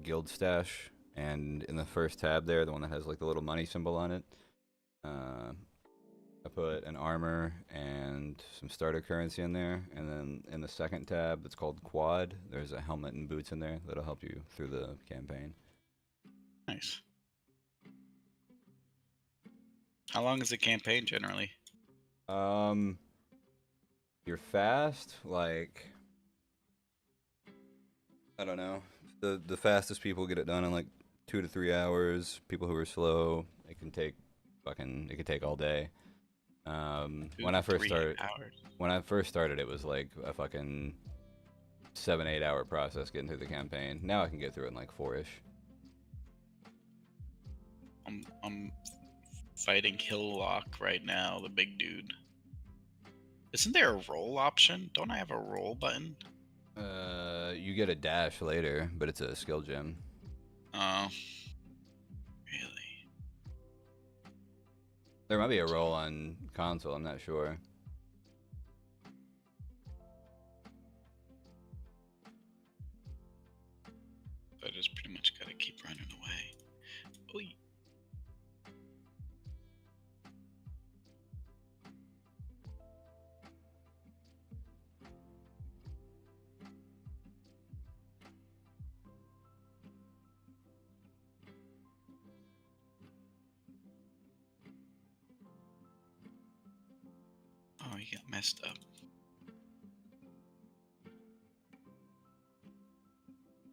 guild stash. And in the first tab there, the one that has like the little money symbol on it, I put an armor and some starter currency in there. And then in the second tab, that's called quad, there's a helmet and boots in there that'll help you through the campaign. Nice. How long is the campaign generally? You're fast, like, I don't know. The fastest people get it done in like 2 to 3 hours. People who are slow, it can take all day. When I first started, it was like a fucking 7-8 hour process getting through the campaign. Now I can get through it in like 4ish. I'm fighting Hillock right now, the big dude. Isn't there a roll option? Don't I have a roll button? You get a dash later, but it's a skill gem. Oh, really? There might be a roll on console, I'm not sure. I just pretty much gotta keep running away. Oy. Oh, he got messed up.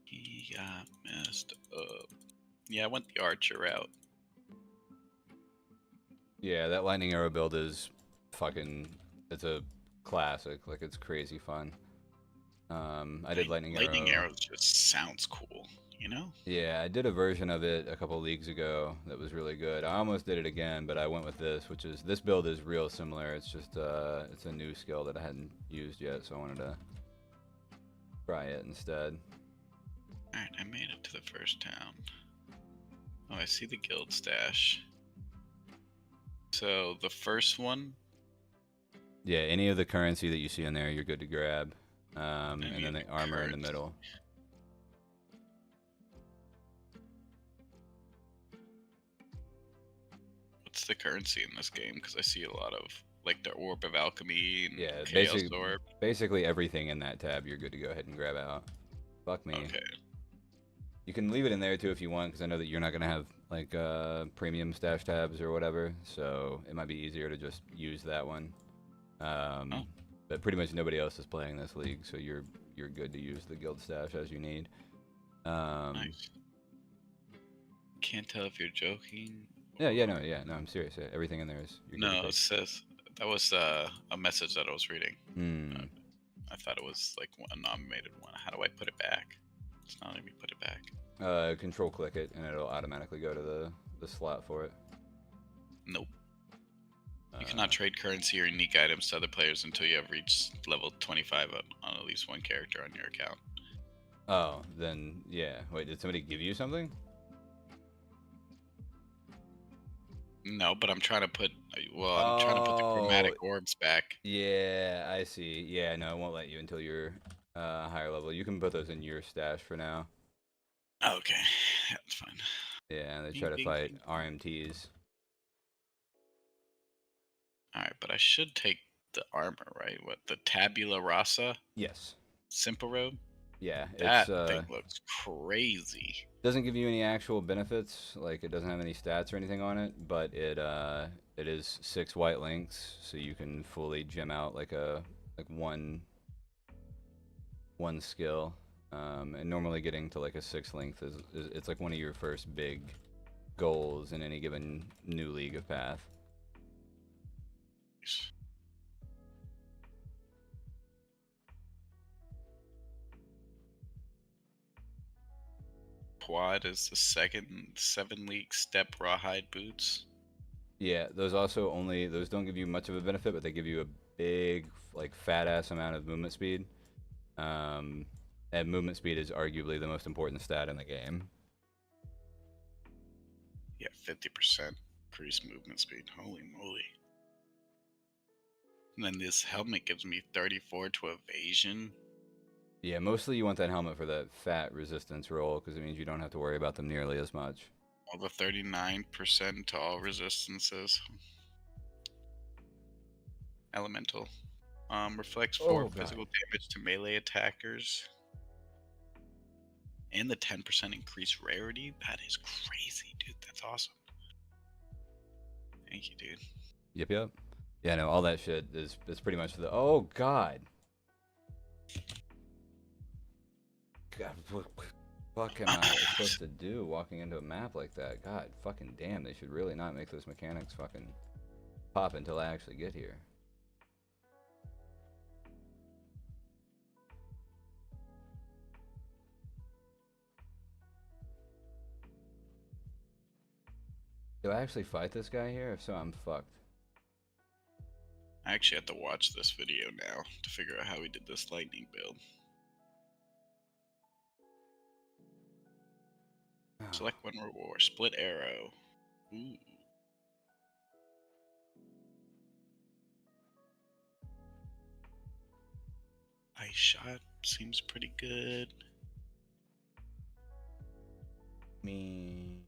He got messed up. Yeah, I went the archer route. Yeah, that lightning arrow build is fucking, it's a classic. Like, it's crazy fun. I did lightning arrows just sounds cool, you know? Yeah, I did a version of it a couple leagues ago that was really good. I almost did it again, but I went with this, which is, this build is real similar. It's just it's a new skill that I hadn't used yet, so I wanted to try it instead. Alright, I made it to the first town. Oh, I see the guild stash. So the first one? Yeah, any of the currency that you see in there, you're good to grab. And then the armor in the middle. What's the currency in this game? Because I see a lot of, like, the Orb of Alchemy and Yeah, Chaos Orb. basically everything in that tab, you're good to go ahead and grab out. Fuck me. Okay. You can leave it in there too if you want, because I know that you're not going to have like premium stash tabs or whatever, so it might be easier to just use that one. But pretty much nobody else is playing this league, so you're good to use the guild stash as you need. Nice. Can't tell if you're joking. Yeah, no, I'm serious. Yeah, everything in there is. No, it says that was a message that I was reading. Hmm. I thought it was like a nominated one. How do I put it back? It's not letting me put it back. Control click it, and it'll automatically go to the slot for it. Nope. You cannot trade currency or unique items to other players until you have reached level 25 on at least one character on your account. Oh, then yeah. Wait, did somebody give you something? No, but I'm trying to put. Well, I'm trying to put the chromatic orbs back. Yeah, I see. Yeah, no, it won't let you until you're higher level. You can put those in your stash for now. Okay, that's fine. Yeah, and they Bing, try to bing, fight bing. RMTs. All right, but I should take the armor, right? What, the Tabula Rasa Yes. Simple Robe? Yeah, That it's thing looks crazy. doesn't give you any actual benefits, like it doesn't have any stats or anything on it, but it is 6 white links, so you can fully gem out like one skill. And normally getting to like a 6 length is it's like one of your first big goals in any given new League of Path. Quad is the second 7-league step rawhide boots. Yeah, those don't give you much of a benefit, but they give you a big, like, fat ass amount of movement speed. And movement speed is arguably the most important stat in the game. Yeah, 50% increased movement speed. Holy moly. And then this helmet gives me 34 to evasion. Yeah, mostly you want that helmet for that fat resistance roll, because it means you don't have to worry about them nearly as much. All the 39% to all resistances. Elemental. Reflects 4 physical damage to melee attackers. And the 10% increased rarity. That is crazy, dude. That's awesome. Thank you, dude. Yep. Yeah, no, all that shit is pretty much the. Oh God. God, what fuck am I supposed to do walking into a map like that? God, fucking damn, they should really not make those mechanics fucking pop until I actually get here. Do I actually fight this guy here? If so, I'm fucked. I actually have to watch this video now to figure out how we did this lightning build. Select one reward. Split arrow. Ooh. Ice shot seems pretty good. Me.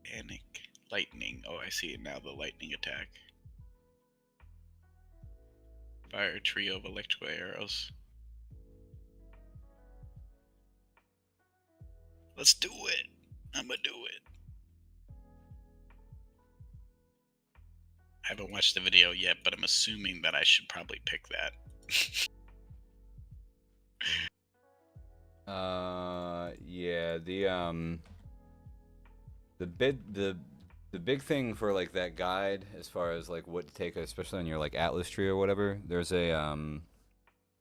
Panic. Lightning. Oh, I see it now. The lightning attack. Fire a trio of electrical arrows. Let's do it. I'ma do it. I haven't watched the video yet, but I'm assuming that I should probably pick that. Yeah, the big thing for like that guide as far as like what to take, especially on your like Atlas tree or whatever, there's a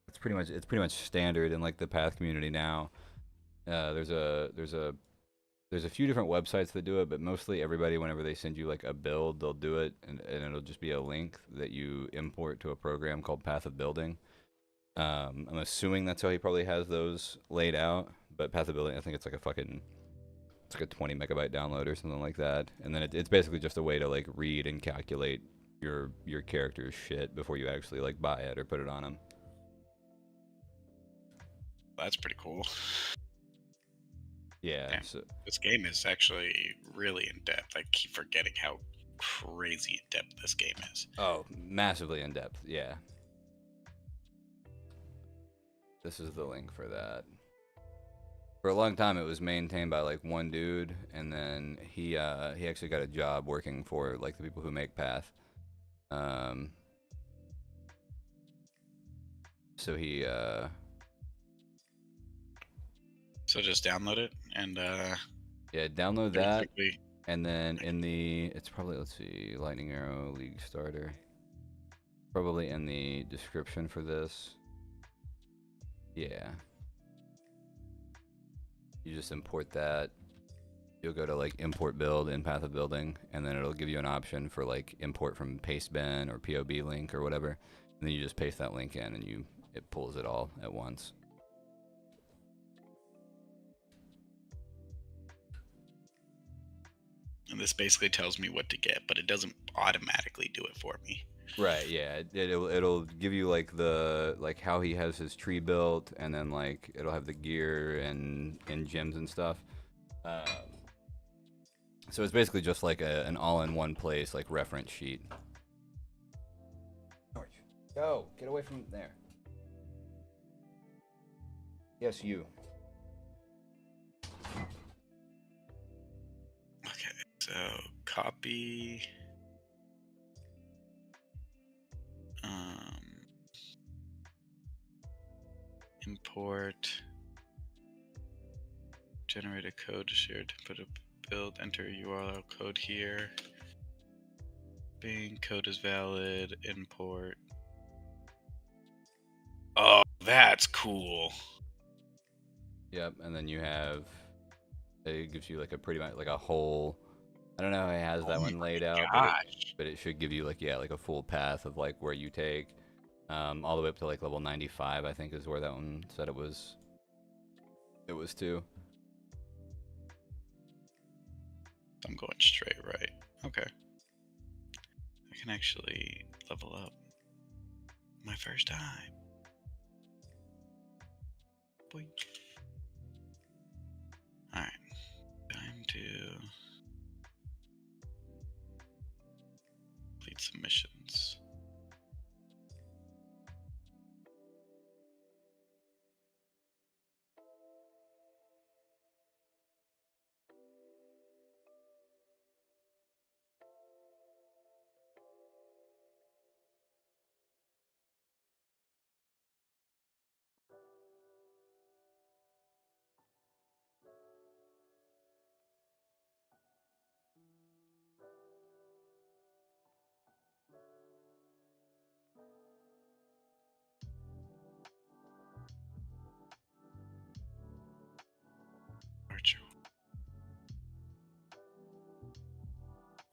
it's pretty much standard in like the Path community now. There's a few different websites that do it, but mostly everybody, whenever they send you like a build, they'll do it, and it'll just be a link that you import to a program called Path of Building. I'm assuming that's how he probably has those laid out, but Path of Building, I think it's like a 20 megabyte download or something like that, and then it's basically just a way to like read and calculate your character's shit before you actually like buy it or put it on him. That's pretty cool. Yeah. Damn. So This game is actually really in depth. I keep forgetting how crazy in depth this game is. oh, massively in depth. Yeah. This is the link for that. For a long time, it was maintained by like one dude, and then he actually got a job working for like the people who make Path. So he So just download it and yeah, download pretty that, quickly. and then it's probably, let's see, Lightning Arrow League Starter. Probably in the description for this. Yeah. You just import that. You'll go to like import build in path of building, and then it'll give you an option for like import from pastebin or POB link or whatever. And then you just paste that link in, and it pulls it all at once. And this basically tells me what to get, but it doesn't automatically do it for me. Right, yeah. It'll give you like the how he has his tree built, and then like it'll have the gear and gems and stuff. So it's basically just like an all-in-one place like reference sheet. George, go get away from there. Yes, you. Okay, so copy. Import. Generate a code to share to put a build. Enter URL code here. Bing, code is valid. Import. Oh, that's cool. Yep, and then you have. It gives you like a pretty much like a whole. I don't know how he has that one laid out, but it should give you like like a full path of like where you take, all the way up to like level 95. I think is where that one said it was. It was to. I'm going straight right. Okay. I can actually level up. My first time. Boink. Alright. Time to complete some missions. Archer.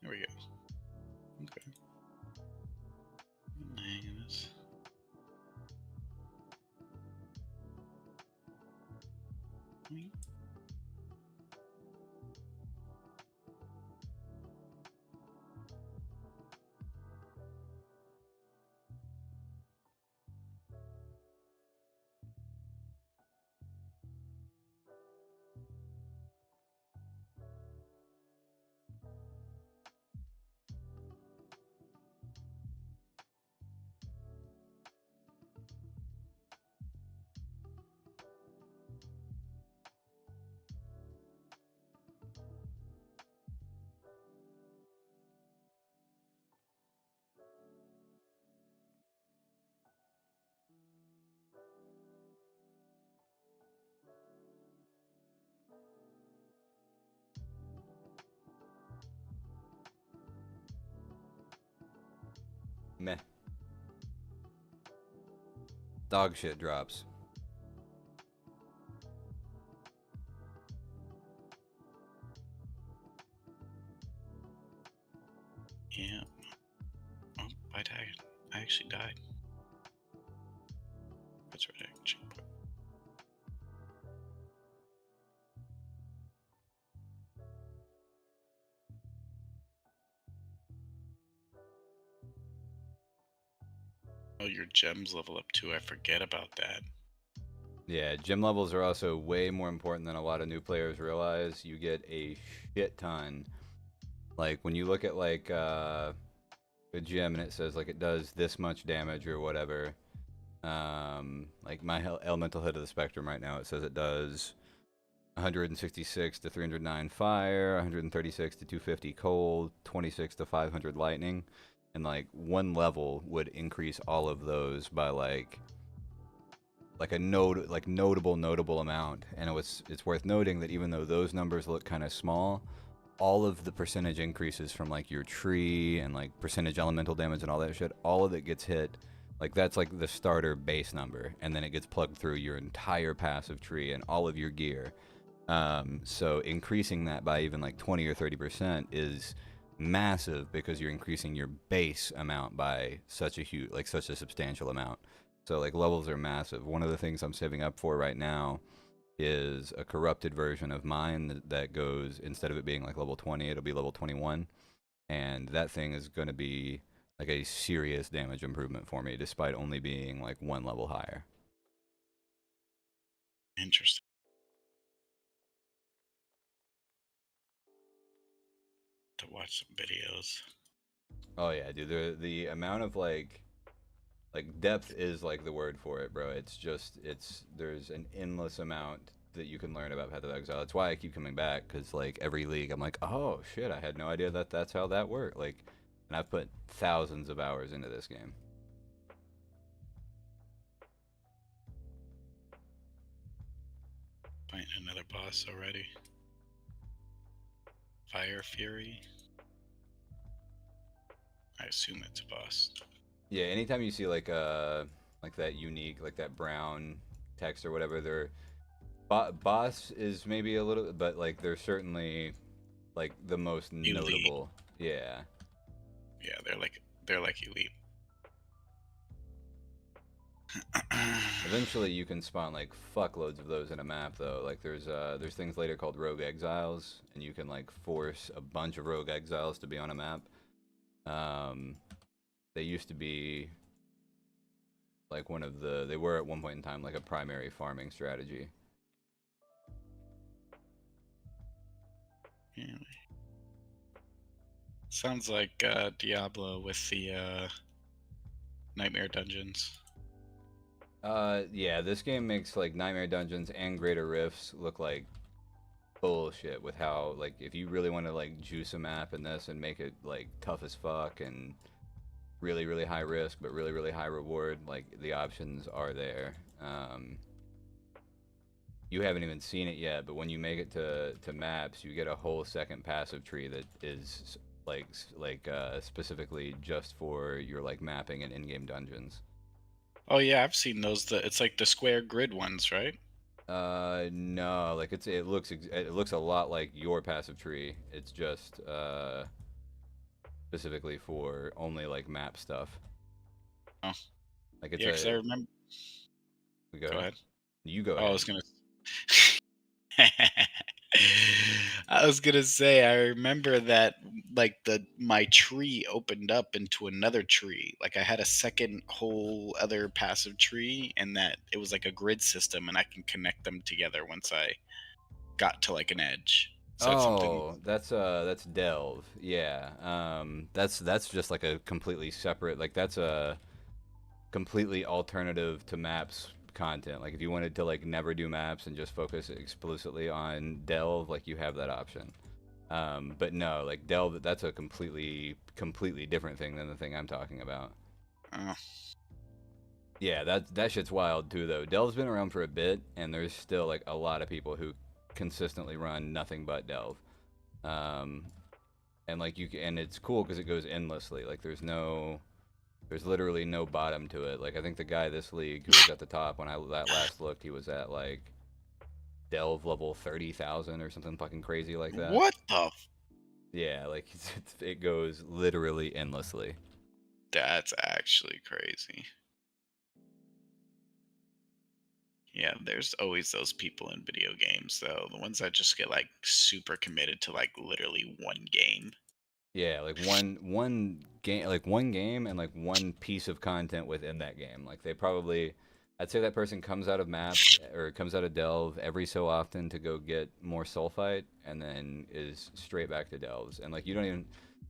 There we go. Okay. I'm hanging this. Meh. Dog shit drops. Yeah. Oh, I died. I actually died. That's right. Checkpoint. Oh, your gems level up too. I forget about that. Yeah, gem levels are also way more important than a lot of new players realize. You get a shit ton. Like when you look at like a gem and it says like it does this much damage or whatever. Like my elemental hit of the spectrum right now, it says it does 166 to 309 fire, 136 to 250 cold, 26 to 500 lightning, and like one level would increase all of those by like a notable amount. And it's worth noting that even though those numbers look kind of small, all of the percentage increases from like your tree and like percentage elemental damage and all that shit, all of it gets hit. Like that's like the starter base number, and then it gets plugged through your entire passive tree and all of your gear. So increasing that by even like 20 or 30% is massive because you're increasing your base amount by such a huge, like such a substantial amount. So like levels are massive. One of the things I'm saving up for right now is a corrupted version of mine that goes, instead of it being like level 20, it'll be level 21. And that thing is going to be like a serious damage improvement for me, despite only being like one level higher. Interesting. To watch some videos. Oh yeah, dude. The amount of like depth is like the word for it, bro. It's just there's an endless amount that you can learn about Path of Exile. That's why I keep coming back, because like every league I'm like, oh shit, I had no idea that that's how that worked. Like, and I've put thousands of hours into this game. Find another boss already. Fire Fury. I assume it's a boss. Yeah, anytime you see like that unique, like that brown text or whatever, they're boss is maybe a little, but like they're certainly like the most Elite. notable. Yeah. Yeah, they're like elite. Eventually, you can spawn like fuckloads of those in a map, though. Like there's things later called rogue exiles, and you can like force a bunch of rogue exiles to be on a map. Um, they used to be like they were at one point in time like a primary farming strategy. Yeah. Sounds like Diablo with the Nightmare Dungeons. Yeah, this game makes like Nightmare Dungeons and Greater Rifts look like bullshit with how, like, if you really want to like juice a map in this and make it like tough as fuck and really really high risk but really really high reward, like the options are there. You haven't even seen it yet, but when you make it to maps, you get a whole second passive tree that is specifically just for your like mapping and in-game dungeons. Oh yeah, I've seen those. It's like the square grid ones, right? No, like it looks a lot like your passive tree. It's just specifically for only like map stuff. Oh Like it's yeah, because I a remember. Go Go ahead. ahead. You go Oh, I ahead. was gonna. I was gonna say I remember that like my tree opened up into another tree. Like I had a second whole other passive tree, and that it was like a grid system, and I can connect them together once I got to like an edge. Is that something? Oh, that's Delve. Yeah. That's just like a completely separate, like that's a completely alternative to maps content. Like if you wanted to like never do maps and just focus explicitly on Delve, like you have that option. But no, like Delve, that's a completely different thing than the thing I'm talking about. Oh, Yeah, that shit's wild too though. Delve's been around for a bit, and there's still like a lot of people who consistently run nothing but Delve. Um, and like and it's cool because it goes endlessly. Like there's literally no bottom to it. Like I think the guy this league who was at the top when I that last looked, he was at like Delve level 30,000 or something fucking crazy like that. what the? Yeah, like it goes literally endlessly. That's actually crazy. Yeah, there's always those people in video games though. The ones that just get like super committed to like literally one game. Yeah, like one game and like one piece of content within that game. Like they probably, I'd say that person comes out of maps or comes out of Delve every so often to go get more Sulfite, and then is straight back to Delves. And like you don't even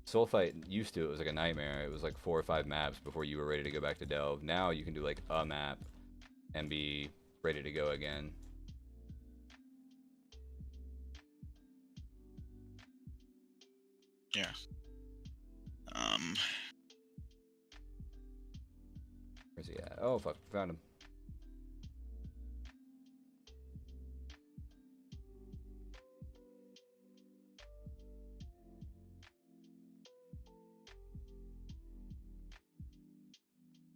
Sulfite used to, it was like a nightmare. It was like 4 or 5 maps before you were ready to go back to Delve. Now you can do like a map and be ready to go again. Yeah. Um. Where's he at? Oh fuck, found him.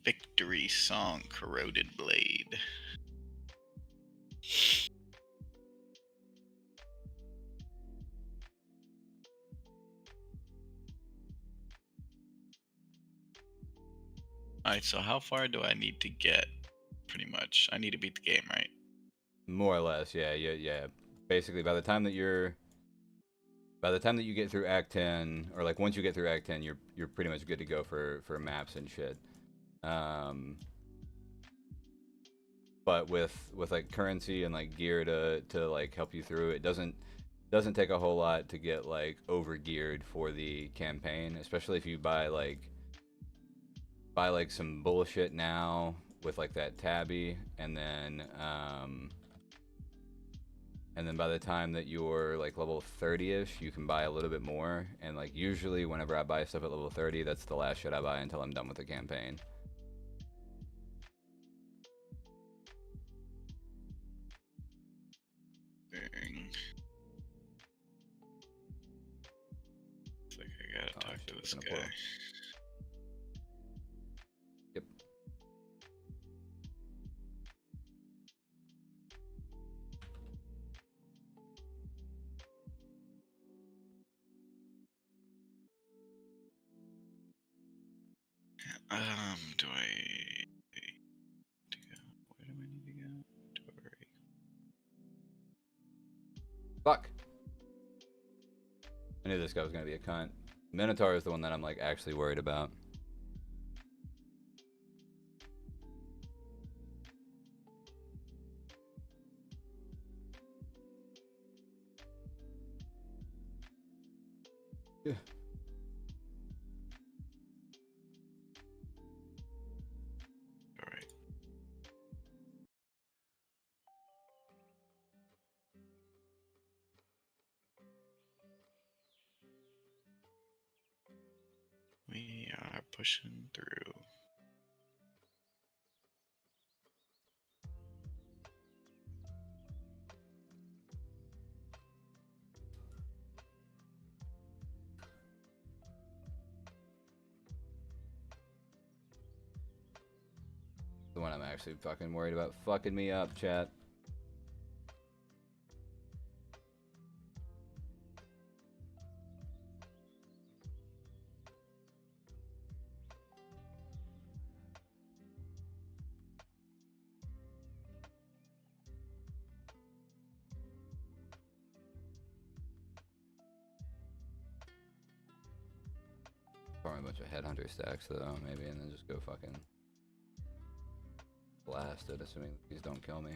Victory Song, Corroded Blade. Alright, so how far do I need to get? Pretty much. I need to beat the game, right? More or less, yeah. Basically, by the time that you get through Act 10, or like once you get through Act 10, you're pretty much good to go for maps and shit. But with like currency and like gear to like help you through, it doesn't take a whole lot to get like over geared for the campaign, especially if you buy like some bullshit now with like that tabby, and then by the time that you're like level 30ish, you can buy a little bit more. And like usually whenever I buy stuff at level 30, that's the last shit I buy until I'm done with the campaign. Dang. It's like I gotta talk to this guy. Yep. Do I need to go? Where do I need to go? Inventory. Fuck. I knew this guy was gonna be a cunt. Minotaur is the one that I'm like actually worried about. Yeah. All right. We are pushing through. The one I'm actually fucking worried about fucking me up, chat. Farm a bunch of headhunter stacks though, maybe, and then just go fucking blast it, assuming these don't kill me.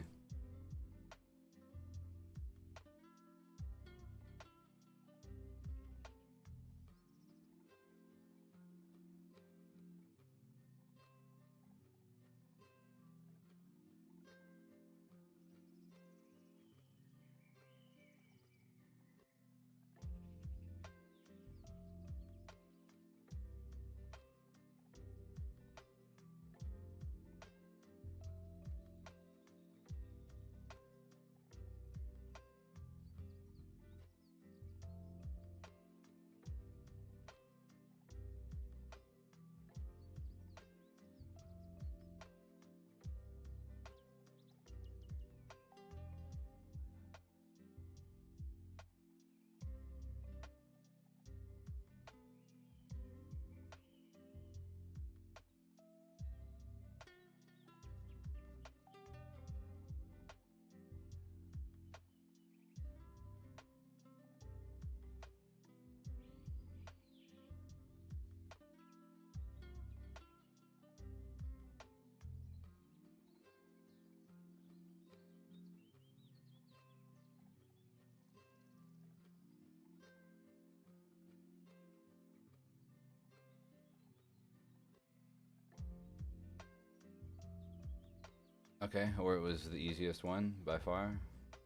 Okay, or it was the easiest one by far.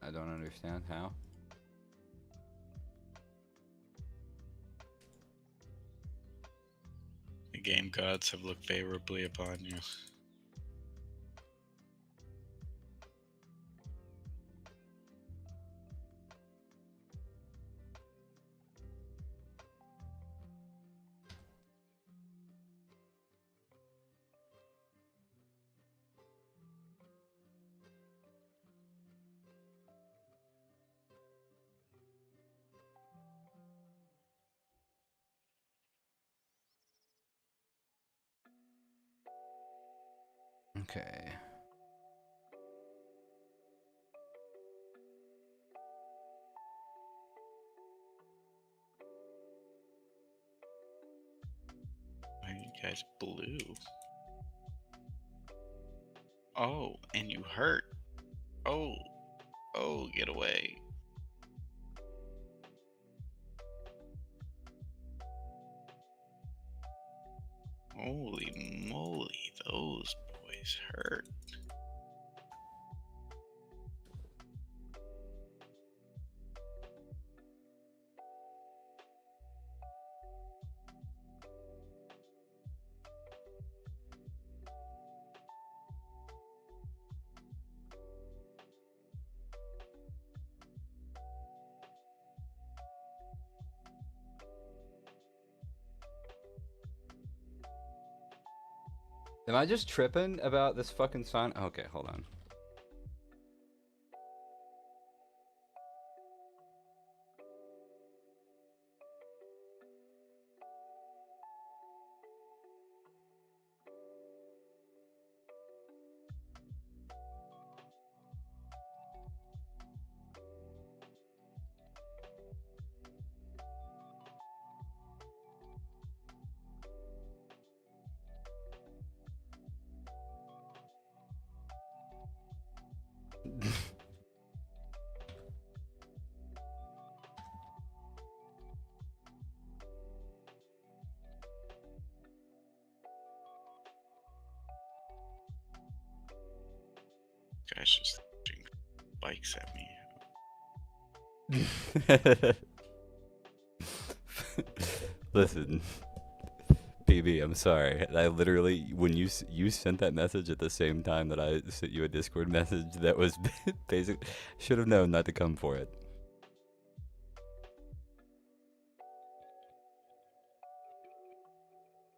I don't understand how. The game gods have looked favorably upon you. Okay. Why are you guys blue? Oh, and you hurt. Oh, oh, get away. Holy moly, those boys hurt. Am I just tripping about this fucking sign? Okay, hold on. Guys just shooting bikes at me. Listen, PB, I'm sorry. I literally, when you sent that message at the same time that I sent you a Discord message, that was basic. Should have known not to come for it.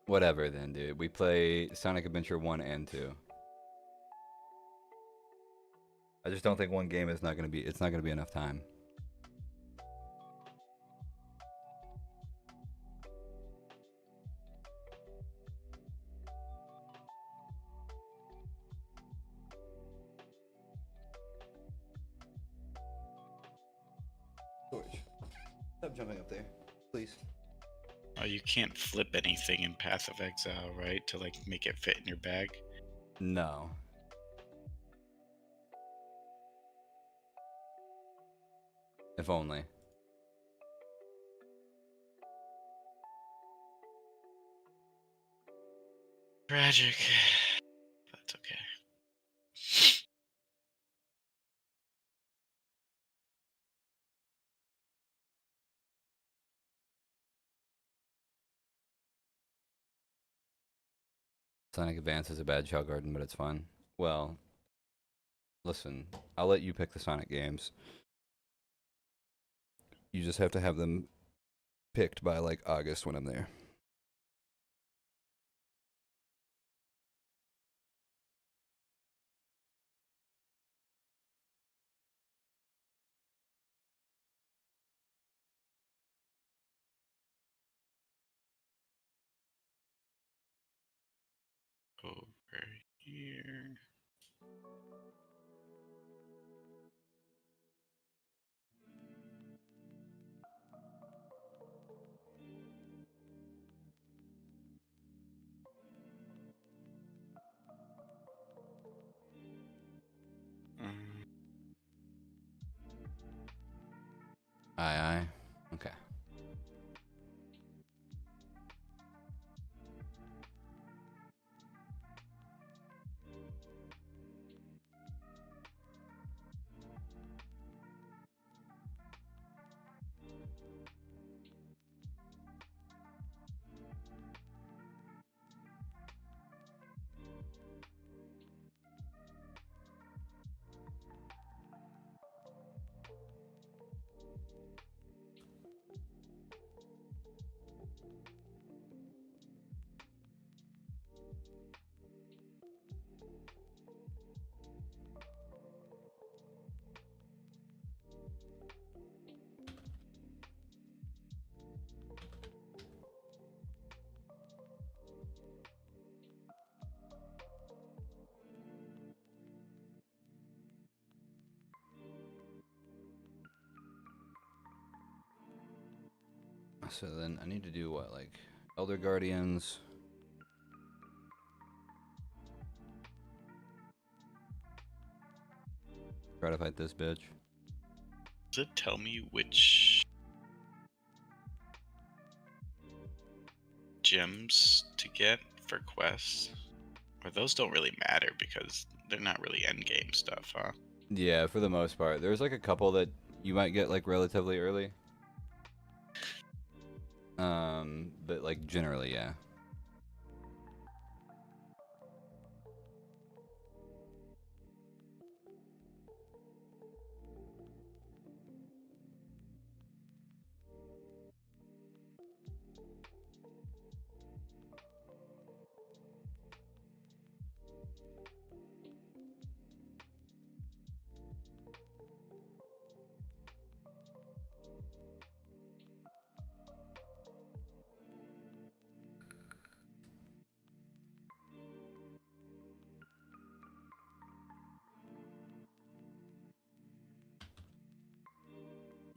Whatever then, dude. We play Sonic Adventure 1 and 2. I just don't think one game is not gonna be. It's not gonna be enough time. George, stop jumping up there, please. Oh, you can't flip anything in Path of Exile, right? To like make it fit in your bag. No. If only. Tragic. That's okay. Sonic Advance is a bad Shell Garden, but it's fun. Well, listen, I'll let you pick the Sonic games. You just have to have them picked by like August when I'm there. Over here. Aye. Okay. So then I need to do what, like Elder Guardians? Try to fight this bitch. Does it tell me which gems to get for quests? Or those don't really matter because they're not really endgame stuff, huh? Yeah, for the most part. There's like a couple that you might get like relatively early. But like generally, yeah.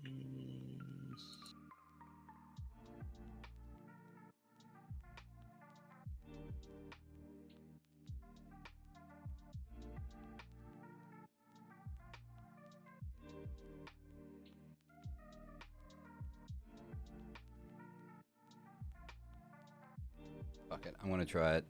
Mm, Fuck it, I'm gonna try it.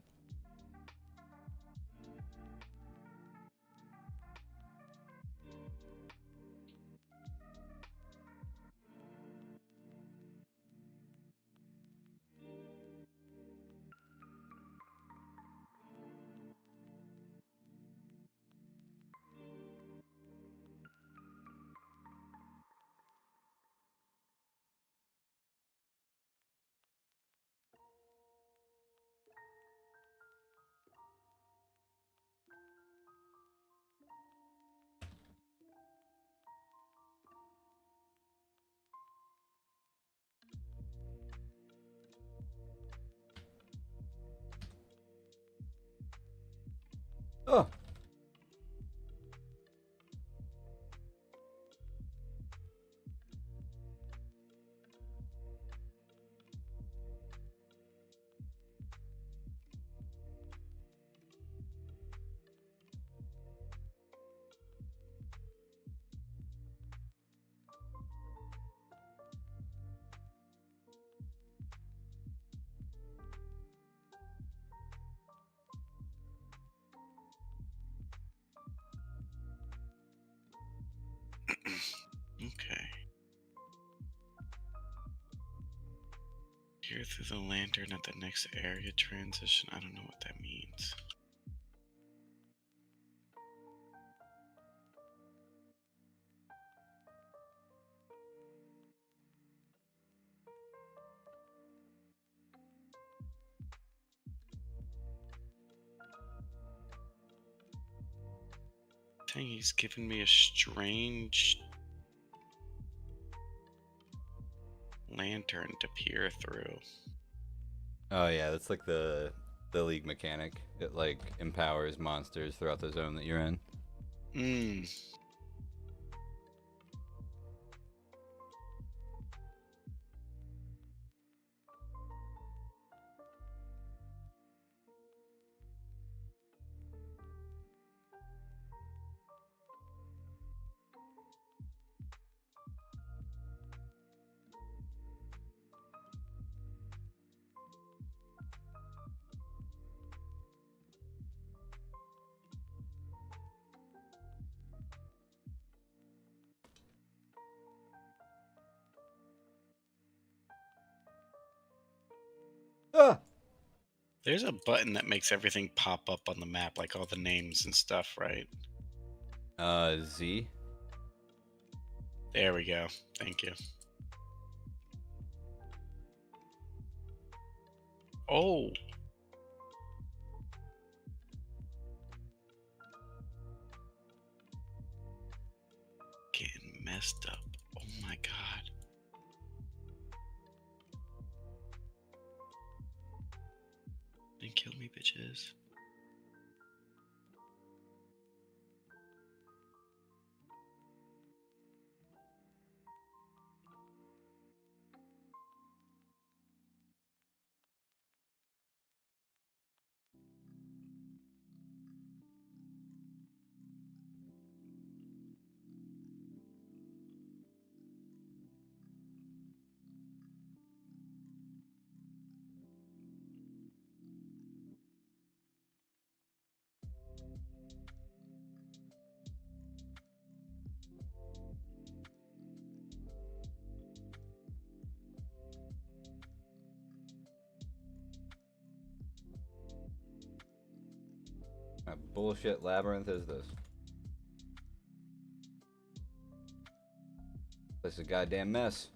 Oh. okay. Here through the lantern at the next area transition. I don't know what that means. Dang, he's giving me a strange lantern to peer through. Oh yeah, that's like the league mechanic. It like empowers monsters throughout the zone that you're in. Hmm. Ah. There's a button that makes everything pop up on the map, like all the names and stuff, right? Z. There we go. Thank you. Oh, getting messed up. Oh my god. Then kill me, bitches. What bullshit labyrinth is this? This is a goddamn mess.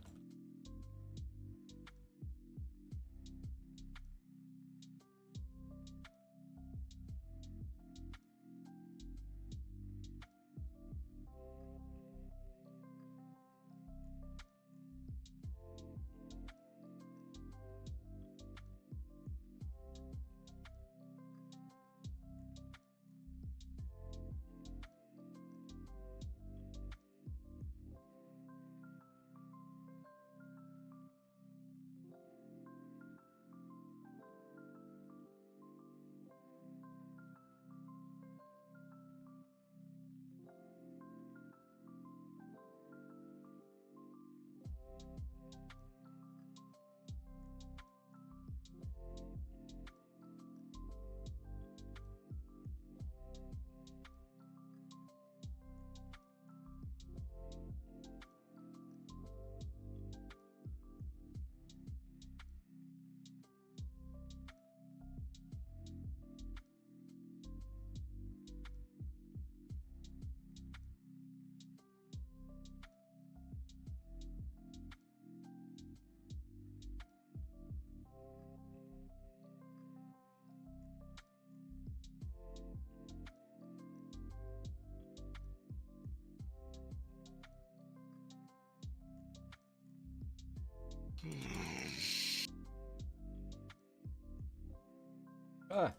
Ah.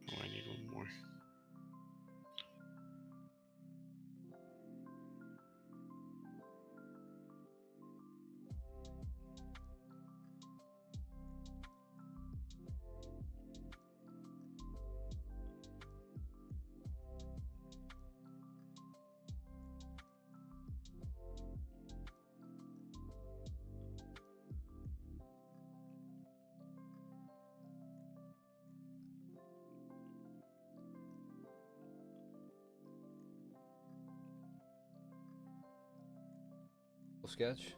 Oh, I need one more. Sketch.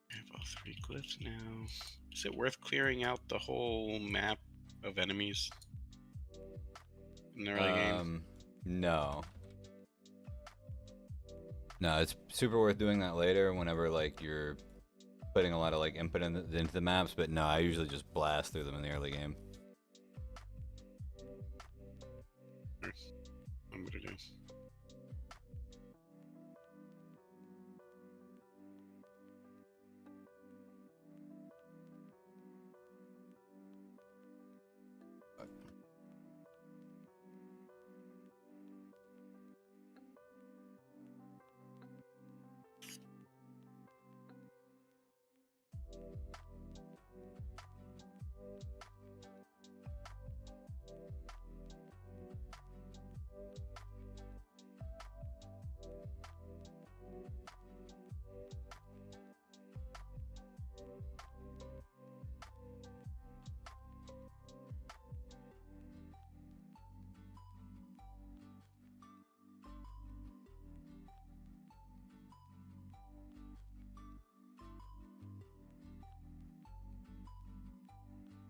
I have all 3 glyphs now. Is it worth clearing out the whole map of enemies in the early game? No. No, it's super worth doing that later whenever like you're putting a lot of like input into the maps, but no, I usually just blast through them in the early game. I'm gonna do.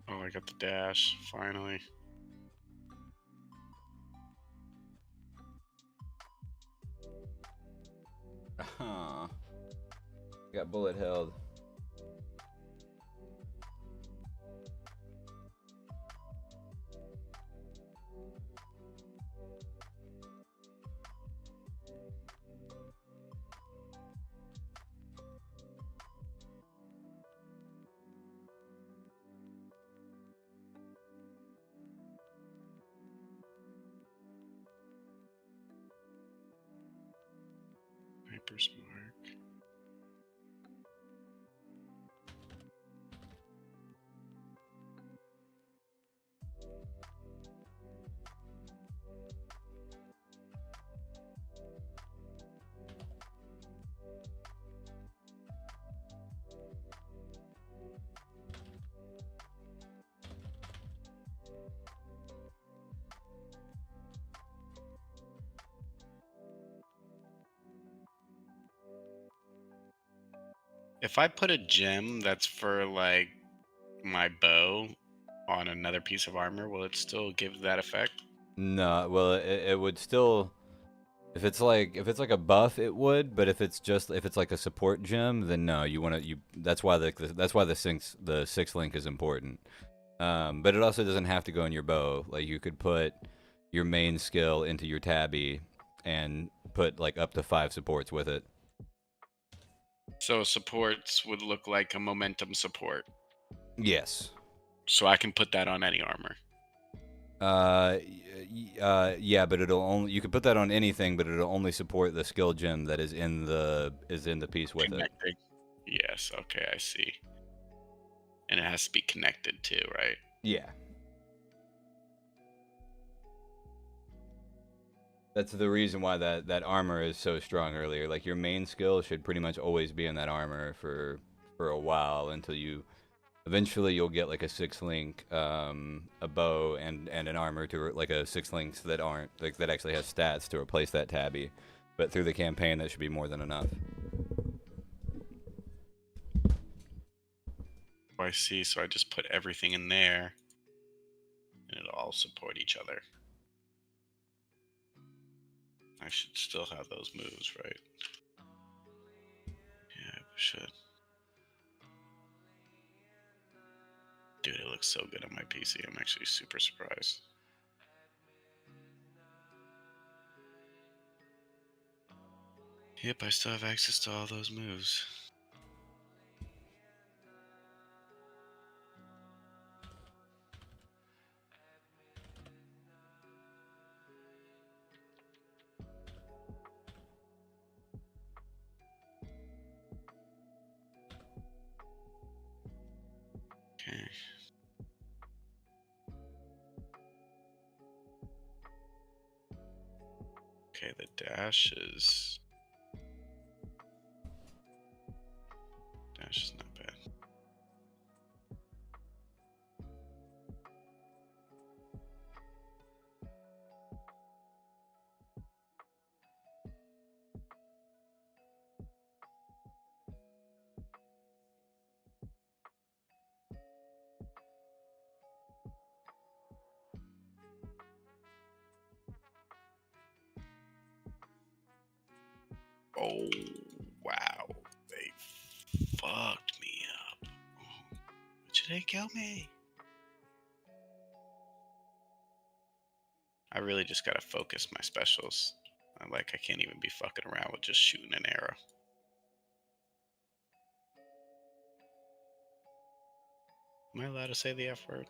Oh, I got the dash, finally. Got bullet held. Reaper's Mark. If I put a gem that's for like my bow on another piece of armor, will it still give that effect? No, well, it would still. If it's like a buff, it would. But if it's like a support gem, then no. You. That's why the sixth link is important. But it also doesn't have to go in your bow. Like you could put your main skill into your tabby and put like up to 5 supports with it. So supports would look like a momentum support. Yes. So I can put that on any armor. Yeah, but it'll only you can put that on anything, but it'll only support the skill gem that is in the piece with Connecting. Yes, okay, I see. And it has to be connected too, right? Yeah. That's the reason why that armor is so strong earlier. Like your main skill should pretty much always be in that armor for a while until you eventually you'll get like a 6 link, a bow and an armor to like a 6 links that aren't like that actually has stats to replace that tabby. But through the campaign, that should be more than enough. Oh, I see. So I just put everything in there, and it'll all support each other. I should still have those moves, right? Yeah, I should. Dude, it looks so good on my PC. I'm actually super surprised. Yep, I still have access to all those moves. Okay. Okay, the dash is not bad. Oh, wow. They fucked me up. Oh, should they kill me? I really just gotta focus my specials. I can't even be fucking around with just shooting an arrow. Am I allowed to say the F word?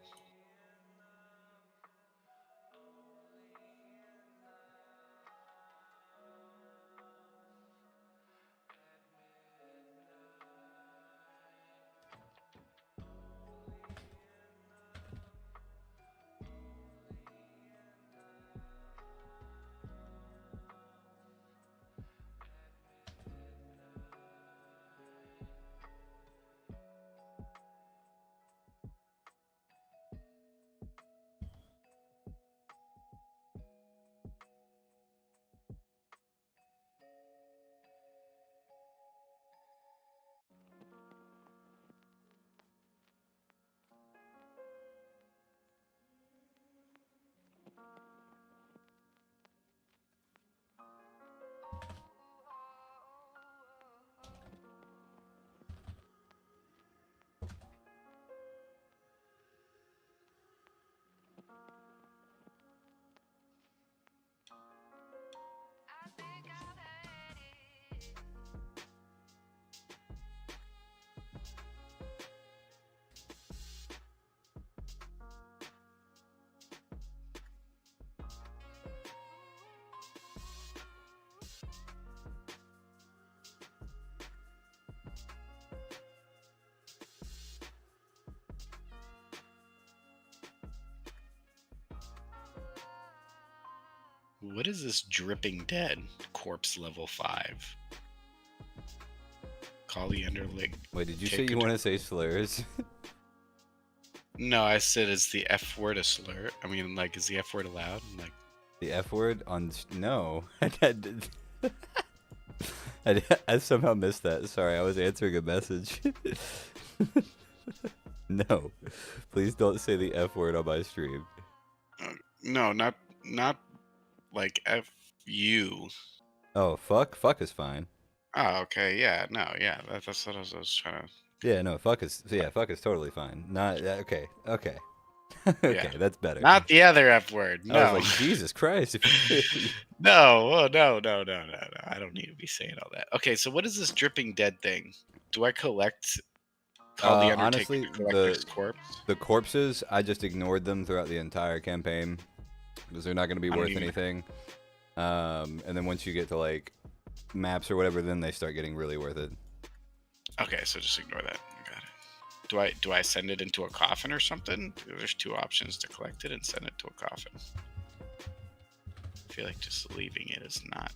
What is this dripping dead corpse level 5? Call the underling. Wait, did you say Take you a want to say slurs? No, I said is the F word a slur? I mean, like, is the F word allowed? Like, The F word on no. I somehow missed that. Sorry, I was answering a message. No, please don't say the F word on my stream. no, not like F U. Oh, fuck is fine. Oh, okay, yeah, no, yeah, that's what I was trying to. Yeah, no, fuck is totally fine. Not okay, okay, Yeah, okay, that's better. not the other F word. I was No, like, Jesus Christ. no, oh, no. I don't need to be saying all that. Okay, so what is this dripping dead thing? Do I collect? Call the Undertaker Honestly, to collect his corpse? the corpses, I just ignored them throughout the entire campaign because they're not going to be I don't worth even. anything. And then once you get to like maps or whatever, then they start getting really worth it. Okay, so just ignore that. I got it. Do I send it into a coffin or something? There's 2 options to collect it and send it to a coffin. I feel like just leaving it is not.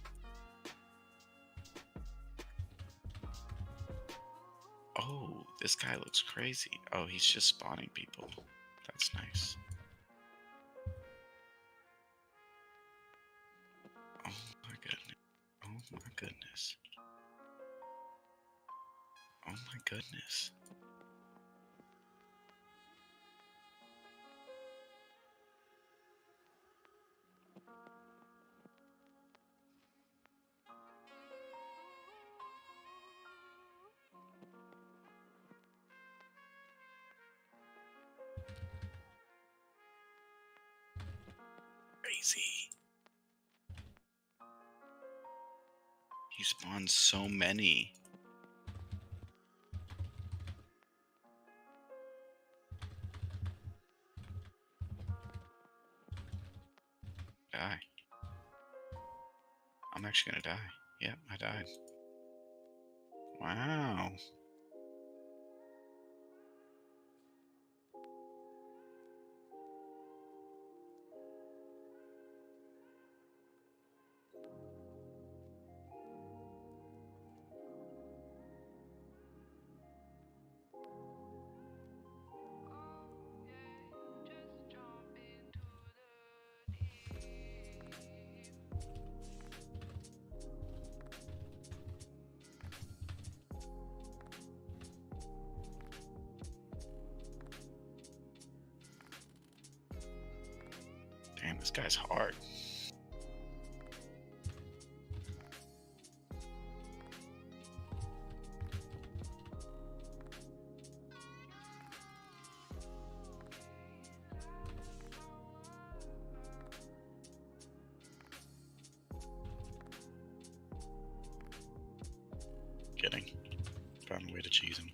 Oh, this guy looks crazy. Oh, he's just spawning people. That's nice. Oh my goodness. Oh my goodness. Oh my goodness. Crazy. He spawns so many. Die. I'm actually gonna die. Yep, I died. Wow. Damn, this guy's hard. Kidding. Found a way to cheese him.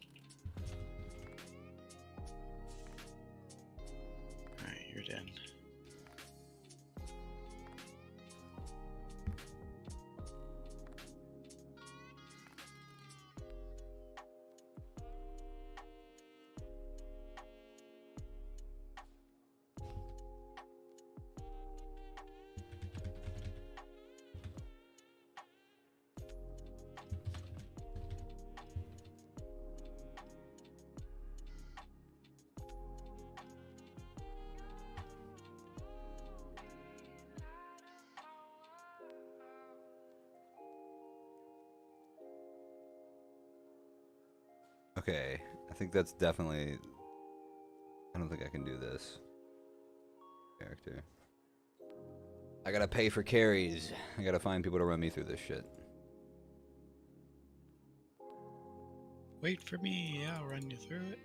Alright, you're dead. Okay, I think that's definitely. I don't think I can do this character. I gotta pay for carries. I gotta find people to run me through this shit. Wait for me, I'll run you through it.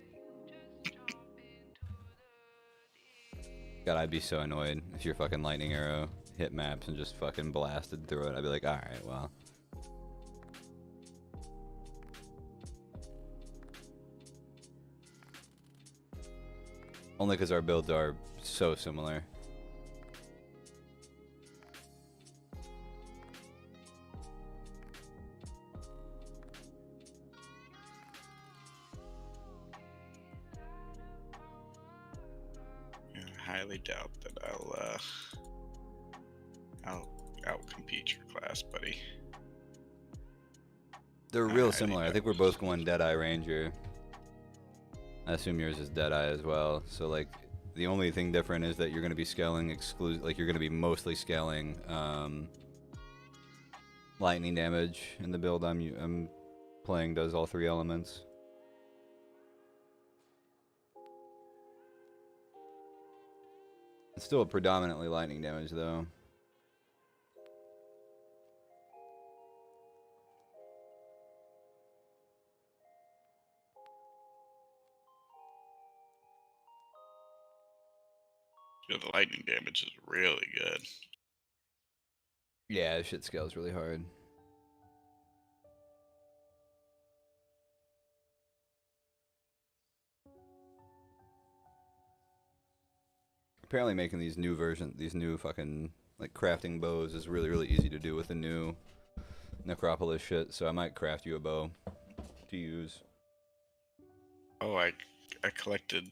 God, I'd be so annoyed if your fucking lightning arrow hit maps and just fucking blasted through it. I'd be like, alright, well. Only because our builds are so similar. I highly doubt that I'll outcompete your class, buddy. They're real similar. I think we're both going Deadeye Ranger. I assume yours is Deadeye as well. So like, the only thing different is that you're going to be scaling like you're going to be mostly scaling lightning damage. In the build I'm playing does all 3 elements. It's still predominantly lightning damage though. Yeah, the lightning damage is really good. Yeah, this shit scales really hard. Apparently making these new fucking like crafting bows is really, really easy to do with the new Necropolis shit, so I might craft you a bow to use. Oh, I collected.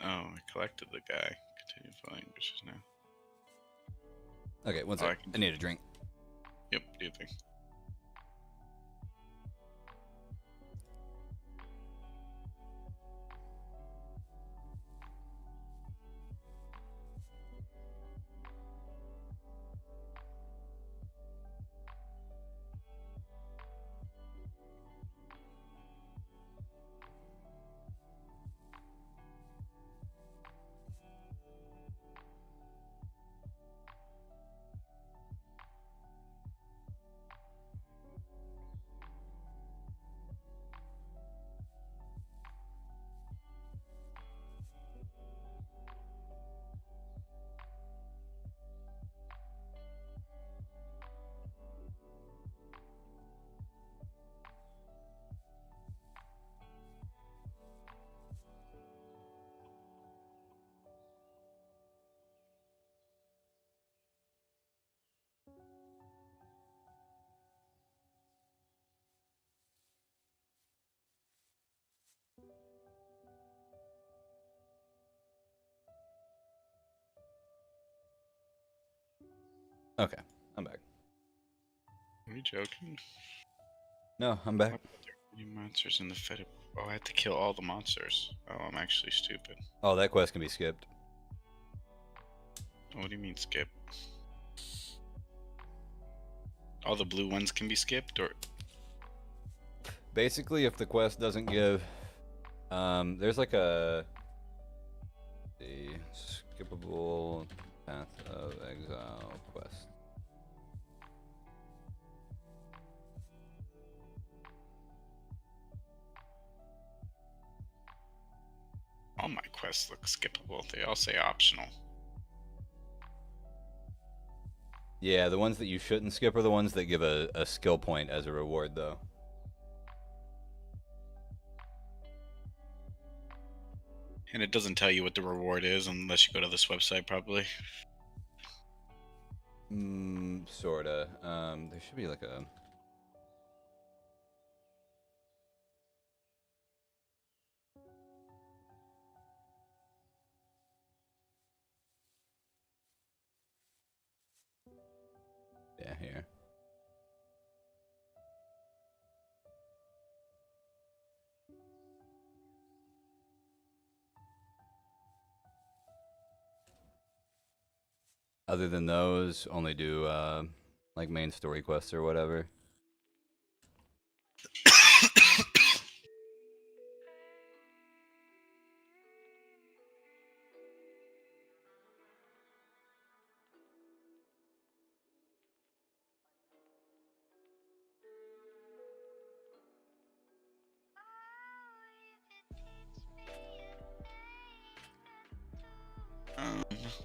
Oh, I collected the guy. Continue flying, which is now. Okay, one sec. I need a drink. Yep, do you think? Okay, I'm back. Are you joking? No, I'm back. Any monsters in the fed? Oh, I had to kill all the monsters. Oh, I'm actually stupid. Oh, that quest can be skipped. What do you mean skip? All the blue ones can be skipped, or Basically, if the quest doesn't give, there's like a skippable Path of Exile quest. all my quests look skippable. They all say optional. Yeah, the ones that you shouldn't skip are the ones that give a skill point as a reward, though. And it doesn't tell you what the reward is unless you go to this website, probably. Sorta. There should be like a... Yeah, here. Other than those, only do like main story quests or whatever.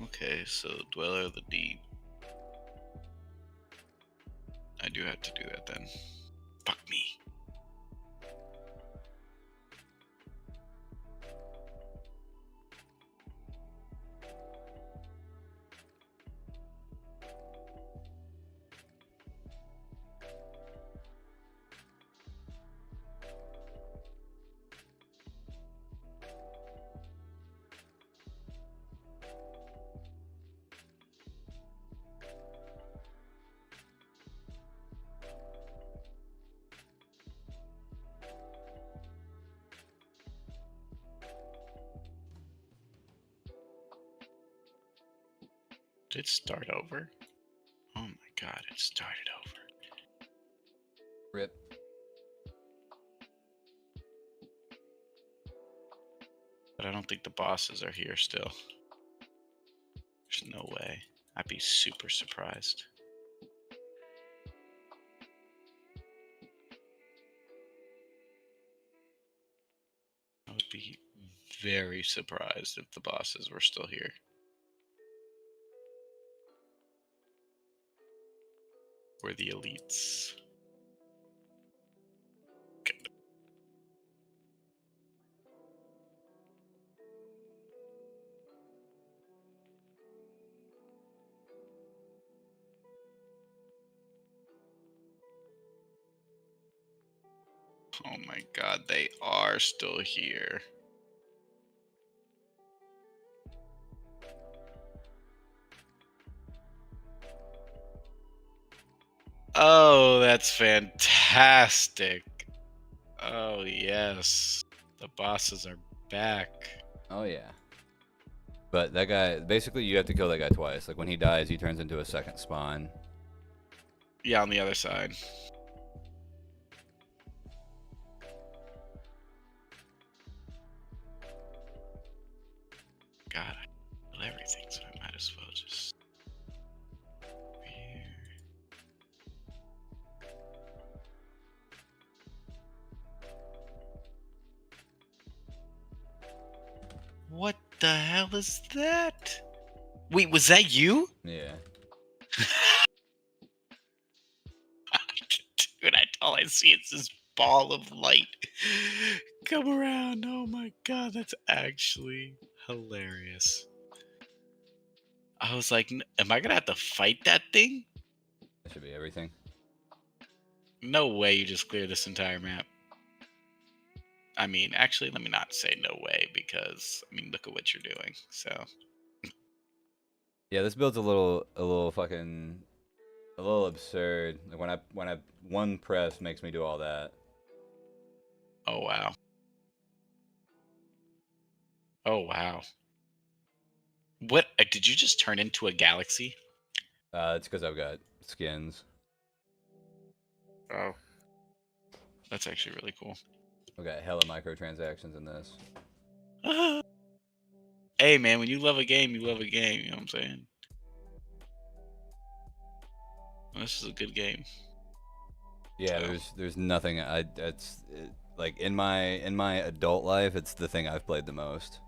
Okay, so Dweller of the Deep. I do have to do that then. Fuck me. Did it start over? Oh my god, it started over. Rip. But I don't think the bosses are here still. There's no way. I'd be super surprised. I would be very surprised if the bosses were still here. Or the elites. Okay. Oh my god, they are still here. Oh, that's fantastic. Oh, yes. The bosses are back. Oh yeah. But that guy, basically, you have to kill that guy twice. Like when he dies, he turns into a second spawn. Yeah, on the other side. God, I kill everything, so I might as well just. Here. What the hell is that? Wait, was that you? Yeah. Dude, all I see is this ball of light come around. Oh my god, that's actually hilarious. I was like, am I gonna have to fight that thing? That should be everything. No way you just clear this entire map. I mean, actually, let me not say no way because, I mean, look at what you're doing. So, Yeah, this build's a little absurd. Like when I one press makes me do all that. oh wow. Oh wow. What, did you just turn into a galaxy? It's because I've got skins. Oh. That's actually really cool. I've got hella microtransactions in this. Hey man, when you love a game, you love a game. You know what I'm saying? This is a good game. Yeah, So, there's nothing. Like in my adult life, it's the thing I've played the most.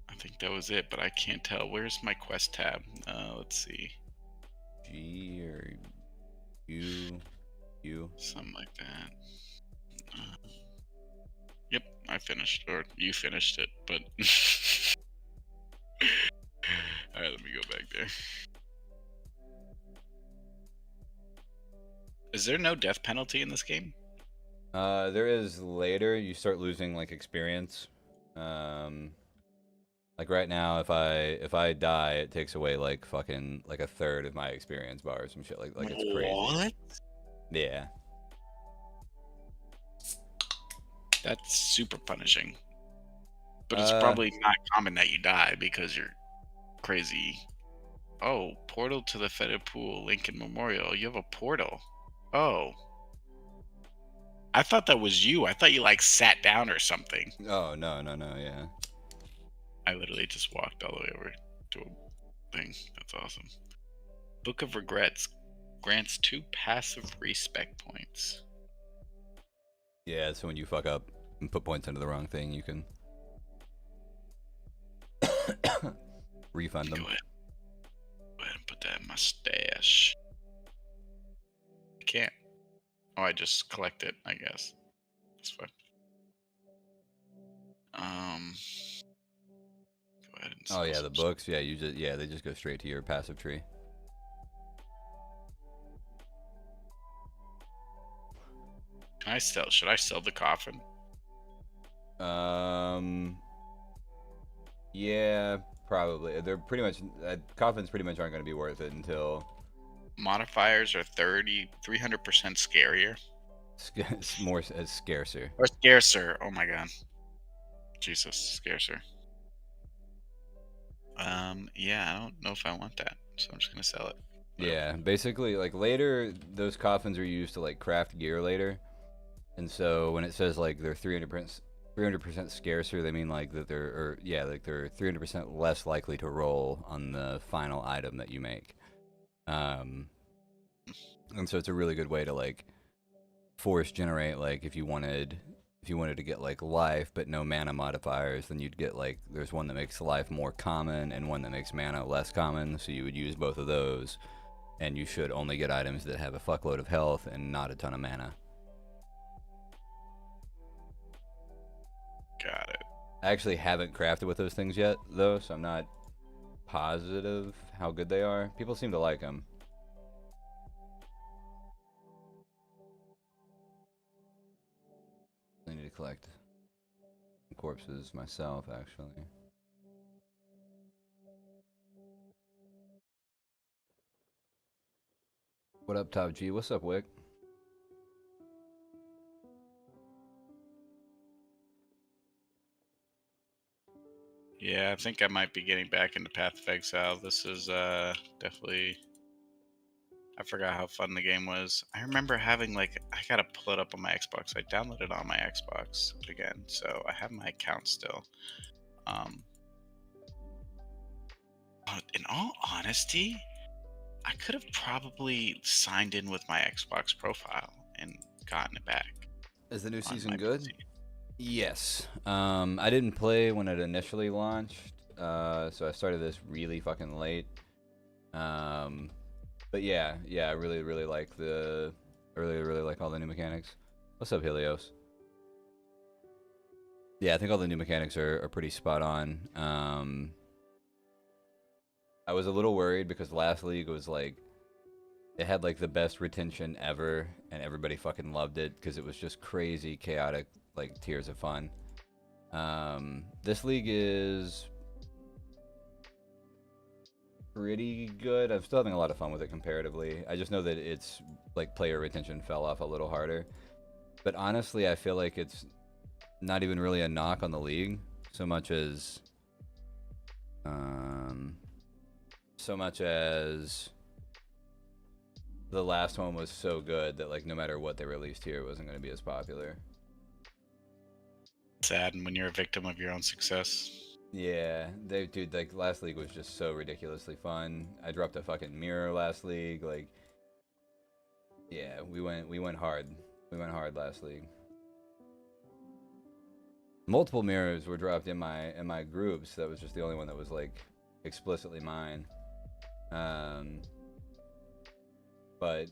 I think that was it, but I can't tell. Where's my quest tab? Let's see. G or U. Something like that. Yep, I finished, or you finished it, but. Alright, let me go back there. Is there no death penalty in this game? There is later. You start losing like experience. Like right now, if I die, it takes away like fucking like a third of my experience bar or some shit like it's crazy. What? Yeah. That's super punishing. But it's probably not common that you die because you're crazy. Oh, portal to the Fetid Pool, Lincoln Memorial. You have a portal. Oh. I thought that was you. I thought you like sat down or something. Oh no, yeah. I literally just walked all the way over to a thing. That's awesome. Book of Regrets grants 2 passive respect points. Yeah, so when you fuck up and put points into the wrong thing, you can refund them. Go ahead and put that in my stash. I can't. Oh, I just collect it, I guess. That's fine. Go ahead and Oh yeah, sell the some books. Yeah, they just go straight to your passive tree. Can I sell? Should I sell the coffin? Yeah, probably. They're pretty much coffins. Pretty much aren't going to be worth it until Modifiers are 300% scarier. more scarcer. Or scarcer. Oh my god. Jesus, scarcer. Yeah, I don't know if I want that, so I'm just gonna sell it. Whatever. Yeah, basically, like later, those coffins are used to like craft gear later, and so when it says like they're 300% scarcer, they mean like that like they're 300% less likely to roll on the final item that you make. Um, and so it's a really good way to like force generate, like if you wanted to get like life but no mana modifiers, then you'd get like there's one that makes life more common and one that makes mana less common, so you would use both of those, and you should only get items that have a fuckload of health and not a ton of mana. Got it. I actually haven't crafted with those things yet though, so I'm not positive how good they are. People seem to like them. I need to collect corpses myself, actually. What up, Top G? What's up, Wick? Yeah, I think I might be getting back into Path of Exile. This is definitely. I forgot how fun the game was. I remember having like I gotta pull it up on my Xbox. I downloaded it on my Xbox again, so I have my account still. But in all honesty, I could have probably signed in with my Xbox profile and gotten it back. Is the new on season my good? PC. Yes. I didn't play when it initially launched, so I started this really fucking late. But yeah, I really like really like all the new mechanics. What's up, Helios? Yeah, I think all the new mechanics are pretty spot on. I was a little worried because last league was like, it had like the best retention ever, and everybody fucking loved it because it was just crazy, chaotic, like tears of fun. This league is pretty good. I'm still having a lot of fun with it comparatively. I just know that it's like player retention fell off a little harder. But honestly, I feel like it's not even really a knock on the league so much as the last one was so good that like no matter what they released here, it wasn't going to be as popular. Sad when you're a victim of your own success. Yeah, dude, like last league was just so ridiculously fun. I dropped a fucking mirror last league. Like, yeah, we went hard. We went hard last league. Multiple mirrors were dropped in my groups. That was just the only one that was like explicitly mine. But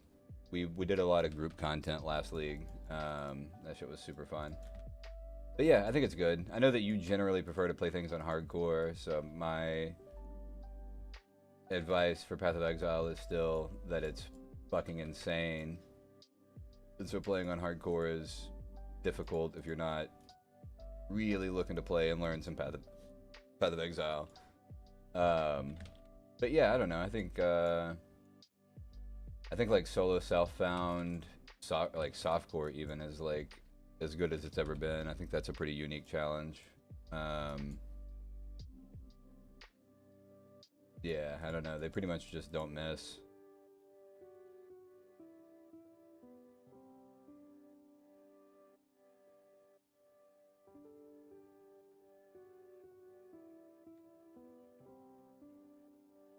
we did a lot of group content last league. That shit was super fun. But yeah, I think it's good. I know that you generally prefer to play things on hardcore, so my advice for Path of Exile is still that it's fucking insane. And so playing on hardcore is difficult if you're not really looking to play and learn some Path of Exile. But yeah, I don't know. I think like solo self-found, like softcore even is like as good as it's ever been. I think that's a pretty unique challenge. Yeah, I don't know. They pretty much just don't miss.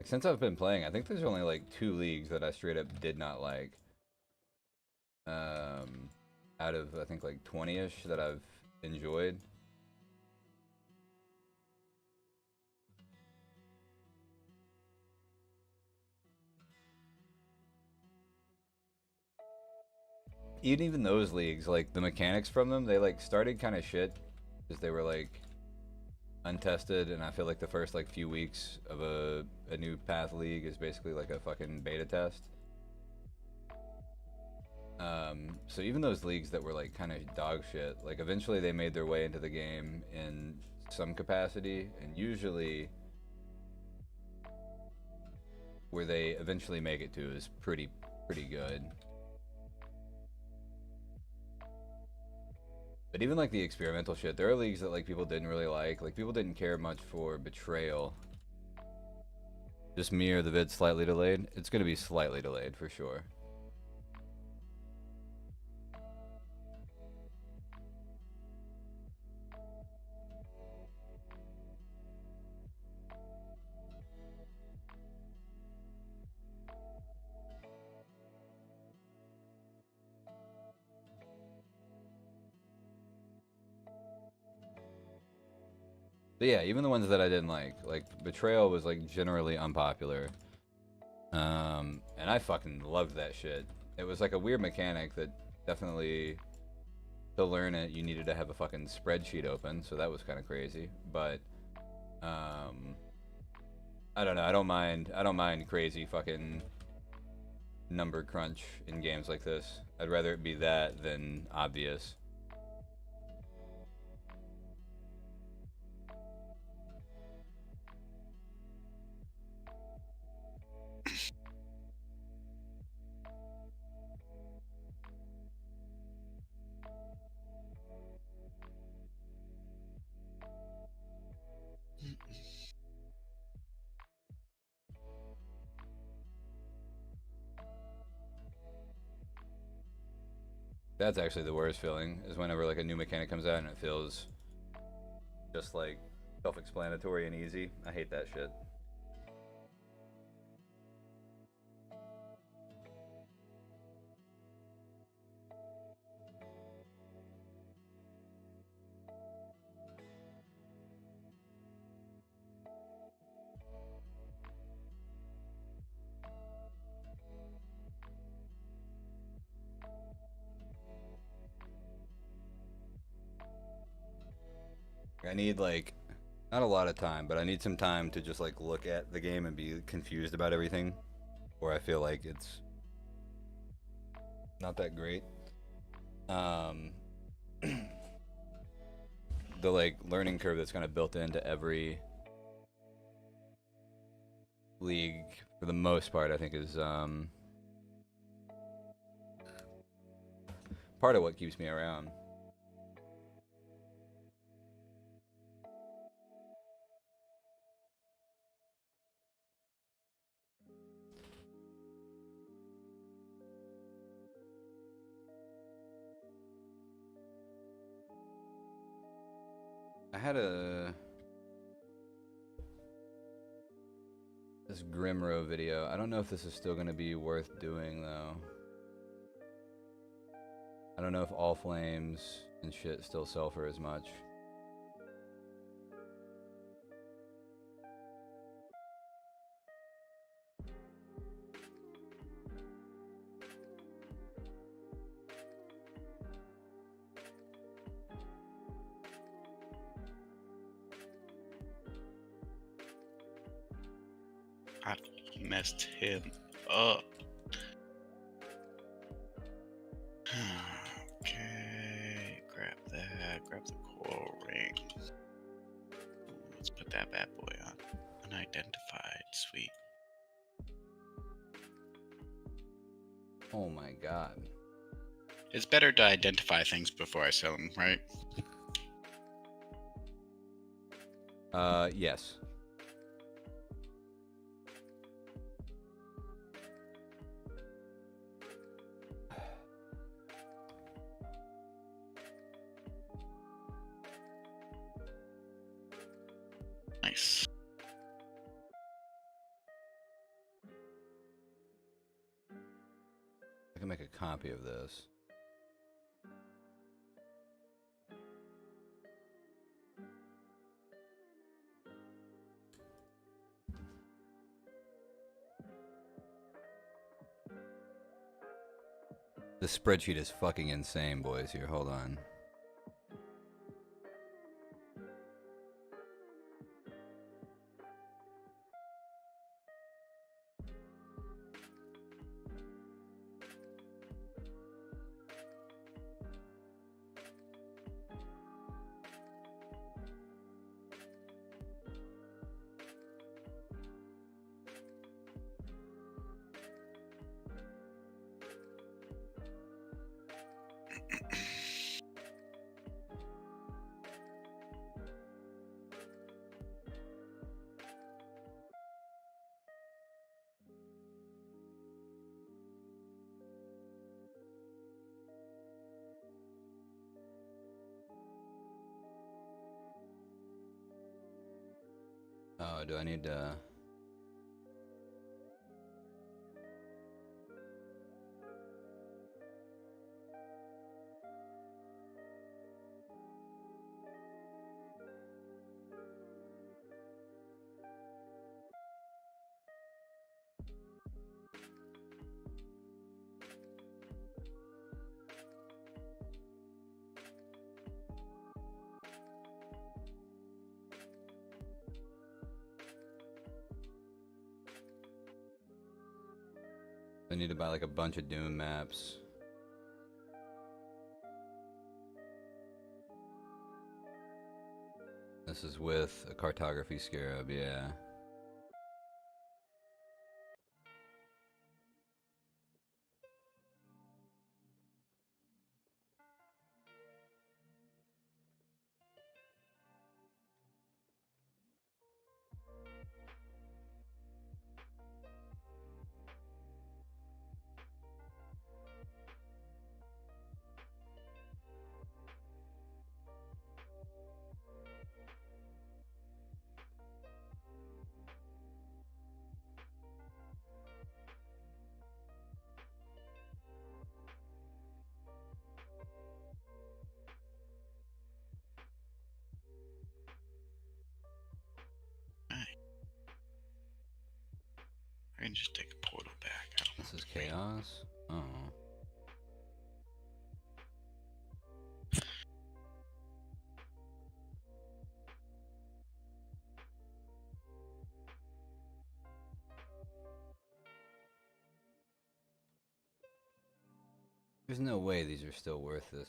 Since I've been playing, I think there's only like 2 leagues that I straight up did not like. Out of I think like 20-ish that I've enjoyed. Even those leagues, like the mechanics from them, they like started kind of shit because they were like untested, and I feel like the first like few weeks of a new path league is basically like a fucking beta test. So even those leagues that were like kind of dog shit, like eventually they made their way into the game in some capacity, and usually where they eventually make it to is pretty good. But even like the experimental shit, there are leagues that like people didn't really like. Like people didn't care much for Betrayal. Just me or the vid slightly delayed? It's gonna be slightly delayed for sure. But yeah, even the ones that I didn't like Betrayal was like generally unpopular. And I fucking loved that shit. It was like a weird mechanic that definitely, to learn it, you needed to have a fucking spreadsheet open, so that was kind of crazy. But, I don't know. I don't mind crazy fucking number crunch in games like this. I'd rather it be that than obvious. That's actually the worst feeling, is whenever like a new mechanic comes out and it feels just like self-explanatory and easy. I hate that shit. I need like not a lot of time, but I need some time to just like look at the game and be confused about everything, or I feel like it's not that great. Um, the like learning curve that's kind of built into every league, for the most part, I think is part of what keeps me around. I had this Grimrow video. I don't know if this is still going to be worth doing though. I don't know if All Flames and shit still sell for as much. I messed him up. Okay, grab that. Grab the coral ring. Let's put that bad boy on. Unidentified. Sweet. Oh my god. It's better to identify things before I sell them, right? Yes. Nice. I can make a copy of this. The spreadsheet is fucking insane, boys. Here, hold on. Oh, do I need to? I need to buy like a bunch of Doom maps. This is with a cartography scarab, yeah. I can just take a portal back. This is chaos? Oh. There's no way these are still worth this.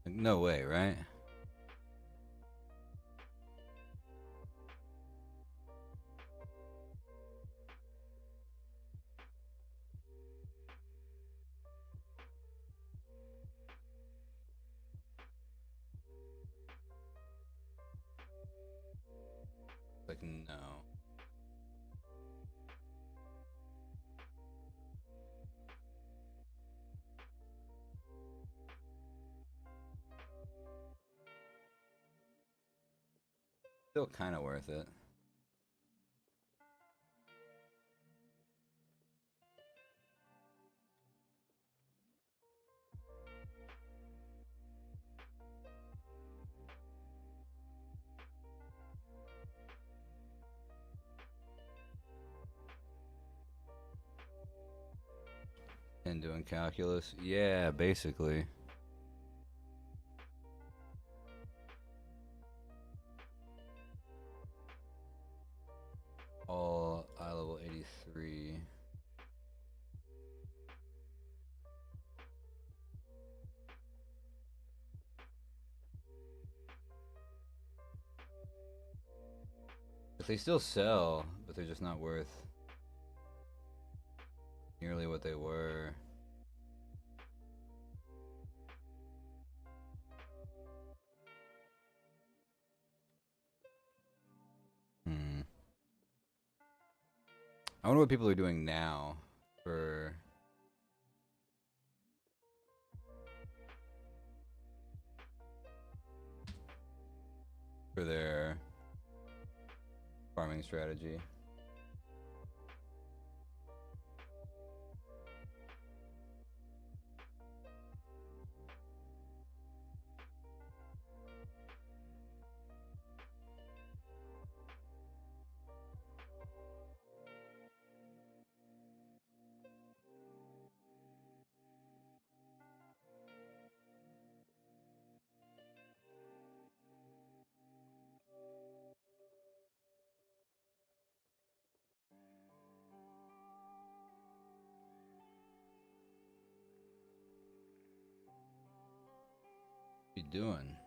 Like, no way, right? Like, no. Still kind of worth it. And doing calculus? Yeah, basically. All eye level 83. But they still sell, but they're just not worth nearly what they were. I wonder what people are doing now for their farming strategy. What you doing?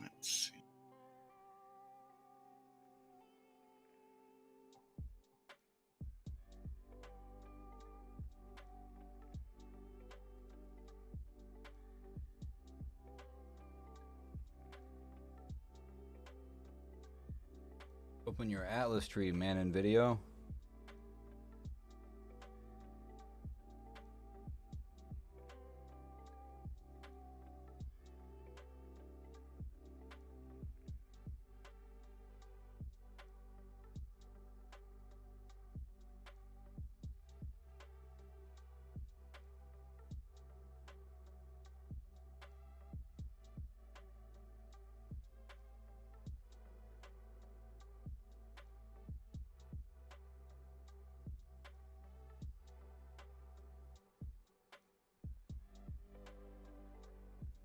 Let's see. Open your Atlas tree, man, in video.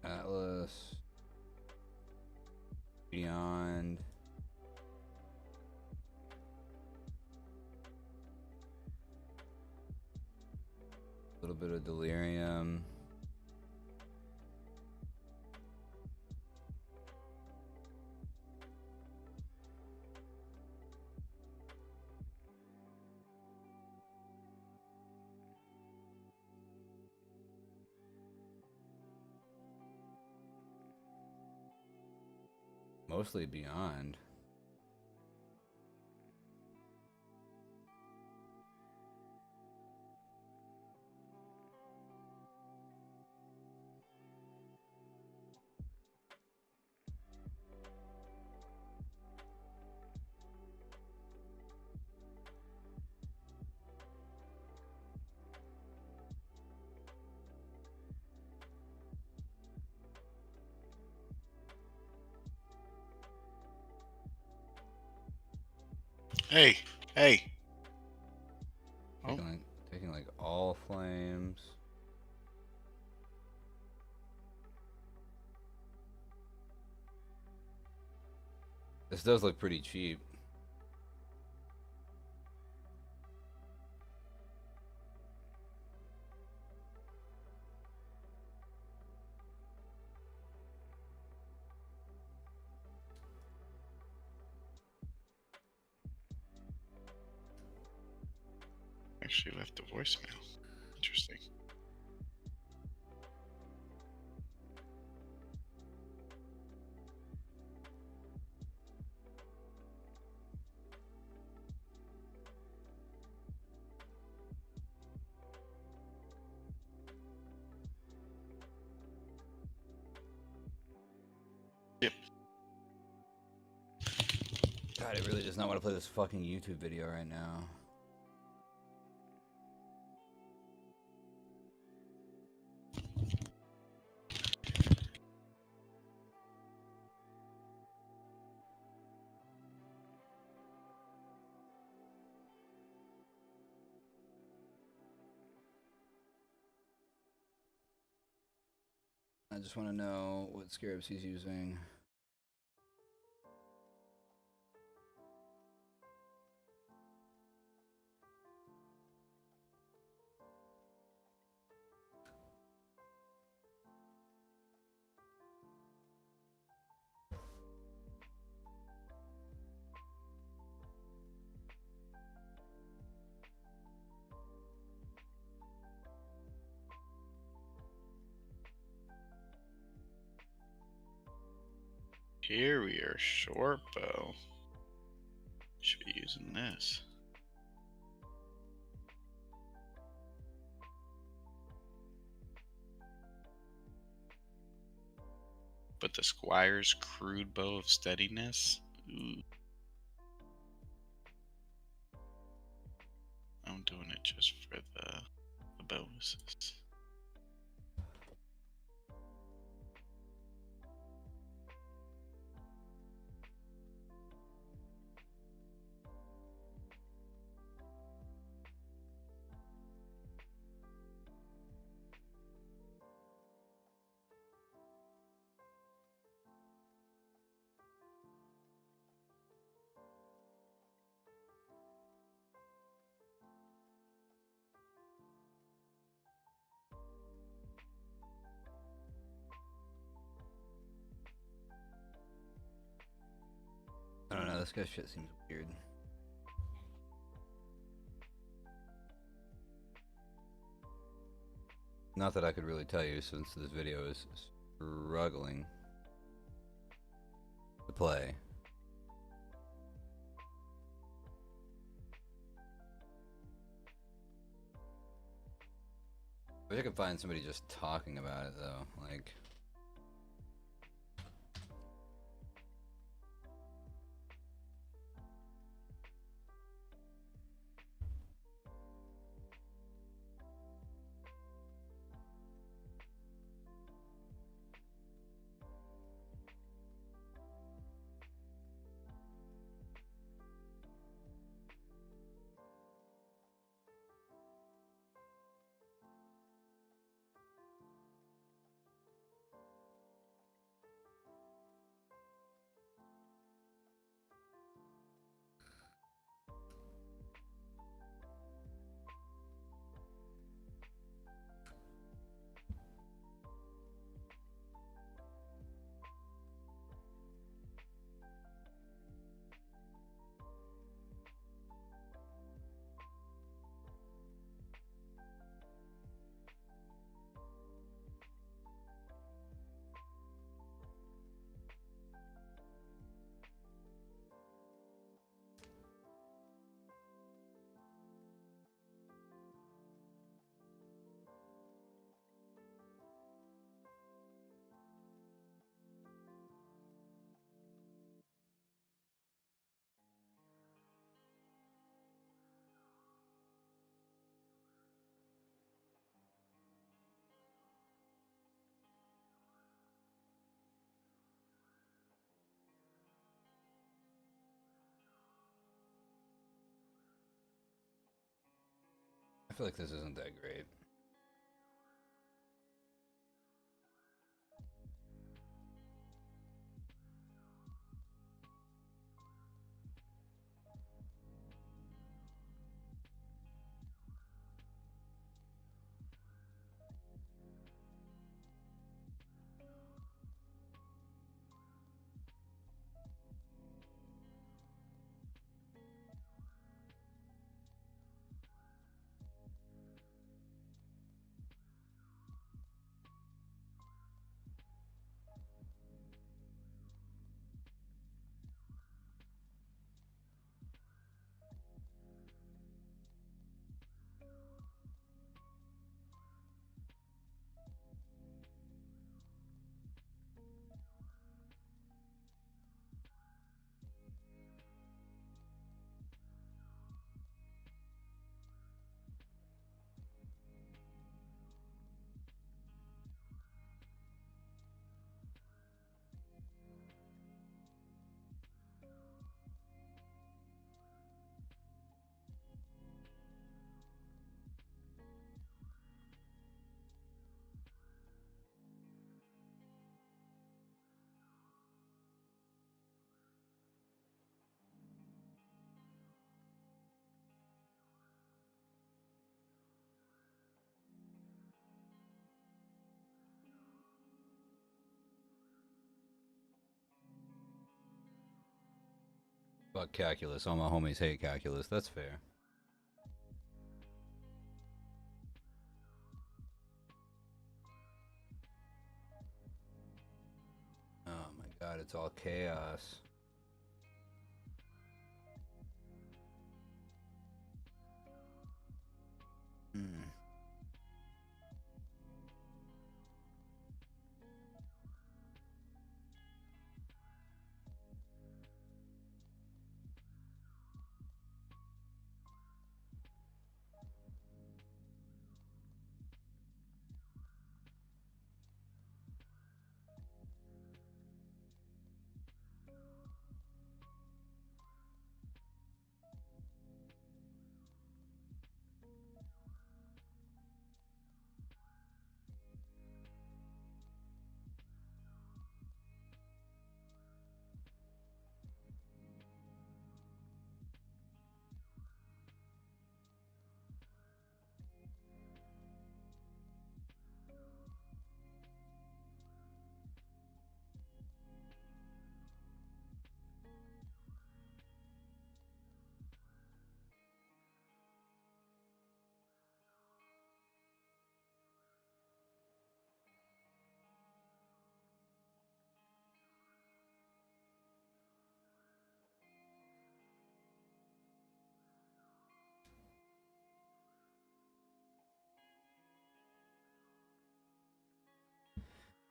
Atlas. Beyond. A little bit of delirium. Mostly Beyond. Hey, hey. Oh. Taking like all flames. This does look pretty cheap. Actually left a voicemail. Interesting. Yep. God, I really does not want to play this fucking YouTube video right now. I just want to know what scarabs he's using. Here we are, short bow. Should be using this. But the Squire's crude bow of steadiness. Ooh. I'm doing it just for the bonuses. I don't know, this guy's shit seems weird. Not that I could really tell you since this video is struggling to play. wish I could find somebody just talking about it though. Like, I feel like this isn't that great. Fuck calculus. All my homies hate calculus. That's fair. Oh my god, it's all chaos. Hmm.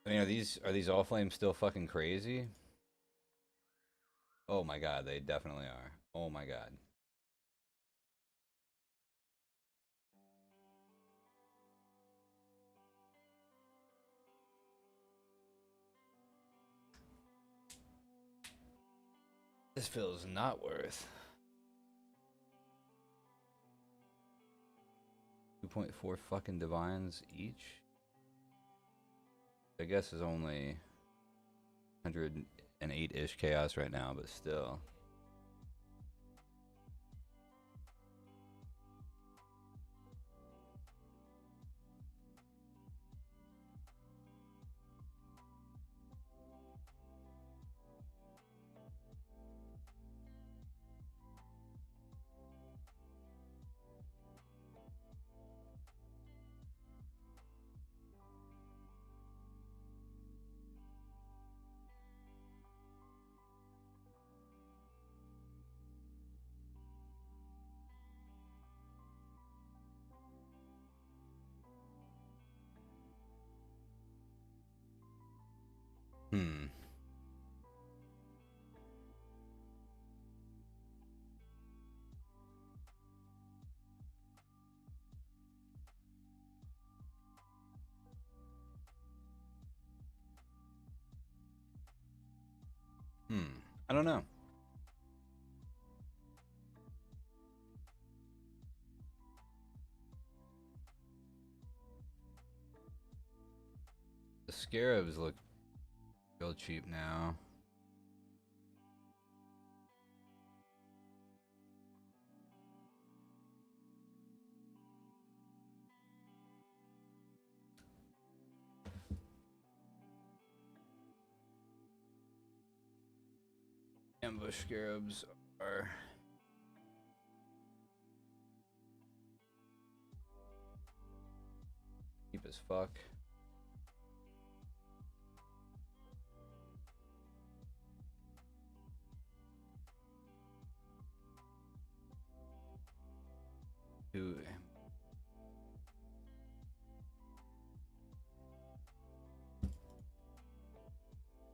I mean, are these all flames still fucking crazy? Oh my god, they definitely are. Oh my god. This feels not worth 2.4 fucking divines each. I guess is only 108-ish chaos right now, but still. Hmm. I don't know. The scarabs look real cheap now. Ambush scarabs are cheap as fuck. Two.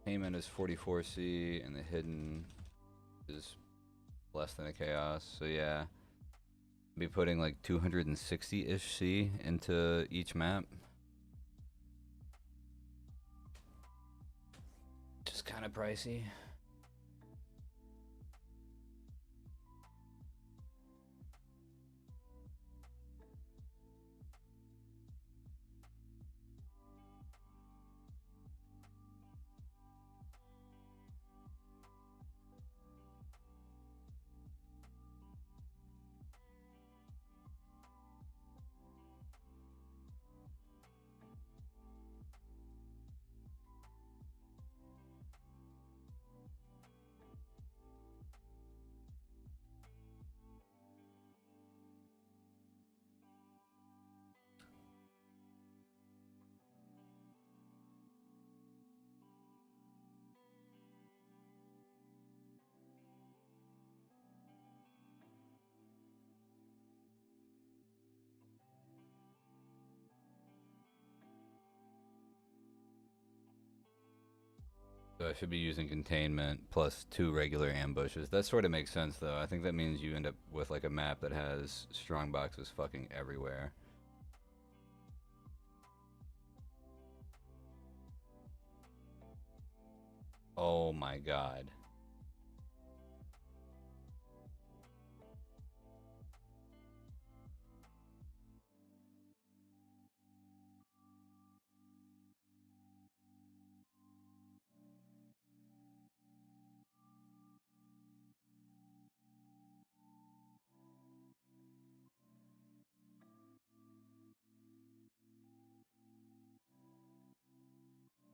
Payment is 44C, and the hidden is less than a chaos. So yeah, be putting like 260-ish C into each map. Just kind of pricey. So I should be using containment plus 2 regular ambushes. That sort of makes sense though. I think that means you end up with like a map that has strong boxes fucking everywhere. Oh my god.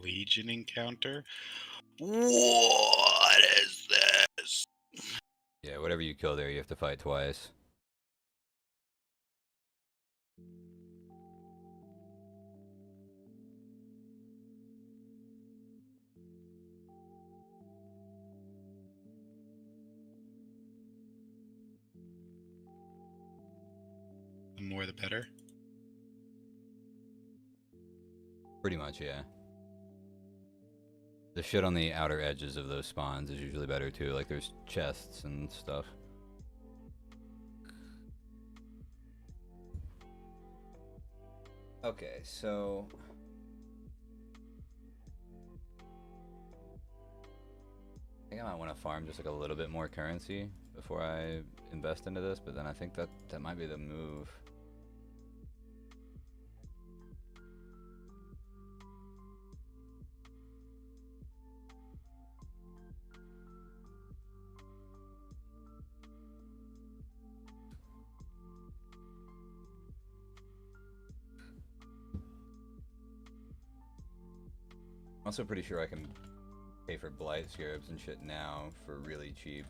Legion encounter? What is this? Yeah, whatever you kill there, you have to fight twice. The more the better. Pretty much, yeah. The shit on the outer edges of those spawns is usually better too. Like there's chests and stuff. Okay, so I think I might want to farm just like a little bit more currency before I invest into this, but then I think that might be the move. I'm also pretty sure I can pay for blight scarabs and shit now for really cheap.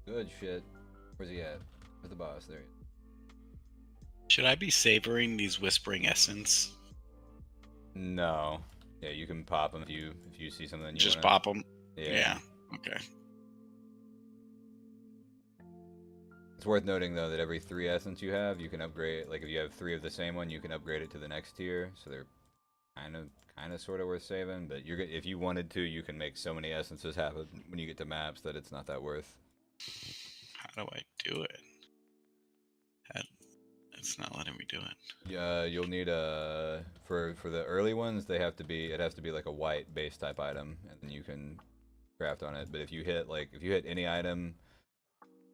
Good shit. Where's he at? Where's the boss? There he is. Should I be savoring these whispering essence? No. Yeah, you can pop them if you see something you Just wanna... pop them? Yeah. Okay. It's worth noting though that every 3 essence you have, you can upgrade. Like if you have 3 of the same one, you can upgrade it to the next tier. So they're kind of sort of worth saving. But if you wanted to, you can make so many essences happen when you get to maps that it's not that worth. How do I do it? It's not letting me do it. Yeah, you'll need a for the early ones. It has to be like a white base type item, and then you can craft on it. But if you hit any item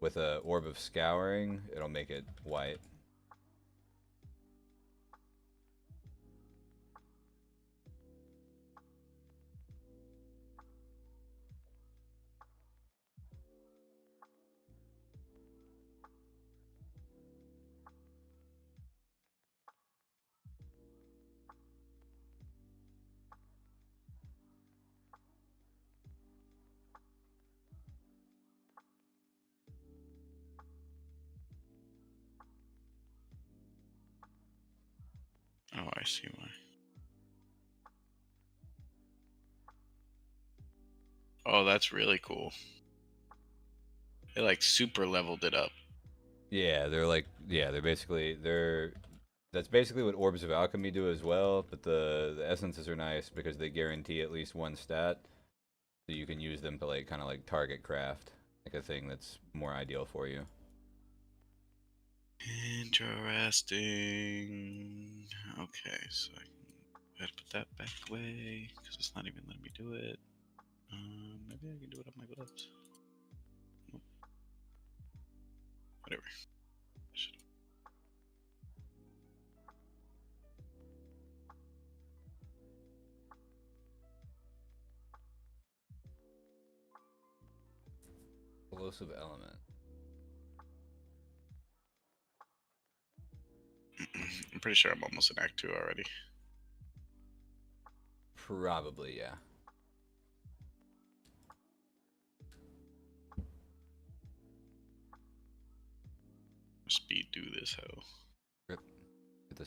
with a orb of scouring, it'll make it white. Oh, I see why. Oh, that's really cool. They like super leveled it up. Yeah, that's basically what orbs of alchemy do as well. But the essences are nice because they guarantee at least 1 stat, so you can use them to like kind of like target craft, like a thing that's more ideal for you. Interesting. Okay, so I can put that back away because it's not even letting me do it. Maybe I can do it on my gloves. Nope. Whatever. Explosive element. I'm pretty sure I'm almost in Act 2 already. Probably, yeah.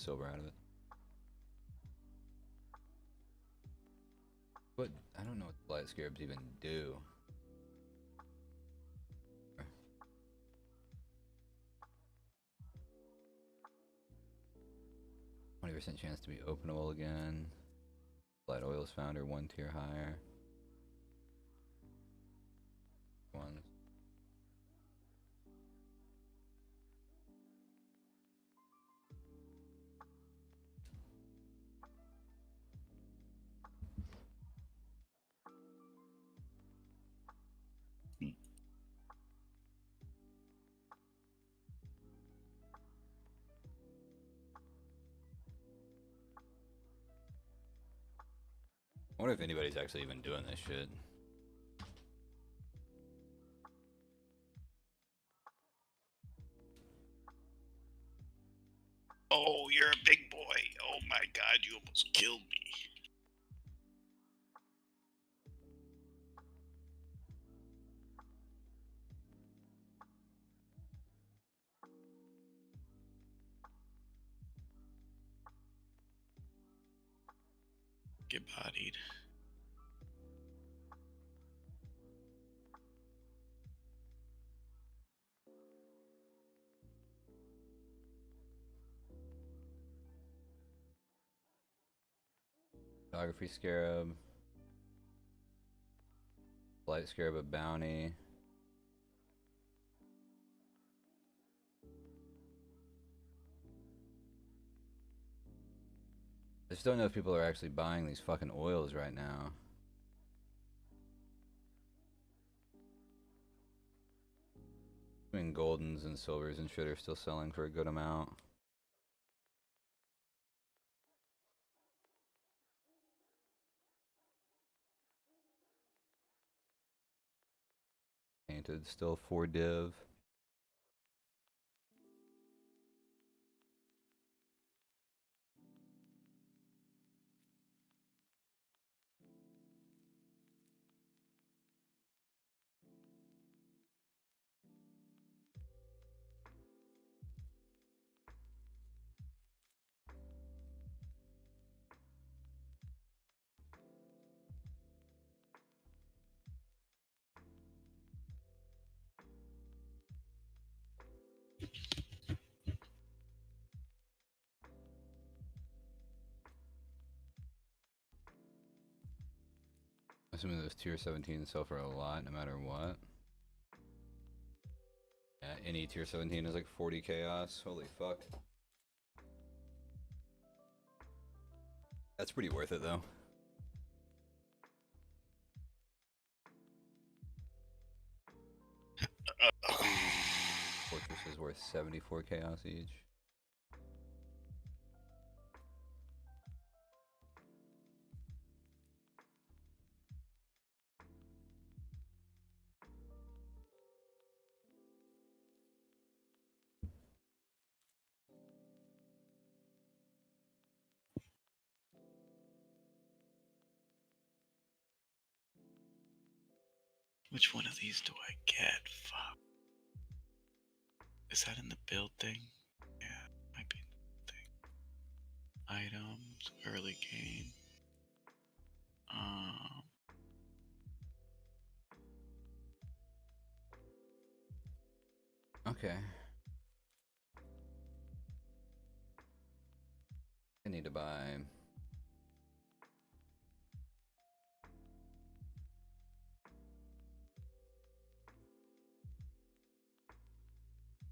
silver out of it. But I don't know what the light scarabs even do. 20% chance to be openable again. Light oils found are 1 tier higher. Ones. I wonder if anybody's actually even doing this shit. Oh, you're a big boy. Oh my god, you almost killed me. Get bodied. Photography scarab. Light scarab of bounty. I just don't know if people are actually buying these fucking oils right now. I mean, goldens and silvers and shit are still selling for a good amount. Painted still 4 div. Assuming those tier 17 sell for a lot no matter what. Yeah, any tier 17 is like 40 chaos. Holy fuck. That's pretty worth it though. Fortress is worth 74 chaos each. Which one of these do I get? Fuck. Is that in the build thing? Yeah, might be in the thing. Items, early game. Okay. I need to buy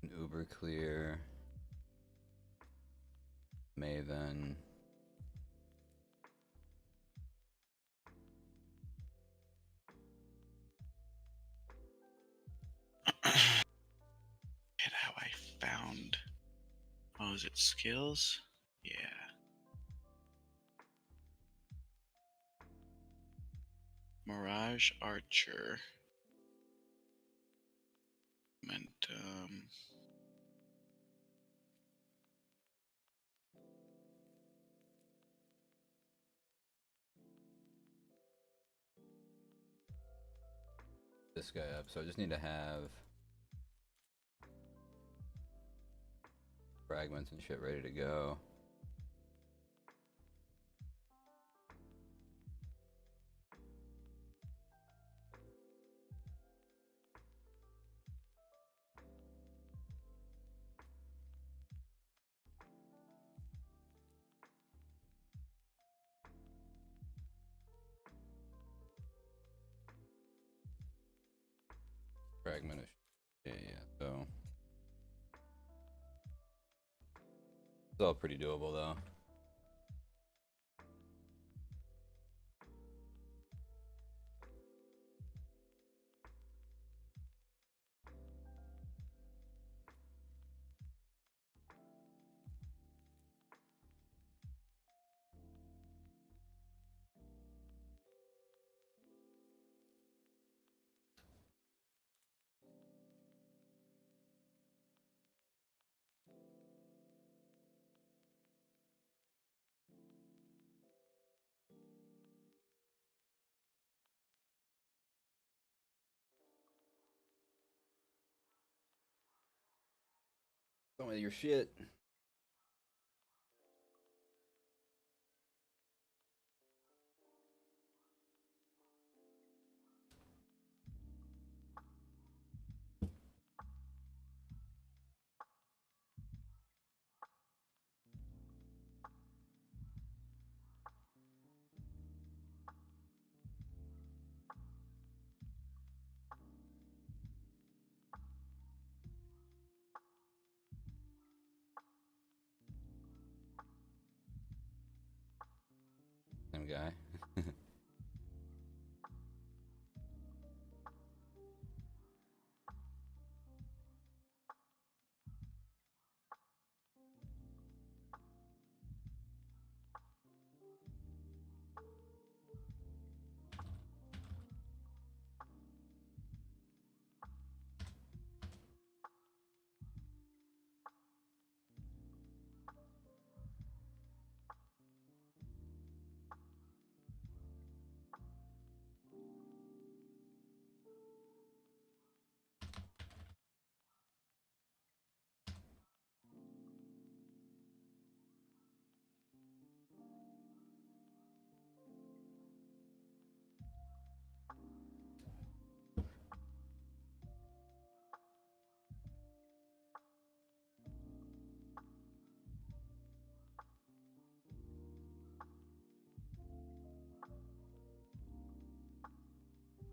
an Uber Clear, Maven, Get how I found. Oh, is it skills? Yeah. Mirage Archer. Momentum. this guy up. So I just need to have fragments and shit ready to go. Fragment of yeah, so it's all pretty doable though. Some of your shit. Same guy.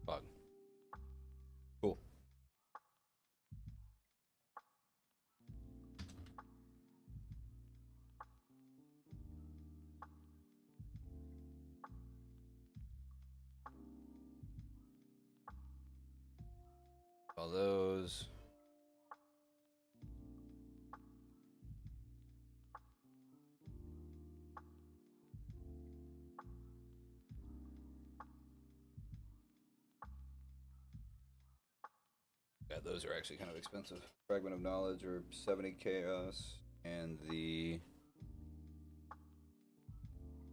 Fuck. Cool. All those. Yeah, those are actually kind of expensive. Fragment of Knowledge or 70 Chaos, and the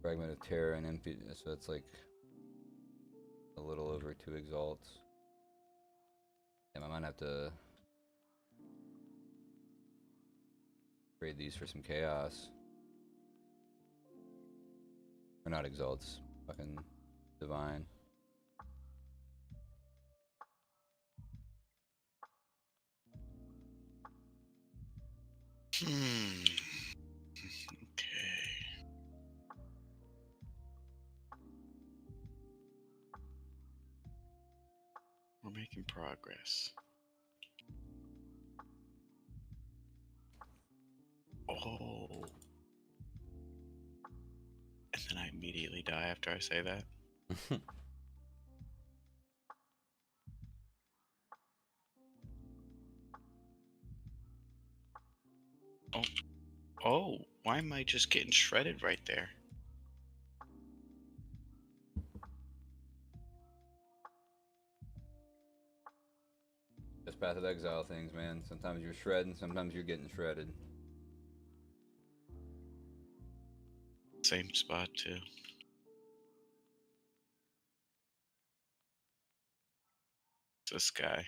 Fragment of Terror and MP. So that's like a little over 2 exalts. Damn, I might have to trade these for some chaos. Or not exalts, fucking divine. Okay. We're making progress. Oh. And then I immediately die after I say that. Oh. Oh, why am I just getting shredded right there? Just Path of Exile things, man. Sometimes you're shredding, sometimes you're getting shredded. Same spot too. This guy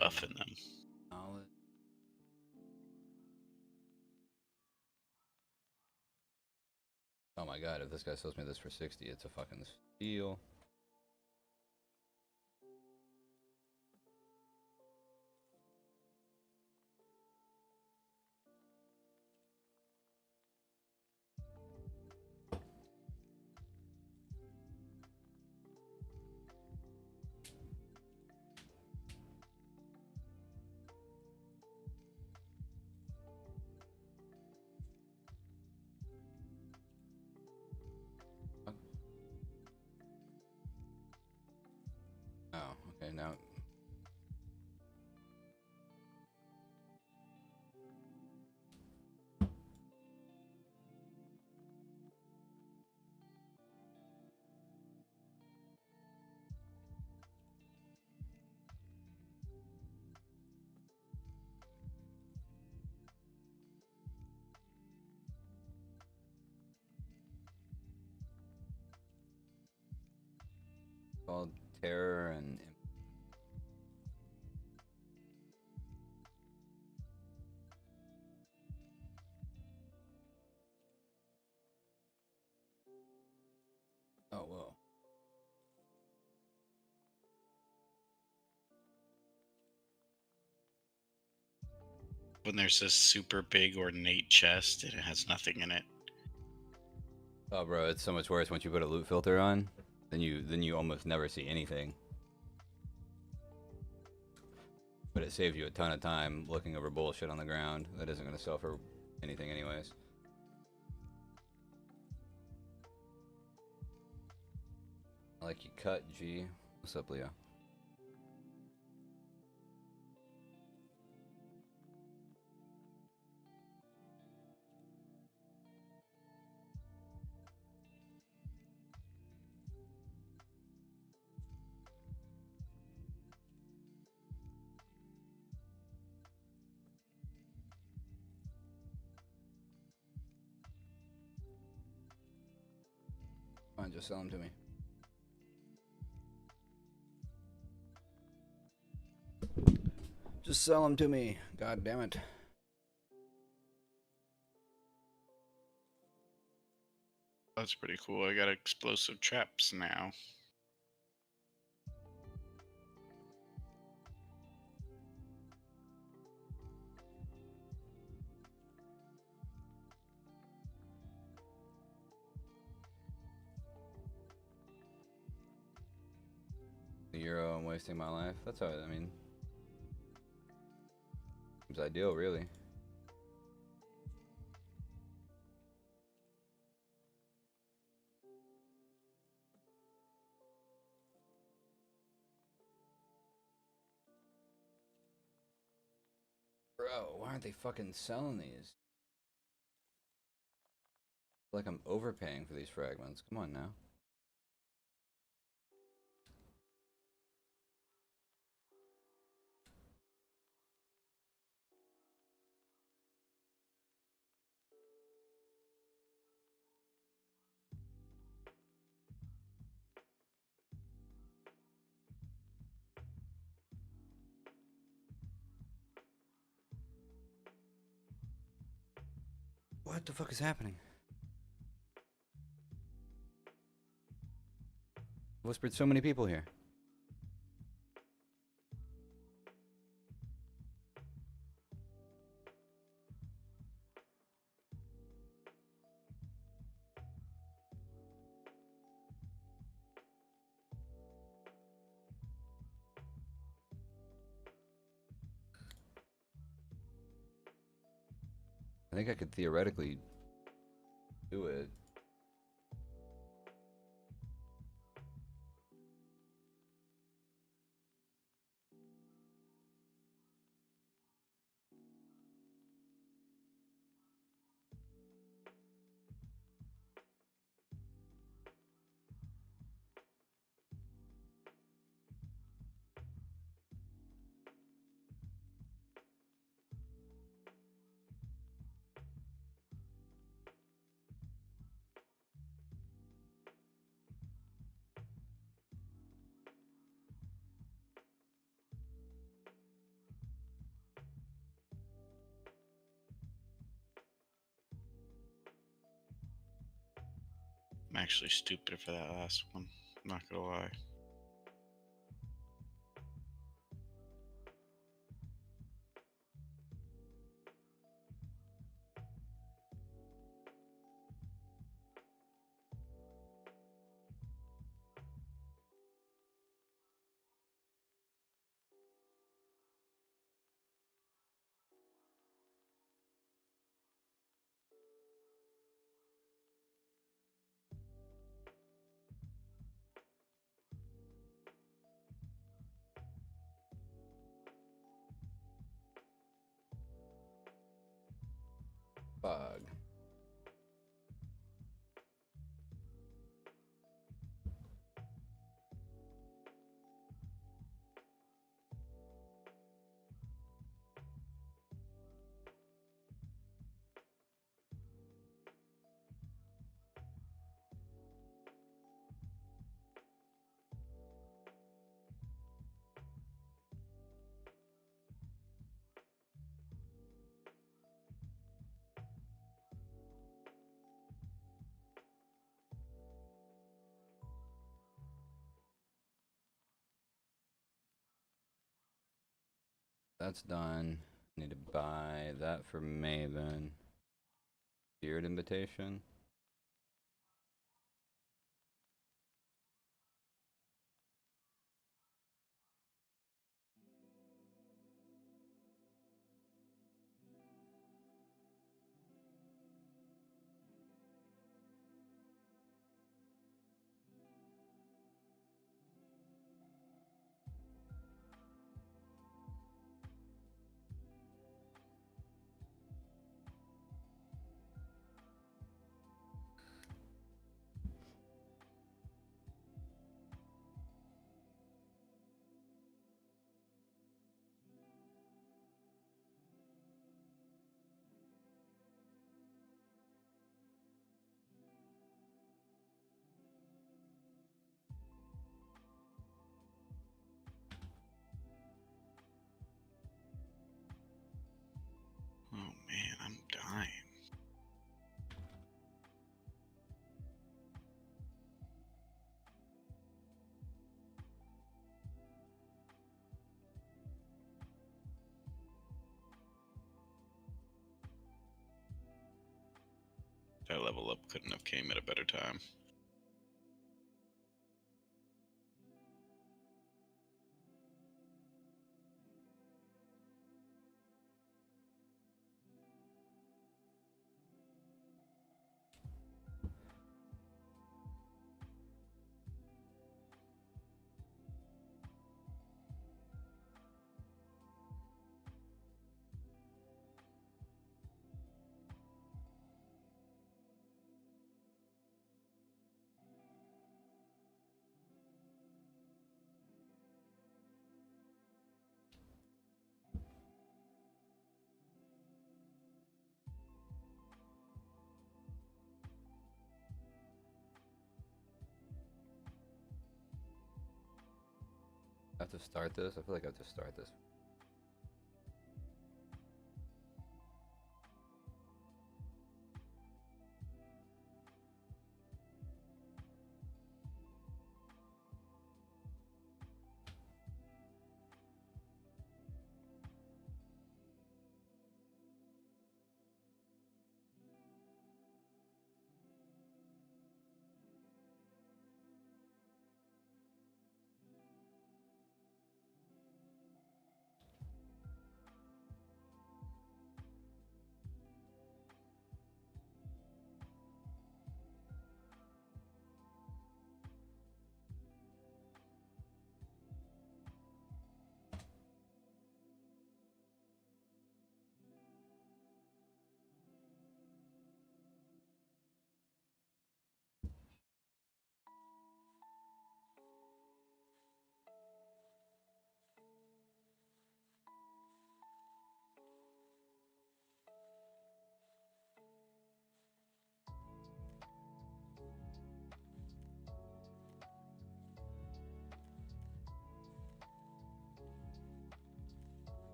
buffing them. Knowledge. Oh my god, if this guy sells me this for 60, it's a fucking steal. No. Called Terror and... Oh, whoa. When there's this super big ornate chest and it has nothing in it. Oh, bro, it's so much worse once you put a loot filter on. Then you almost never see anything. But it saves you a ton of time looking over bullshit on the ground that isn't going to sell for anything anyways. I like you cut, G. What's up, Leo? Fine, just sell them to me. Just sell them to me. God damn it. That's pretty cool. I got explosive traps now. A euro, I'm wasting my life. That's how I mean. Seems ideal, really. Bro, why aren't they fucking selling these? I feel like I'm overpaying for these fragments. Come on now. What the fuck is happening? I whispered so many people here. I think I could theoretically do it. I'm actually stupid for that last one. I'm not gonna lie. That's done. Need to buy that for Maven. Beard invitation. Oh man, I'm dying. That level up couldn't have came at a better time. I have to start this. I feel like I have to start this.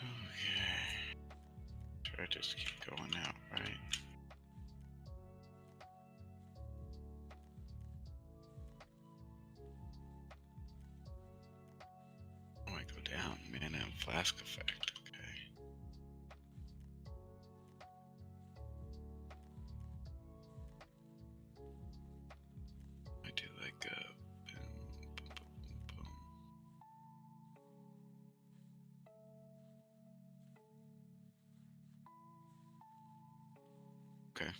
Okay. Try to just keep going out, right? Oh, I go down. Mana and flask effect. Okay. I do like a boom, boom, boom, boom. Okay.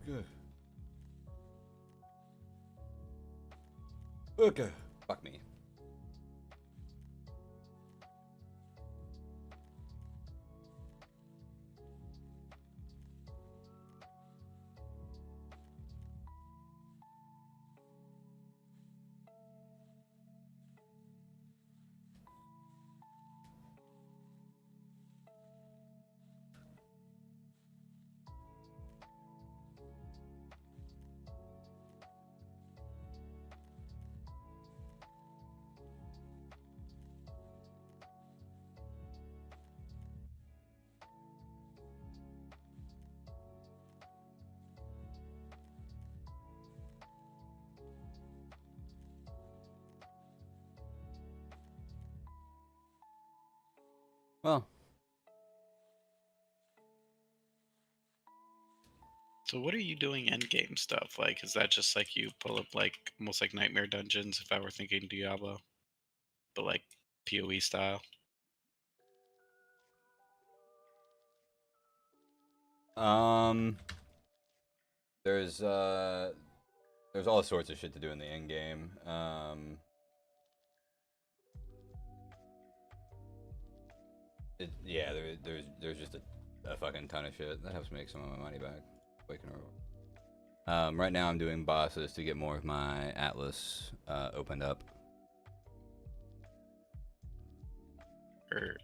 Good. Okay. Fuck me. So what are you doing end game stuff? Like, is that just like you pull up like almost like Nightmare Dungeons if I were thinking Diablo, but like PoE style? Um, there's all sorts of shit to do in the end game. Yeah, there's just a fucking ton of shit that helps make some of my money back. Waking up. Right now I'm doing bosses to get more of my Atlas opened up. Or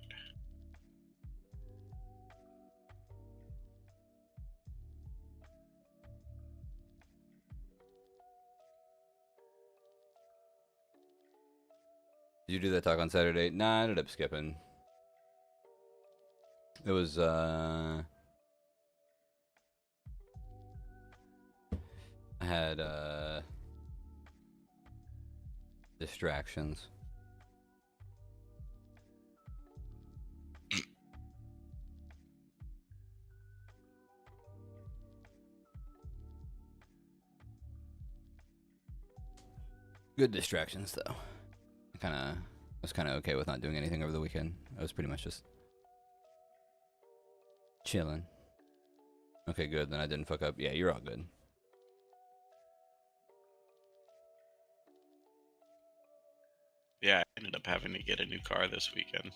Did you do that talk on Saturday? Nah, I ended up skipping. It was I had distractions. Good distractions though. I was kind of okay with not doing anything over the weekend. I was pretty much just chilling. Okay, good. Then I didn't fuck up. Yeah, you're all good. yeah, I ended up having to get a new car this weekend.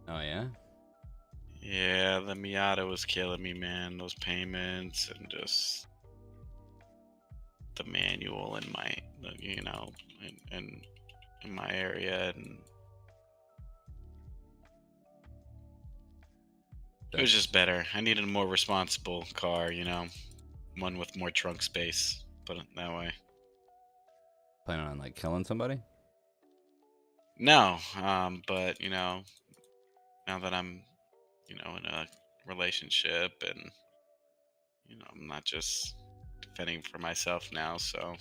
Oh yeah. Yeah, the Miata was killing me, man. Those payments and just the manual in my, you know, in my area, and it was just better. I needed a more responsible car, you know, one with more trunk space. Put it that way. Planning on like killing somebody? No, but you know, now that I'm, you know, in a relationship and you know, I'm not just defending for myself now, so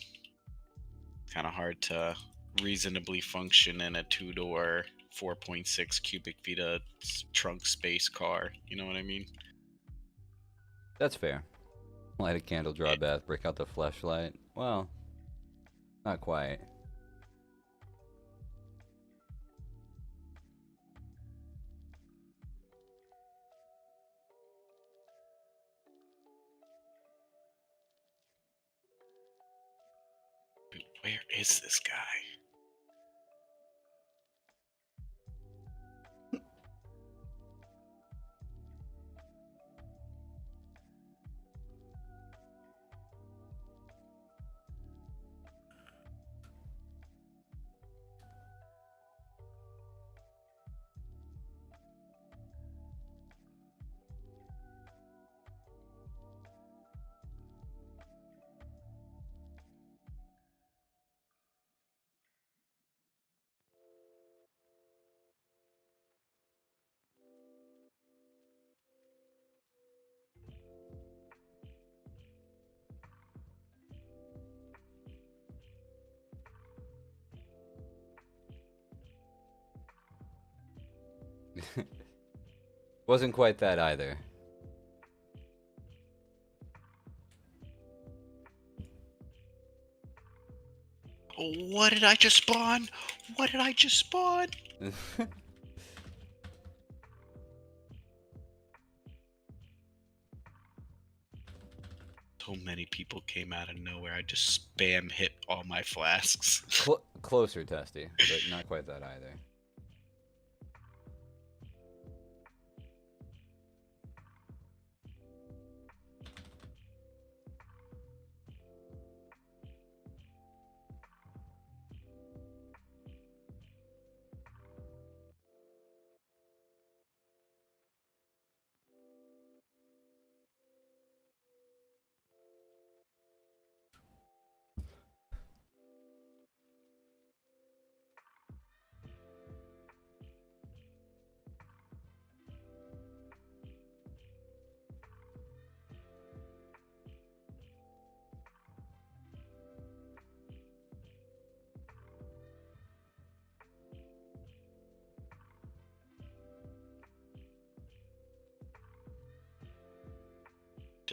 it's kind of hard to reasonably function in a two-door, 4.6 cubic feet of trunk space car. You know what I mean? That's fair. Light a candle, draw a bath, break out the flashlight. Well, not quite. Dude, where is this guy? Wasn't quite that either. What did I just spawn? What did I just spawn? So many people came out of nowhere. I just spam hit all my flasks. Closer, Testy, but not quite that either.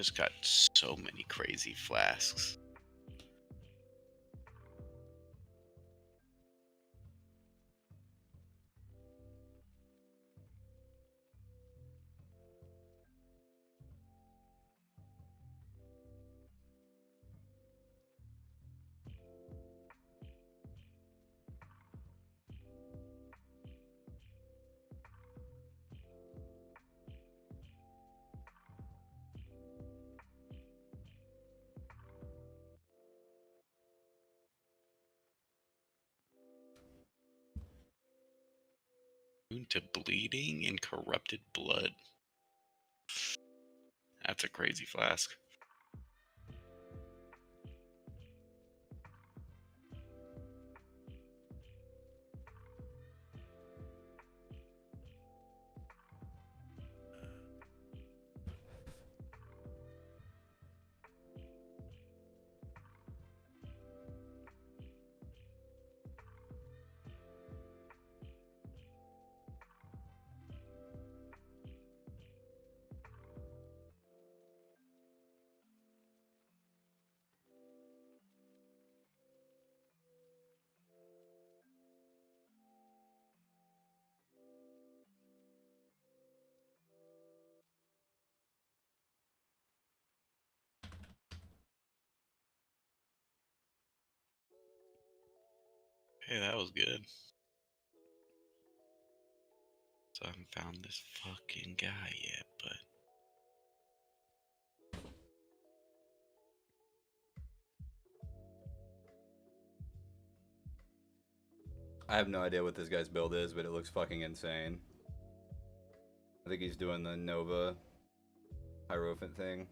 just got so many crazy flasks. Immune to bleeding and corrupted blood. That's a crazy flask. Hey, that was good. So I haven't found this fucking guy yet, but I have no idea what this guy's build is, but it looks fucking insane. I think he's doing the Nova Hierophant thing.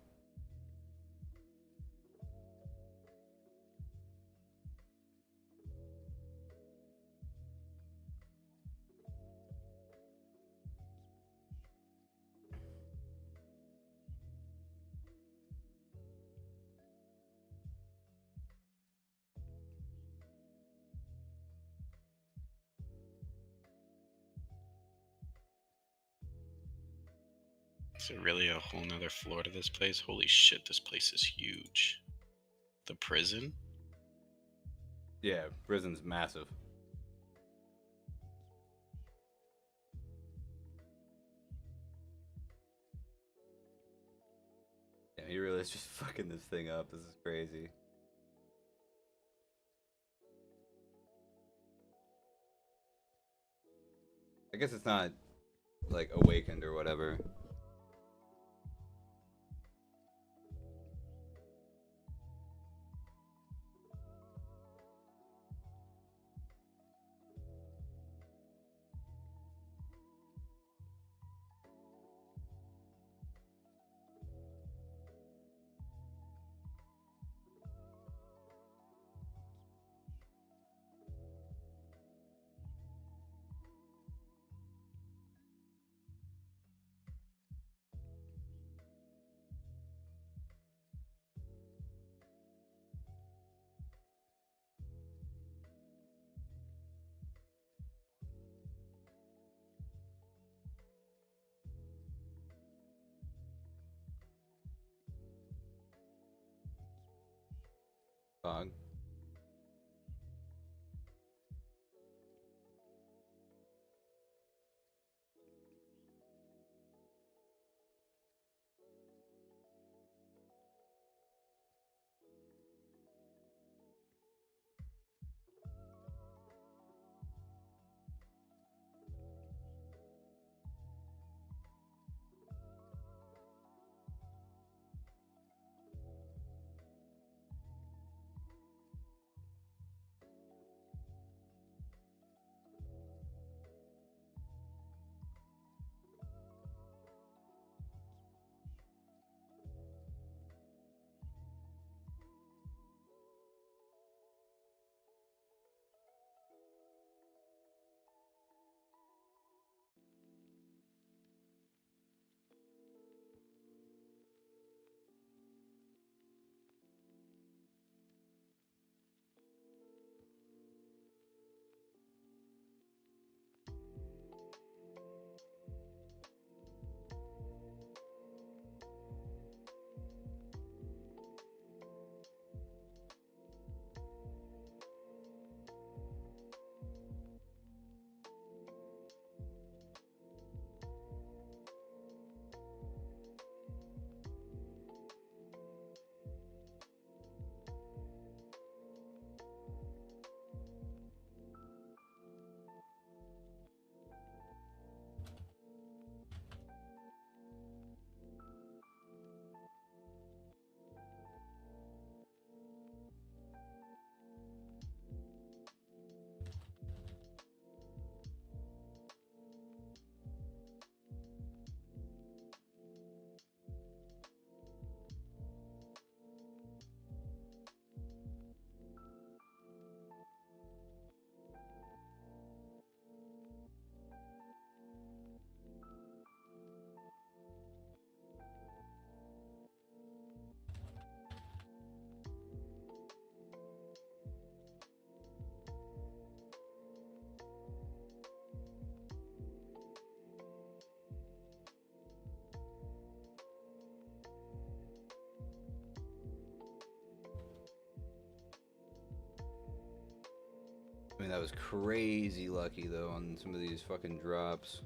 is there really a whole nother floor to this place? Holy shit, this place is huge. The prison? Yeah, prison's massive. Yeah, he really is just fucking this thing up. This is crazy. I guess it's not like awakened or whatever. Fog. mean, that was crazy lucky, though, on some of these fucking drops.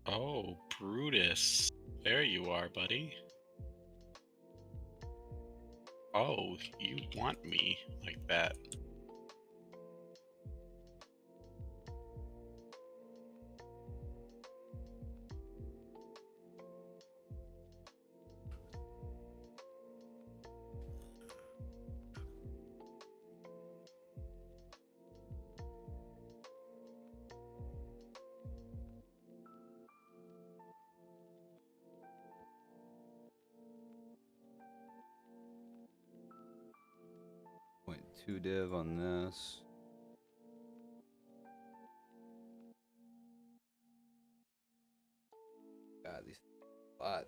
Oh, Brutus. There you are, buddy. Oh, you want me like that. Point 2 div on this. God, these a lot.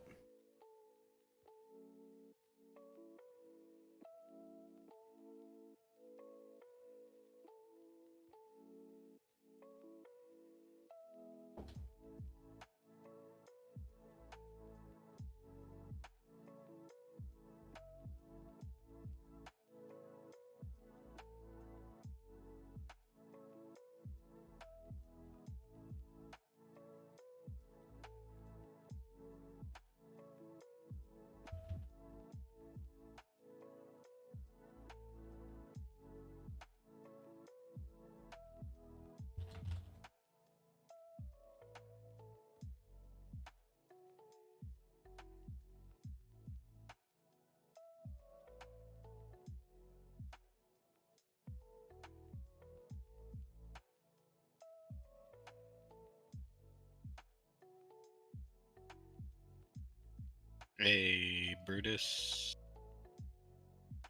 Hey, Brutus.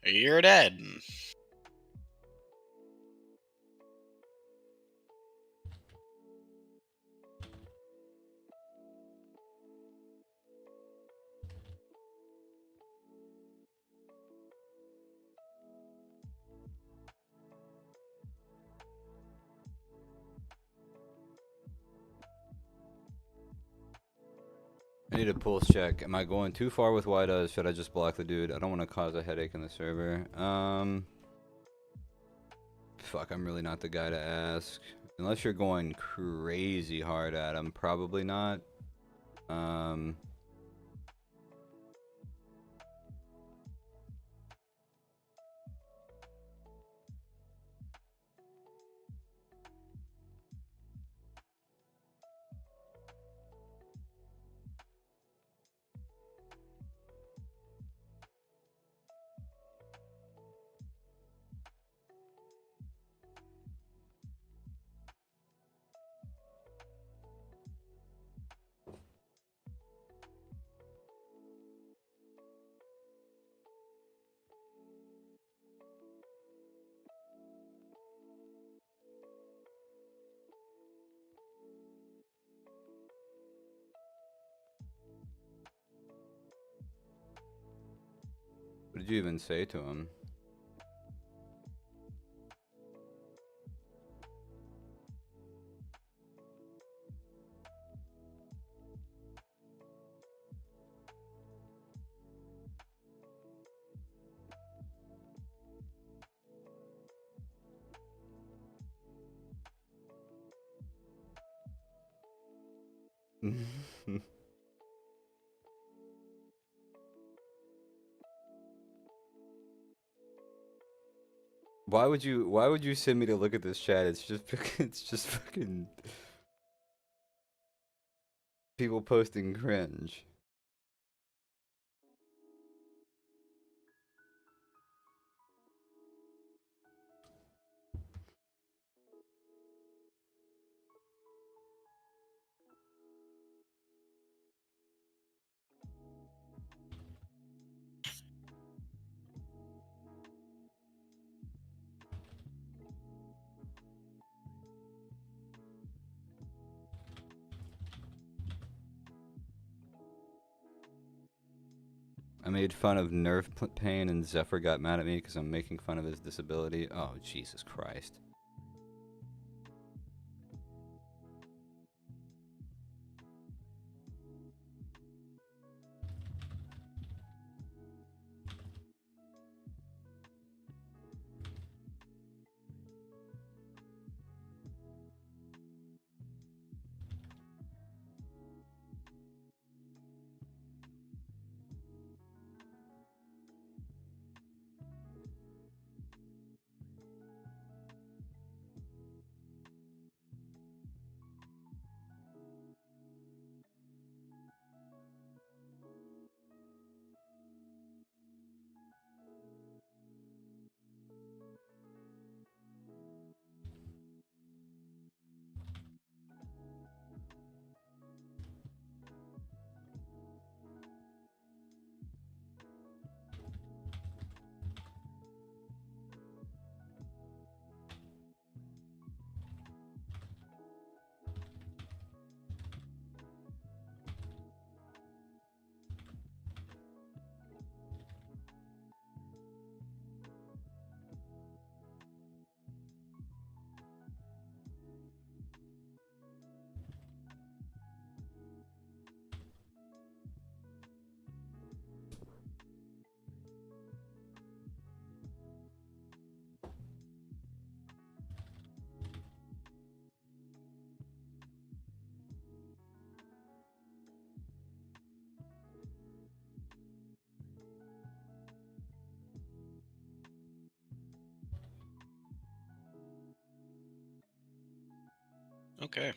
You're dead. I need a pulse check. Am I going too far with Wida? Should I just block the dude? I don't want to cause a headache in the server. Fuck, I'm really not the guy to ask. Unless you're going crazy hard at him, probably not. What did you even say to him? Why would you send me to look at this chat? It's just fucking people posting cringe. I made fun of Nerve Pain, and Zephyr got mad at me because I'm making fun of his disability. Oh, Jesus Christ. Okay.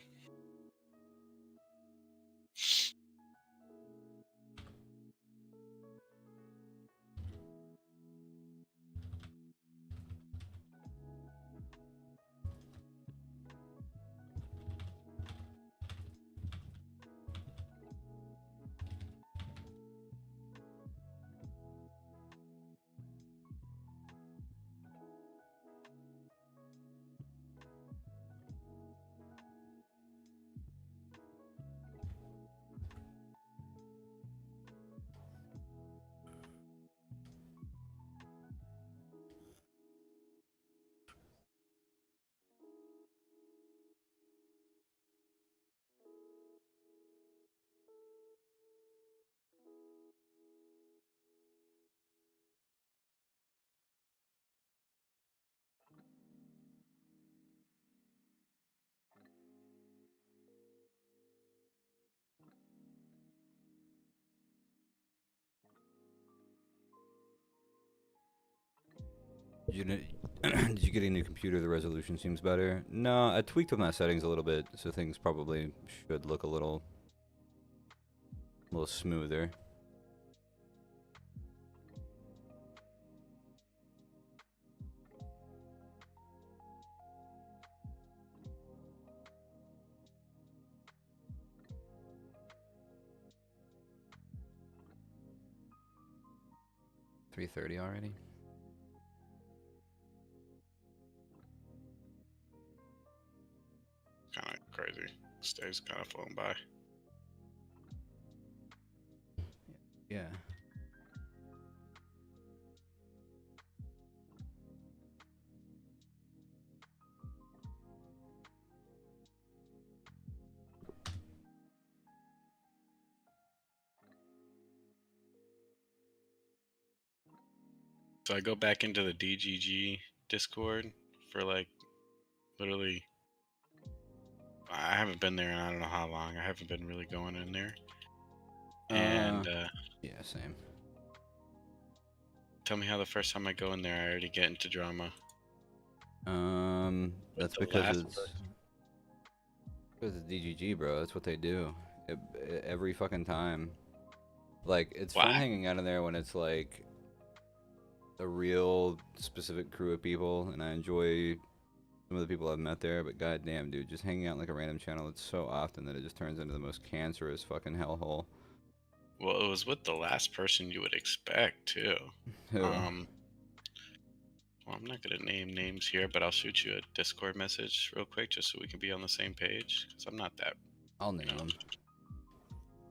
Did you get a new computer? The resolution seems better. No, I tweaked with my settings a little bit, so things probably should look a little smoother. $3:30 already. Kind of crazy. This day's kind of flown by. Yeah. So I go back into the DGG Discord for like literally. I haven't been there in I don't know how long. I haven't been really going in there. And yeah, same. tell me how the first time I go in there, I already get into drama. That's because it's DGG, bro. That's what they do. Every fucking time. Like, it's fun hanging out in there when it's like a real specific crew of people, and I enjoy some of the people I've met there, but goddamn, dude, just hanging out in like a random channel, it's so often that it just turns into the most cancerous fucking hellhole. Well, it was with the last person you would expect, too. Who? Well, I'm not going to name names here, but I'll shoot you a Discord message real quick just so we can be on the same page, because I'm not that... I'll name them.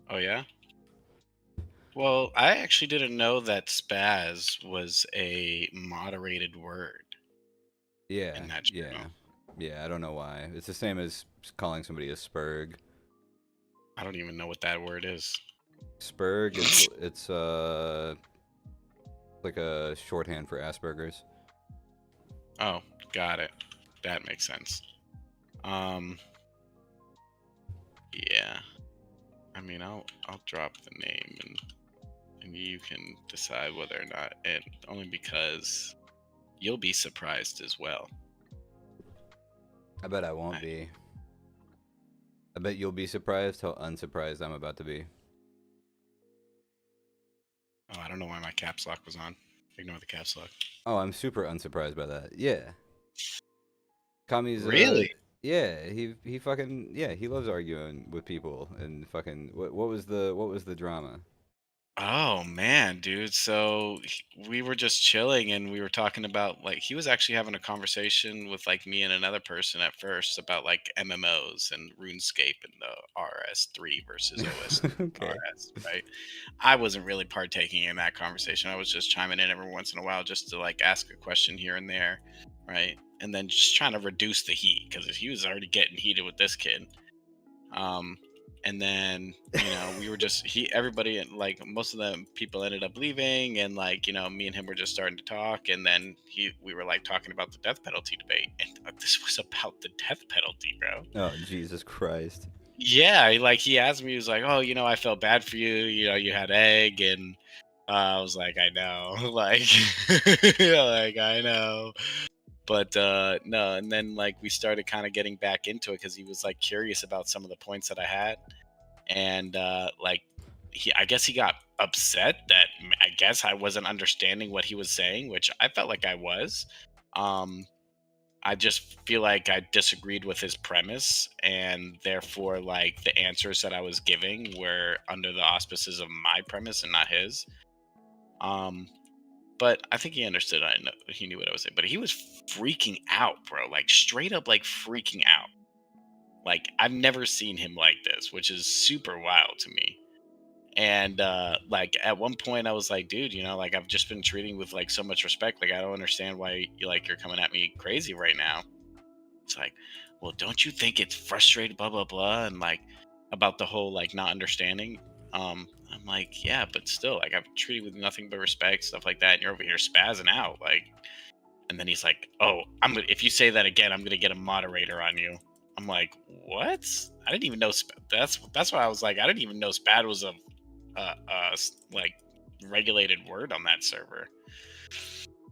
Oh, yeah? Well, I actually didn't know that spaz was a moderated word Yeah, in that yeah, channel. yeah. I don't know why. It's the same as calling somebody a spurg. I don't even know what that word is. Spurg. It's like a shorthand for Asperger's. Oh, got it. That makes sense. Um, yeah. I mean, I'll drop the name and you can decide whether or not, and only because you'll be surprised as well. I bet I won't I, be. I bet you'll be surprised how unsurprised I'm about to be. oh, I don't know why my caps lock was on. Ignore the caps lock. Oh, I'm super unsurprised by that. Yeah. Kami's Really? yeah, he fucking yeah, he loves arguing with people and fucking what was the drama? Oh man, dude. So we were just chilling and we were talking about like he was actually having a conversation with like me and another person at first about like MMOs and RuneScape and the RS3 versus Okay. OSRS, right? I wasn't really partaking in that conversation. I was just chiming in every once in a while just to like ask a question here and there, right? And then just trying to reduce the heat because he was already getting heated with this kid. Um, and then we were just everybody, like most of the people ended up leaving, and like me and him were just starting to talk, and then we were like talking about the death penalty debate, and this was about the death penalty, bro. Oh, Jesus Christ. Yeah, he asked me, he was like, "Oh, I felt bad for you. You had egg," and I was like, "I know," like, like I know. But no, and then like we started kind of getting back into it because he was like curious about some of the points that I had, and like I guess he got upset that I guess I wasn't understanding what he was saying, which I felt like I was. Um, I just feel like I disagreed with his premise, and therefore, like the answers that I was giving were under the auspices of my premise and not his. Um, but I think he understood. I know he knew what I was saying, but he was freaking out, bro. Like straight up, like freaking out. Like I've never seen him like this, which is super wild to me. And like at one point I was like, dude, like I've just been treating with like so much respect, like I don't understand why you're coming at me crazy right now. It's like, well, don't you think it's frustrating, blah blah blah, and like about the whole like not understanding. I'm like, yeah, but still, like I've treated with nothing but respect, stuff like that, and you're over here spazzing out, like. And then he's like, oh, if you say that again, I'm gonna get a moderator on you. I'm like, what? I didn't even know that's why I was like, I didn't even know spad was a like regulated word on that server.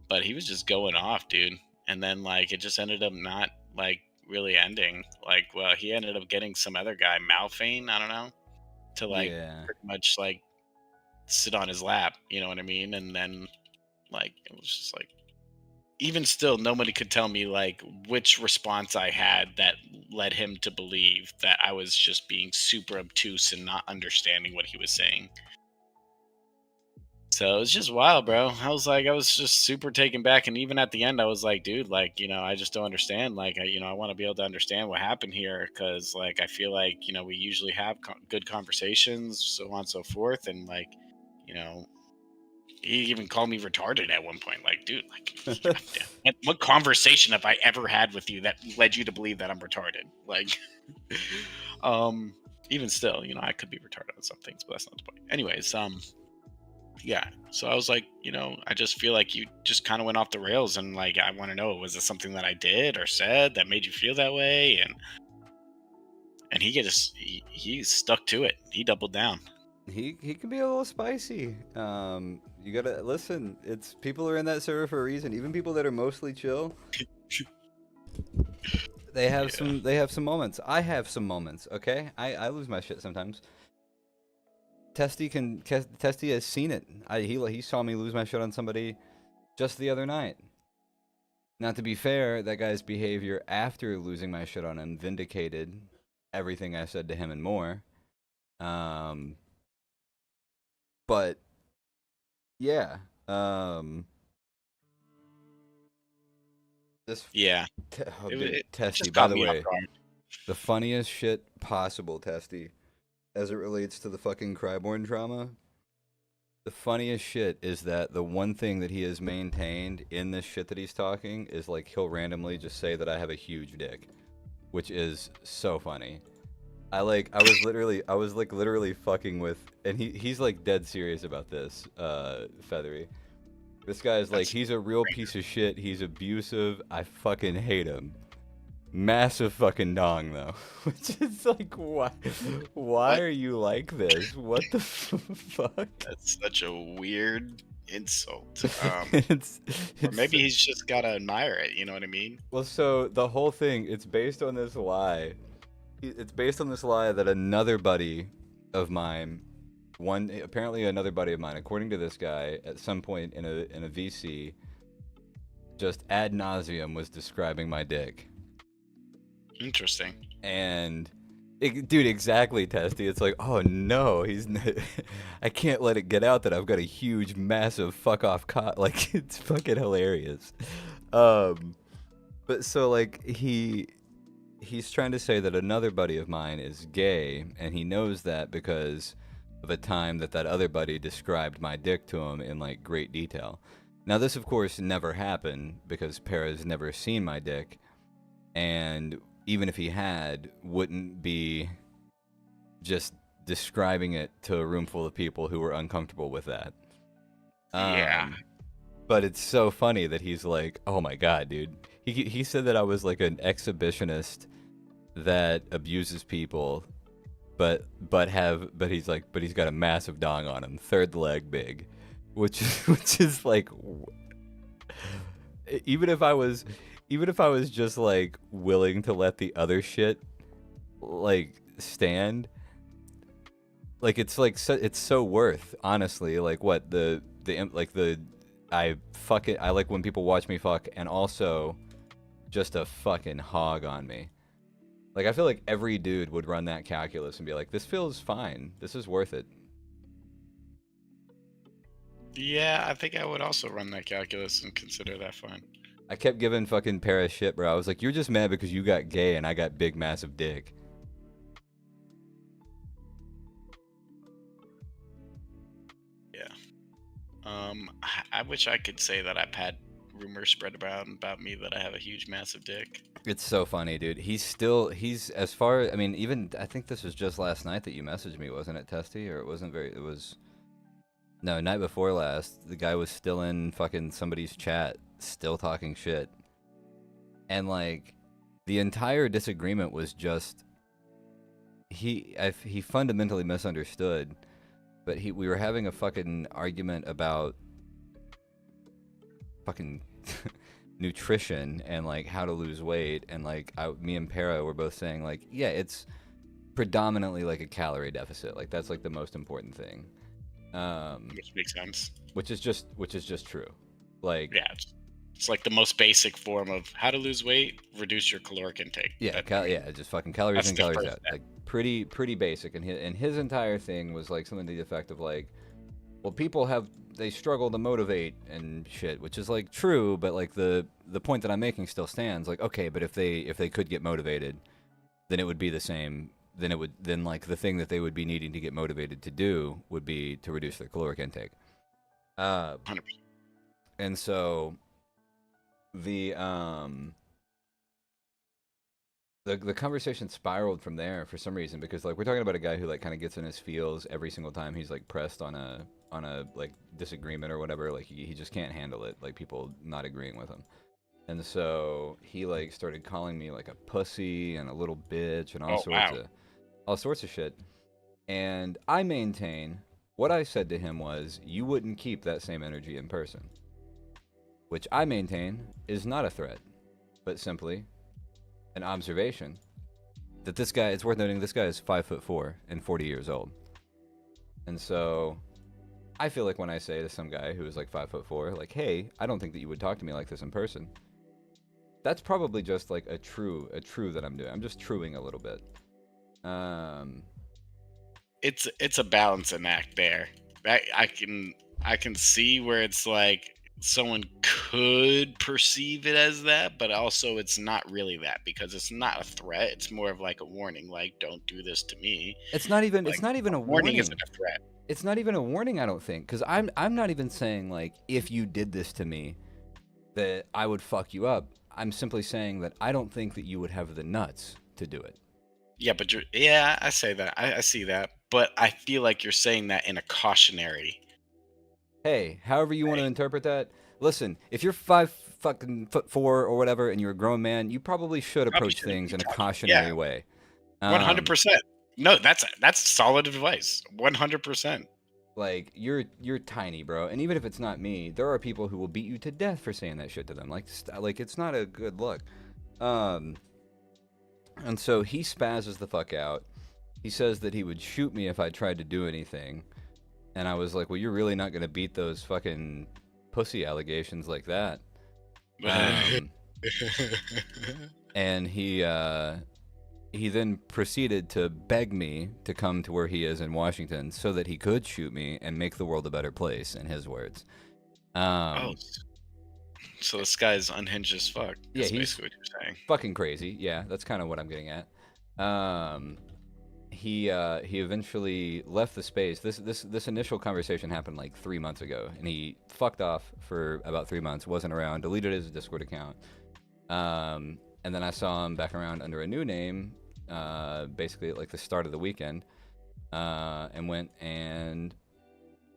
But he was just going off, dude. And then like it just ended up not like really ending. Like, well, he ended up getting some other guy, Malphane, I don't know, to like Yeah. pretty much like sit on his lap, you know what I mean? And then like it was just like, even still, nobody could tell me like which response I had that led him to believe that I was just being super obtuse and not understanding what he was saying. So it was just wild, bro. I was just super taken back, and even at the end, I was like, dude, like, I just don't understand. Like, I want to be able to understand what happened here, because, like, I feel like, we usually have good conversations, so on and so forth, and like, you know, he even called me retarded at one point. Like, dude, like, goddamn, what conversation have I ever had with you that led you to believe that I'm retarded? Like, um, even still, I could be retarded on some things, but that's not the point. Anyways, yeah, so I was like, I just feel like you just kind of went off the rails, and like I want to know, was it something that I did or said that made you feel that way? And he stuck to it. He doubled down. He can be a little spicy. You gotta listen. It's people are in that server for a reason. Even people that are mostly chill, Yeah. they have some moments. I have some moments. Okay, I lose my shit sometimes. Testy has seen it. He saw me lose my shit on somebody just the other night. Now, to be fair, that guy's behavior after losing my shit on him vindicated everything I said to him and more. Um, but yeah, this Yeah. oh, It, dude, it, it Testy. just By caught the me off way, guard. the funniest shit possible, Testy, as it relates to the fucking Cryborn trauma. The funniest shit is that the one thing that he has maintained in this shit that he's talking is like he'll randomly just say that I have a huge dick, which is so funny. I was like literally fucking with, and he's like dead serious about this, Feathery. This guy's like, That's he's a real piece of shit. He's abusive. I fucking hate him. Massive fucking dong though, which is like, why what? are you like this? What the fuck? That's such a weird insult. it's Or it's maybe he's just gotta admire it. You know what I mean? well, so the whole thing, it's based on this lie. It's based on this lie that another buddy of mine, one apparently another buddy of mine, according to this guy, at some point in a VC, just ad nauseum was describing my dick. Interesting. And dude, exactly, Testy. It's like, oh no, I can't let it get out that I've got a huge, massive fuck off cock. Like, it's fucking hilarious. But so like he's trying to say that another buddy of mine is gay, and he knows that because of a time that other buddy described my dick to him in like great detail. Now this, of course, never happened because Para's never seen my dick, and even if he had, wouldn't be just describing it to a room full of people who were uncomfortable with that. Yeah. But it's so funny that he's like, "Oh my god, dude." He said that I was like an exhibitionist that abuses people, but he's like, but he's got a massive dong on him, third leg big, which is like, even if I was just like willing to let the other shit like stand, like it's like it's so worth, honestly, like what the I fuck it, I like when people watch me fuck, and also just a fucking hog on me. Like, I feel like every dude would run that calculus and be like, this feels fine, this is worth it. Yeah, I think I would also run that calculus and consider that fine. I kept giving fucking Paris shit, bro. I was like, you're just mad because you got gay and I got big massive dick. Yeah. I wish I could say that I've had rumors spread around about me that I have a huge, massive dick. It's so funny, dude. He's as far, I mean, even, I think this was just last night that you messaged me, wasn't it, Testy? Or it was, no, night before last, the guy was still in fucking somebody's chat, still talking shit. And, like, the entire disagreement was just, he fundamentally misunderstood, but we were having a fucking argument about fucking nutrition and like how to lose weight, and like me and Para were both saying like, yeah, it's predominantly like a calorie deficit, like that's like the most important thing, Which makes sense. which is just true. Like, Yeah, it's like the most basic form of how to lose weight, reduce your caloric intake. yeah, yeah, just fucking calories That's in, the calories first out, step. like pretty basic. And his entire thing was like something to the effect of like, well, people they struggle to motivate and shit, which is like true, but like the point that I'm making still stands. Like, okay, but if they could get motivated, then it would be the same. Then like the thing that they would be needing to get motivated to do would be to reduce their caloric intake. 100%. And so the conversation spiraled from there for some reason, because like we're talking about a guy who like kind of gets in his feels every single time he's like pressed on a like disagreement or whatever. Like he just can't handle it, like people not agreeing with him. And so he like started calling me like a pussy and a little bitch and all sorts of shit. And I maintain what I said to him was, you wouldn't keep that same energy in person, which I maintain is not a threat, but simply an observation that this guy, it's worth noting, this guy is 5'4" and 40 years old. And so I feel like when I say to some guy who is like 5'4", like, hey, I don't think that you would talk to me like this in person, that's probably just like a true that I'm doing. I'm just truing a little bit. It's a balancing act there. I can see where it's like someone could perceive it as that, but also it's not really that, because it's not a threat. It's more of like a warning, like, don't do this to me. It's not even Like, a warning warning. isn't a threat. it's not even a warning, I don't think, because I'm not even saying like if you did this to me that I would fuck you up. I'm simply saying that I don't think that you would have the nuts to do it. Yeah, but yeah, I say that. I see that. But I feel like you're saying that in a cautionary Hey, however you want to way. interpret that. Listen, if you're 5 fucking foot 4 or whatever, and you're a grown man, you probably should Probably approach shouldn't things be in a talking. Yeah, cautionary way. Um, 100%. No, that's solid advice. 100%. like you're tiny, bro, and even if it's not me, there are people who will beat you to death for saying that shit to them. Like it's not a good look. Um, and so he spazzes the fuck out. He says that he would shoot me if I tried to do anything. And I was like, well, you're really not going to beat those fucking pussy allegations like that. Um, and he then proceeded to beg me to come to where he is in Washington so that he could shoot me and make the world a better place, in his words. Oh, Um, so this guy's unhinged as fuck. yeah, Is he's basically what you're saying. fucking crazy. Yeah, that's kind of what I'm getting at. Um, he eventually left the space. This initial conversation happened like 3 months ago, and he fucked off for about 3 months. Wasn't around. Deleted his Discord account. And then I saw him back around under a new name, basically at like the start of the weekend, and went and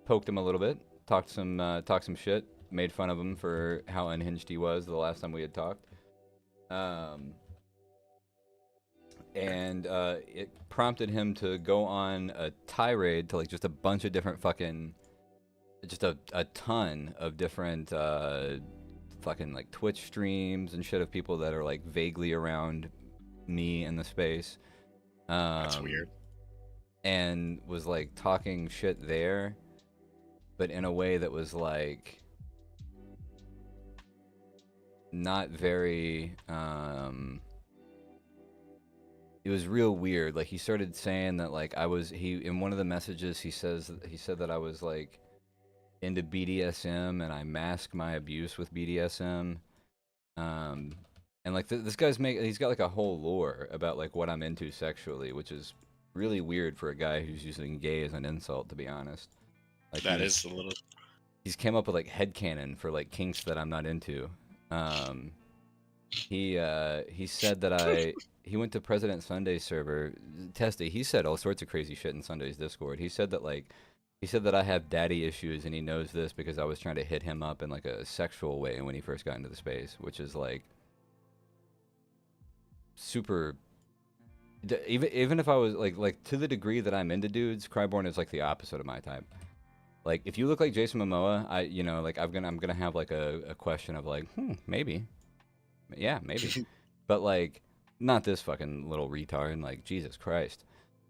poked him a little bit, talked some shit, made fun of him for how unhinged he was the last time we had talked. Um, and it prompted him to go on a tirade to like just a bunch of different fucking, just a ton of different fucking like Twitch streams and shit of people that are like vaguely around me in the space. That's weird. And was like talking shit there, but in a way that was like not very it was real weird. Like he started saying that like he in one of the messages he said that I was like into BDSM and I mask my abuse with BDSM. Um and like this guy's he's got like a whole lore about like what I'm into sexually, which is really weird for a guy who's using gay as an insult, to be honest. Like That is a little. he's came up with like headcanon for like kinks that I'm not into. Um he said that he went to President Sunday's server. Testy, he said all sorts of crazy shit in Sunday's Discord. He said that I have daddy issues and he knows this because I was trying to hit him up in like a sexual way when he first got into the space, which is like super even if I was like to the degree that I'm into dudes, Cryborn is like the opposite of my type. Like if you look like Jason Momoa, like I'm gonna have like a question of like, maybe. Yeah, maybe. But like not this fucking little retard, like Jesus Christ.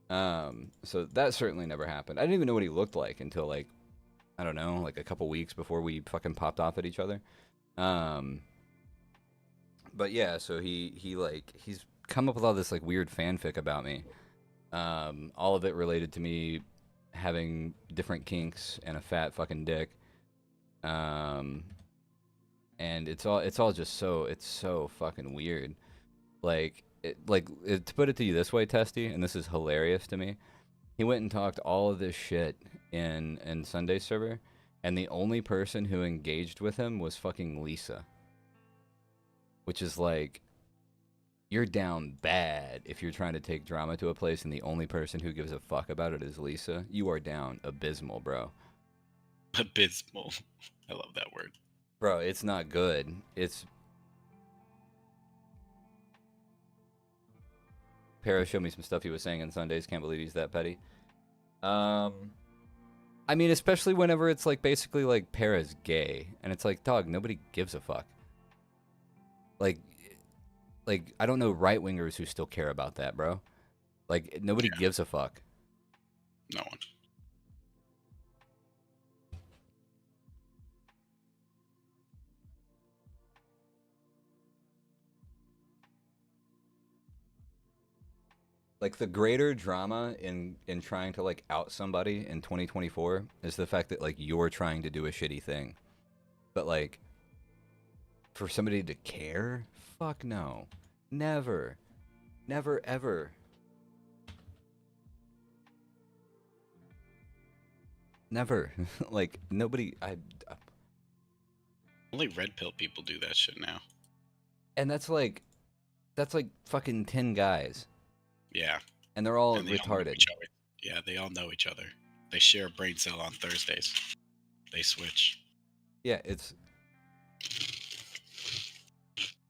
So that certainly never happened. I didn't even know what he looked like until like I don't know, like a couple weeks before we fucking popped off at each other. But yeah, so he's come up with all this like weird fanfic about me. All of it related to me having different kinks and a fat fucking dick. And it's all just it's so fucking weird. To put it to you this way, Testy, and this is hilarious to me. He went and talked all of this shit in Sunday's server, and the only person who engaged with him was fucking Lisa. Which is like, you're down bad if you're trying to take drama to a place and the only person who gives a fuck about it is Lisa. You are down abysmal, bro. Abysmal. I love that word. Bro, it's not good. Para showed me some stuff he was saying on Sundays. Can't believe he's that petty. I mean, especially whenever it's like basically like Para's gay, and it's like, dog, nobody gives a fuck. Like I don't know right wingers who still care about that, bro. Like nobody gives a fuck. No one. Like the greater drama in trying to like out somebody in 2024 is the fact that like you're trying to do a shitty thing. But like for somebody to care? Fuck no. Never. Never ever. Never. Like, nobody... Only red pill people do that shit now. And that's like fucking 10 guys. Yeah. And they're all And they all know retarded. each other. Yeah, they all know each other. They share a brain cell on Thursdays. They switch. Yeah, it's...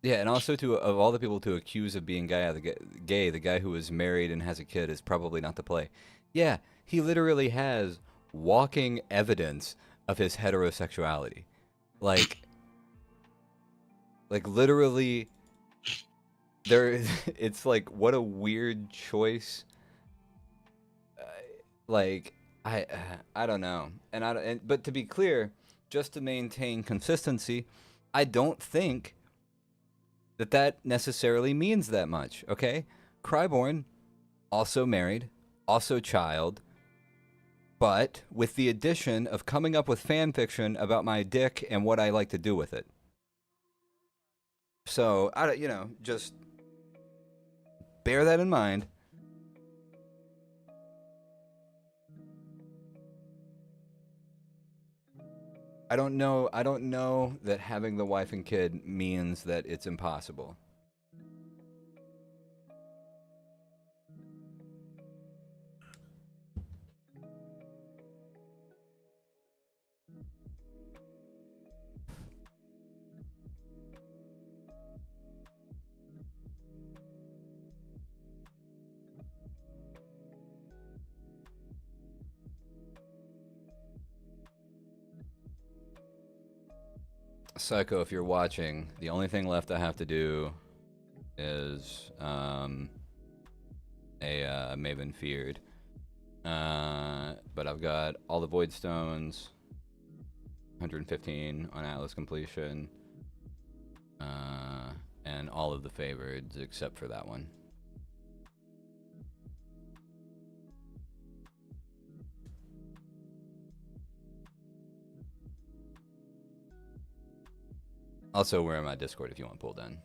Yeah, and also of all the people to accuse of being gay, the guy who is married and has a kid is probably not the play. Yeah, he literally has walking evidence of his heterosexuality. Like literally, it's like, what a weird choice. Like, I don't know. But to be clear, just to maintain consistency, I don't think that necessarily means that much, okay? Cryborn, also married, also child, but with the addition of coming up with fan fiction about my dick and what I like to do with it. So, just bear that in mind. I don't know that having the wife and kid means that it's impossible. Psycho, if you're watching, the only thing left I have to do is a Maven Feared. But I've got all the Void Stones, 115 on Atlas completion, and all of the favorites except for that one. Also, we're in my Discord if you want pulled in.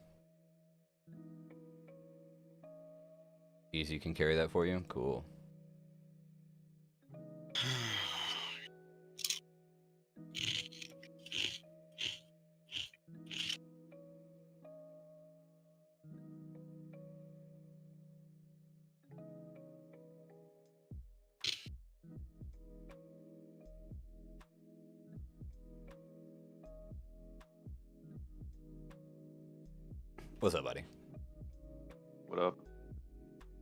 Easy can carry that for you? Cool. What's up, buddy? What up?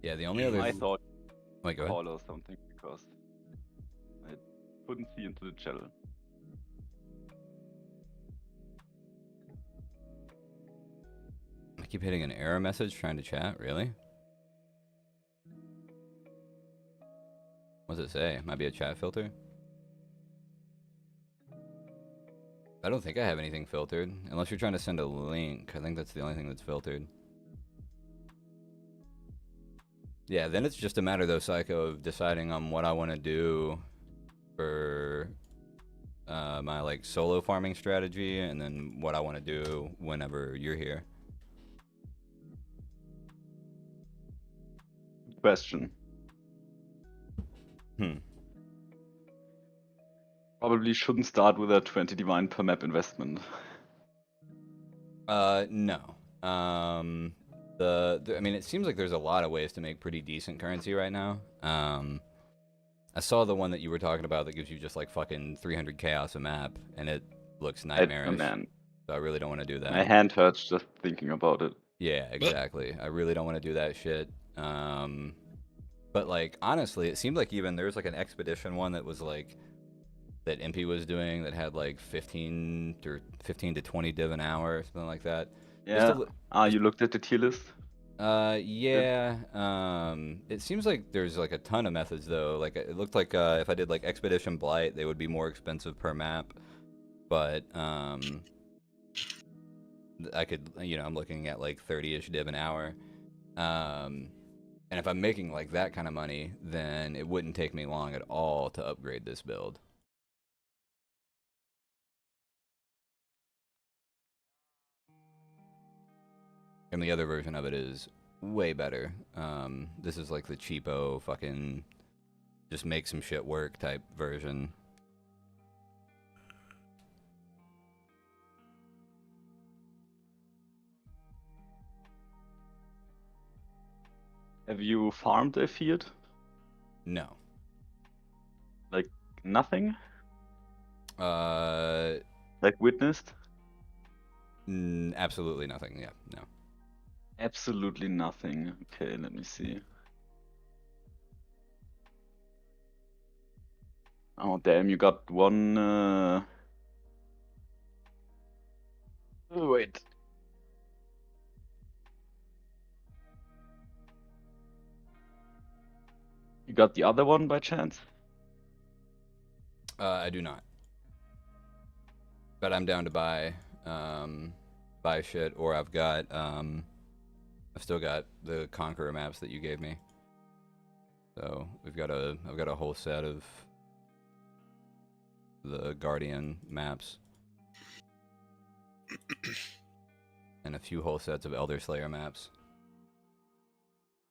Yeah, the only other... I thought Wait, go ahead. call or something because I couldn't see into the channel. I keep hitting an error message trying to chat, really? What does it say? Might be a chat filter? I don't think I have anything filtered. Unless you're trying to send a link. I think that's the only thing that's filtered. Yeah, then it's just a matter, though, Psycho, of deciding on what I want to do for my, like, solo farming strategy, and then what I want to do whenever you're here. Question. Probably shouldn't start with a 20 divine per map investment. No. I mean, it seems like there's a lot of ways to make pretty decent currency right now. I saw the one that you were talking about that gives you just like fucking 300 chaos a map, and it looks nightmarish. Man. So I really don't want to do that. My hand hurts just thinking about it. Yeah, exactly. I really don't want to do that shit. But like, honestly, it seemed like even there was like an expedition one that was like, that MP was doing that had like 15 to 20 div an hour or something like that. Yeah. You looked at the tier list? Yeah. It seems like there's like a ton of methods though. Like it looked like if I did like Expedition Blight, they would be more expensive per map. But I could, I'm looking at like 30-ish div an hour. And if I'm making like that kind of money, then it wouldn't take me long at all to upgrade this build. And the other version of it is way better. This is like the cheapo fucking just make some shit work type version. Have you farmed a field? No. Like nothing? Uh, Like witnessed? absolutely nothing. Yeah, no. Absolutely nothing. Okay, let me see. Oh damn, you got one. Oh, wait. You got the other one by chance? I do not. But I'm down to buy shit, or I've still got the Conqueror maps that you gave me. So I've got a whole set of the Guardian maps. And a few whole sets of Elder Slayer maps.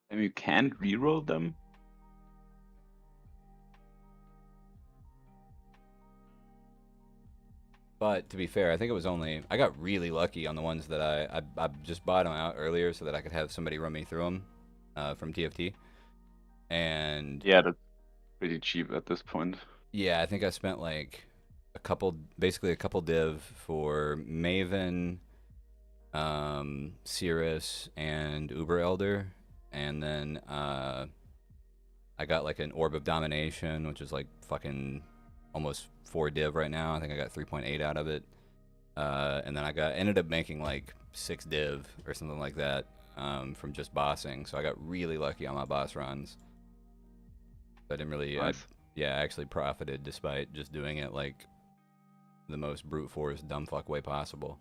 And you can't reroll them? But to be fair, I think it was I got really lucky on the ones that I just bought them out earlier so that I could have somebody run me through them from TFT. And Yeah, that's pretty cheap at this point. yeah, I think I spent like basically a couple div for Maven, Cirrus, and Uber Elder, and then I got like an Orb of Domination, which is like fucking almost 4 div right now. I think I got 3.8 out of it, and then ended up making like 6 div or something like that from just bossing. So I got really lucky on my boss runs. I didn't really, Nice. I actually profited despite just doing it like the most brute force dumb fuck way possible.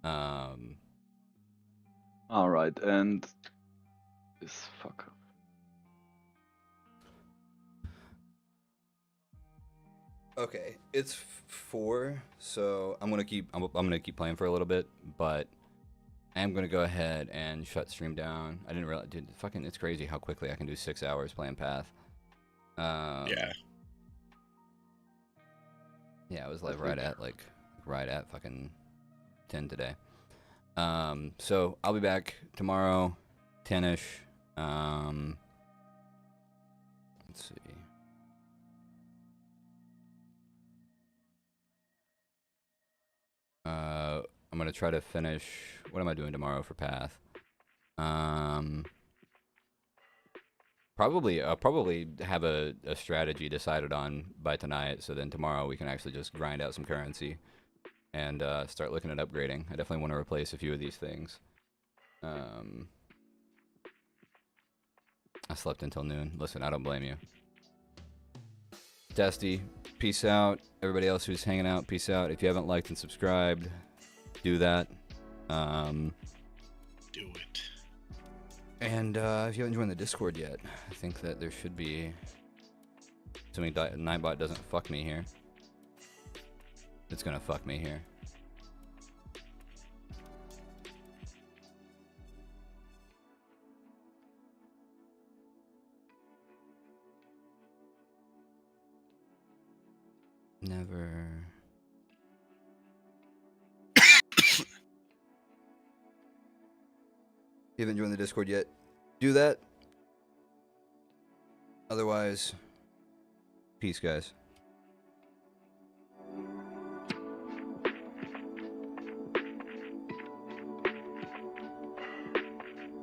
Alright, and this fucker. Okay, it's 4, so I'm gonna keep playing for a little bit, but I am gonna go ahead and shut stream down. I didn't realize, dude, fucking, it's crazy how quickly I can do 6 hours playing Path. Yeah. Yeah, I was like Perfect. right at fucking 10 today. So I'll be back tomorrow, 10ish. Let's see. I'm gonna try to finish. What am I doing tomorrow for Path? I'll probably have a strategy decided on by tonight, so then tomorrow we can actually just grind out some currency and start looking at upgrading. I definitely want to replace a few of these things. I slept until noon. Listen, I don't blame you. Dusty, peace out. Everybody else who's hanging out, peace out. If you haven't liked and subscribed, do that. Do it. And if you haven't joined the Discord yet, I think that there should be, assuming Nightbot doesn't fuck me here. It's gonna fuck me here. Never. If you haven't joined the Discord yet, do that. Otherwise, peace, guys.